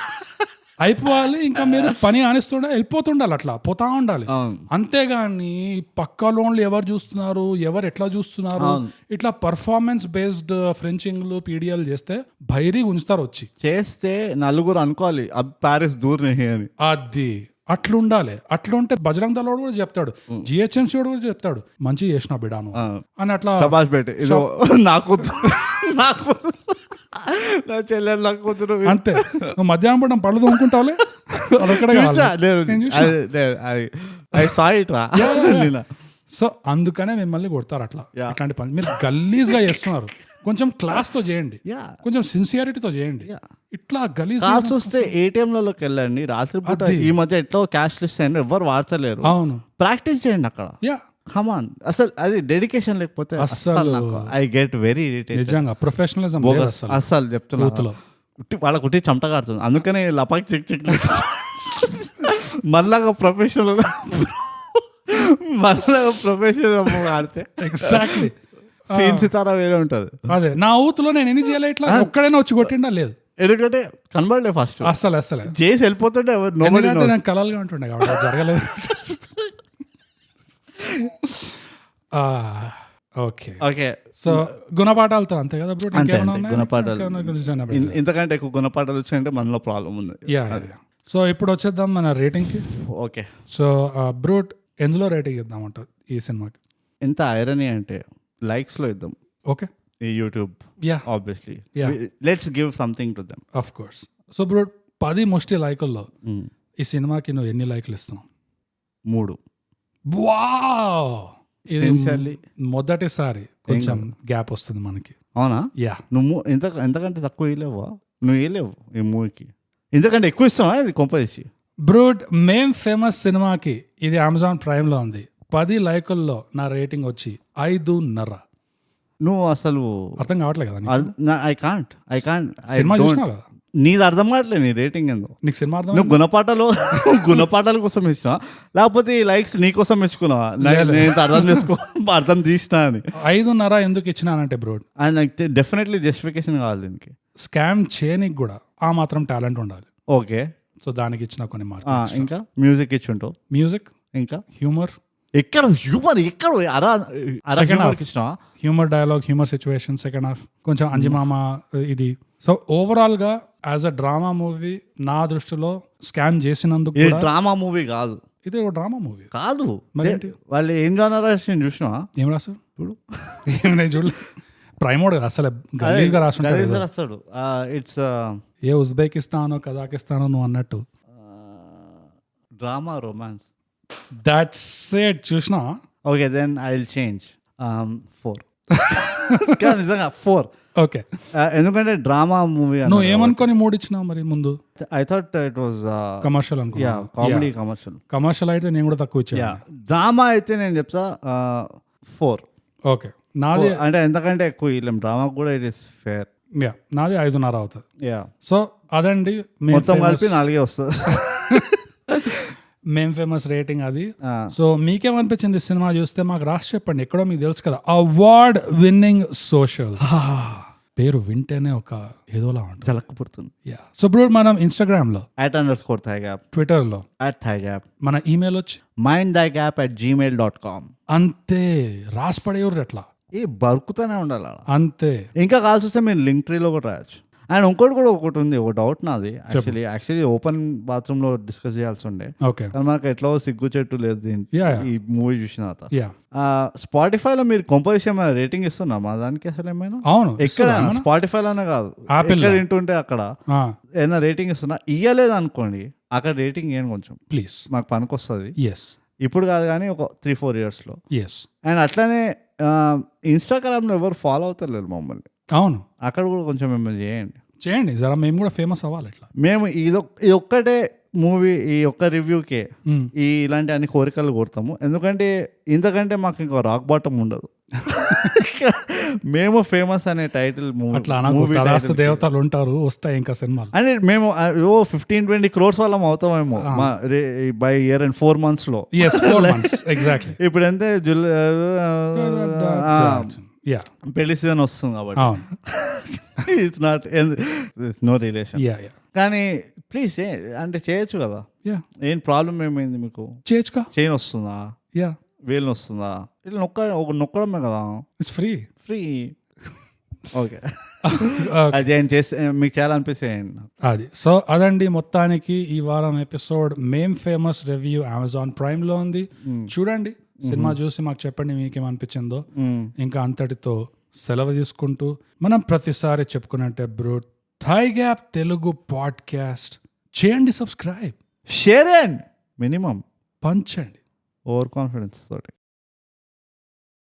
అయిపోవాలి. ఇంకా మీరు పని ఆనిస్తుండే వెళ్ళిపోతుండాలి, అట్లా పోతా ఉండాలి. అంతేగాని పక్క లోన్లు ఎవరు చూస్తున్నారు, ఎవరు ఎట్లా చూస్తున్నారు, ఇట్లా పర్ఫార్మెన్స్ బేస్డ్ ఫ్రెంచింగ్లు పీడిఎల్ చేస్తే భైరీ ఉంచుతారు. వచ్చి చేస్తే నలుగురు అనుకోవాలి ప్యారిస్ దూర్ నహీ అని. అది అట్లుండాలి. అట్లుంటే బజరంగ్ దళ్ కూడా చెప్తాడు, జిహెచ్ఎంసీ కూడా చెప్తాడు, మంచి చేసినావు బిడాను అని. అట్లా నాకు అంతే. మధ్యాహ్నం పడడం పళ్ళు తోముకుంటావులే, సో అందుకనే మిమ్మల్ని కొడతారు అట్లా. అట్లాంటి పని మీరు గలీజ్ గా చేస్తున్నారు. కొంచెం క్లాస్ తో చేయండి, కొంచెం సిన్సియారిటీతో చేయండి. ఇట్లా గలీజ్ చూస్తే ఏటీఎంలలోకి వెళ్ళండి రాత్రిపూట. ఈ మధ్య ఎట్లా క్యాష్ లిస్ట్ అయినా ఎవరు వాడతలేరు. అవును, ప్రాక్టీస్ చేయండి అక్కడ. కమాన్, అసలు అది డెడికేషన్ లేకపోతే అసలు ఐ గెట్ వెరీ ఇరిటేటెడ్. నిజంగా ప్రొఫెషనలిజం అసలు చెప్తున్నా, వాళ్ళ కుట్టి చెమట కాడుతుంది. అందుకనే లపాక్ చెక్ చెక్ మళ్ళా ప్రొఫెషనల్ ఆడితే ఎగ్జాక్ట్లీ సీన్ సితారా వేరే ఉంటది. అదే నా ఊతులో నేను ఎన్ని చేయాలి, ఇట్లా ఒక్కడైనా వచ్చి కొట్టిండా లేదు, ఎందుకంటే కనబడలే ఫస్ట్. అసలు చేసి వెళ్ళిపోతుంటే నేను కలలుగా ఉంటుండే కాబట్టి జరగలేదు. Okay okay. సో గుణపాఠాలతో అంతే కదా బ్రో, గుణపాఠాలు. ఇంతకంటే ఎక్కువ గుణపాఠాలు వచ్చాయంటే మనలో ప్రాబ్లం ఉంది. సో ఇప్పుడు వచ్చేద్దాం మన రేటింగ్ కి. ఓకే. సో బ్రూట్ ఎందులో రేటింగ్ ఇద్దామంట ఈ సినిమాకి? ఎంత ఐరనీ అంటే లైక్స్ లో ఇద్దాం. ఓకే. ఈ YouTube obviously let's give something to them. Of course. So brute 10 ముష్టి లైకుల్లో ఈ సినిమాకి నువ్వు ఎన్ని లైకులు ఇస్తున్నావు? 3. వావ్, ఇది మొదటిసారి కొంచెం గ్యాప్ వస్తుంది మనకి. అవునా? యా. నువ్వు ఎంతకంటే తక్కువ వేయలేవా? నువ్వు వేయలేవు ఈ మూవీకి, ఎందుకంటే ఎక్కువ ఇస్తావా ఇది కొంపదీసి? బ్రూట్ మేం ఫేమస్ సినిమాకి ఇది అమెజాన్ ప్రైమ్ లో ఉంది. 10 లైకుల్లో నా రేటింగ్ వచ్చి 5.5. నువ్వు అసలు అర్థం కావట్లేదు కదా? ఐ కాంట్ సినిమా చూసినావు కదా, నీది అర్థం కావట్లేదు నీ రేటింగ్ ఏందో. నీకు సినిమా అర్థం? నువ్వు గుణపాఠాల కోసం ఇచ్చినా లేకపోతే ఈ లైక్స్ నీ కోసం ఇచ్చుకున్నావా? నేను అర్థం తీసినా అని. 5.5 ఎందుకు ఇచ్చినానంటే బ్రో, నాకు డెఫినెట్లీ జస్టిఫికేషన్ కావాలి దీనికి. స్కామ్ చేయనికి కూడా ఆ మాత్రం టాలెంట్ ఉండాలి. ఓకే. సో దానికి ఇచ్చిన కొన్ని మార్క్స్. ఇంకా మ్యూజిక్ ఇచ్చుంటావు. మ్యూజిక్, ఇంకా హ్యూమర్. ఎక్కడ humour humour dialogue, humour situation. Second half కొంచెం అంజిమామ ఇది. సో ఓవరాల్ గా యాజ్ అ డ్రామా మూవీ నా దృష్టిలో స్కామ్ చేసినందుకు. డ్రామా మూవీ కాదు ఇది, ఒక డ్రామా మూవీ కాదు. వాళ్ళు ఏం జానరా చూసినా? ఏం రాస్తారు చూడు. నేను చూడలేదు. ప్రైమోడ్ కదా అసలు గలీజ్గా రాస్తాడు. ఇట్స్ ఏ ఉజ్బెకిస్తానో కజాకిస్తానో నువ్వు అన్నట్టు డ్రామా రొమాన్స్. That's it. చూసినా? Okay, then I will change 4. నిజంగా 4. ఓకే. ఎందుకంటే డ్రామా మూవీ నువ్వు ఏమనుకొని 3 ఇచ్చినావు మరి ముందు? I thought it was commercial అనుకున్నా. కామెడీ కమర్షియల్ అయితే నేను కూడా తక్కువ ఇచ్చాను. డ్రామా అయితే నేను చెప్తా 4. ఓకే. నాది అంటే ఎంతకంటే ఎక్కువ ఇల్లేం, డ్రామా కూడా ఇట్ ఇస్ ఫేర్. నాది 5.5 అవుతుంది. సో అదండి మొత్తం కలిపి 4 వస్తుంది. మేం ఫేమస్ రేటింగ్ అది. సో మీకేమనిపించింది సినిమా చూస్తే మాకు రాసి చెప్పండి. ఎక్కడో మీకు తెలుసు కదా, అవార్డ్ విన్నింగ్ సోషల్స్. పేరు వింటేనే ఒక ఏదోలా ఉంటుంది, జలక్కుపుడుతుంది. యా. సో బ్రో మనం ఇన్స్టాగ్రామ్ లో @_thigap, ట్విట్టర్ లో @thigap, మన ఈమెయిల్ వచ్చి mindthigap@gmail.com. అంతే రాసి పడేవారు ఎట్లా ఈ బరుకుతూనే ఉండాలి అలా. అంతే. ఇంకా కాల్సి వస్తే మీరు లింక్ ట్రీలో కూడా రాయొచ్చు. అండ్ ఇంకోటి కూడా ఒకటి ఉంది, ఒక డౌట్ నాది. యాక్చువల్లీ ఓపెన్ బాత్రూమ్ లో డిస్కస్ చేయాల్సి ఉండే, ఓకే. కానీ మనకు ఎట్లా సిగ్గు చెట్టు లేదు ఈ మూవీ చూసిన తర్వాత. యా. స్పాటిఫైలో మీరు కంపోజిషన్ రేటింగ్ ఇస్తున్నా మా దానికి అసలు ఏమైనా? అవును, ఎక్కడ స్పాటిఫైలోనే కాదు, ఎక్కడ వింటుంటే అక్కడ ఏదైనా రేటింగ్ ఇస్తున్నా. ఇయ్యలేదు అనుకోండి, అక్కడ రేటింగ్ ఇవ్వండి కొంచెం ప్లీజ్, మాకు పనికి వస్తుంది. ఇప్పుడు కాదు కానీ ఒక 3-4 years లో. అండ్ అట్లానే ఇన్స్టాగ్రామ్లో ఎవరు ఫాలో అవుతలేరు మమ్మల్ని. అవును, అక్కడ కూడా కొంచెం మిమ్మల్ని చేయండి జరా, మేము కూడా ఫేమస్ అవ్వాలి. ఇట్లా మేము ఇది ఒక్కటే మూవీ, ఈ ఒక్క రివ్యూకే ఇలాంటి అన్ని కోరికలు కోరుతాము. ఎందుకంటే ఇంతకంటే మాకు ఇంకా రాక్ బాటమ్ ఉండదు. మేము ఫేమస్ అనే టైటిల్ మూవీ దేవతలు ఉంటారు, వస్తాయి ఇంకా సినిమాలు. అంటే మేము 15-20 crores వాళ్ళం అవుతామేమో బై ఇయర్ అండ్ 4 months లో. ఎగ్జాక్ట్లీ. ఇప్పుడు ఎంత పెళ్లి సీజన్ వస్తుంది కాబట్టి ఇట్స్ నాట్ నో రిలేషన్. కానీ ప్లీజ్ అంటే చేయొచ్చు కదా, ఏం ప్రాబ్లం ఏమైంది మీకు? చేయొచ్చు. చైన్ వస్తుందా, వేలు వస్తుందా, ఇట్లా నొక్కడమే కదా, ఇట్స్ ఫ్రీ. ఓకే, అది చేస్తే మీకు చాలా అనిపిస్తాయండి అది. సో అదండి మొత్తానికి ఈ వారం ఎపిసోడ్. మేం ఫేమస్ రివ్యూ Amazon Prime లో ఉంది, చూడండి. సినిమా చూసి మాకు చెప్పండి మీకేమనిపించిందో. ఇంకా అంతటితో సెలవు తీసుకుంటూ మనం ప్రతిసారి చెప్పుకున్నట్టే బ్రో, థైగ్యాప్ తెలుగు పాడ్కాస్ట్ చేయండి, సబ్స్క్రైబ్, షేర్ అండ్ మినిమం పంచండి ఓవర్ కాన్ఫిడెన్స్ తోటి.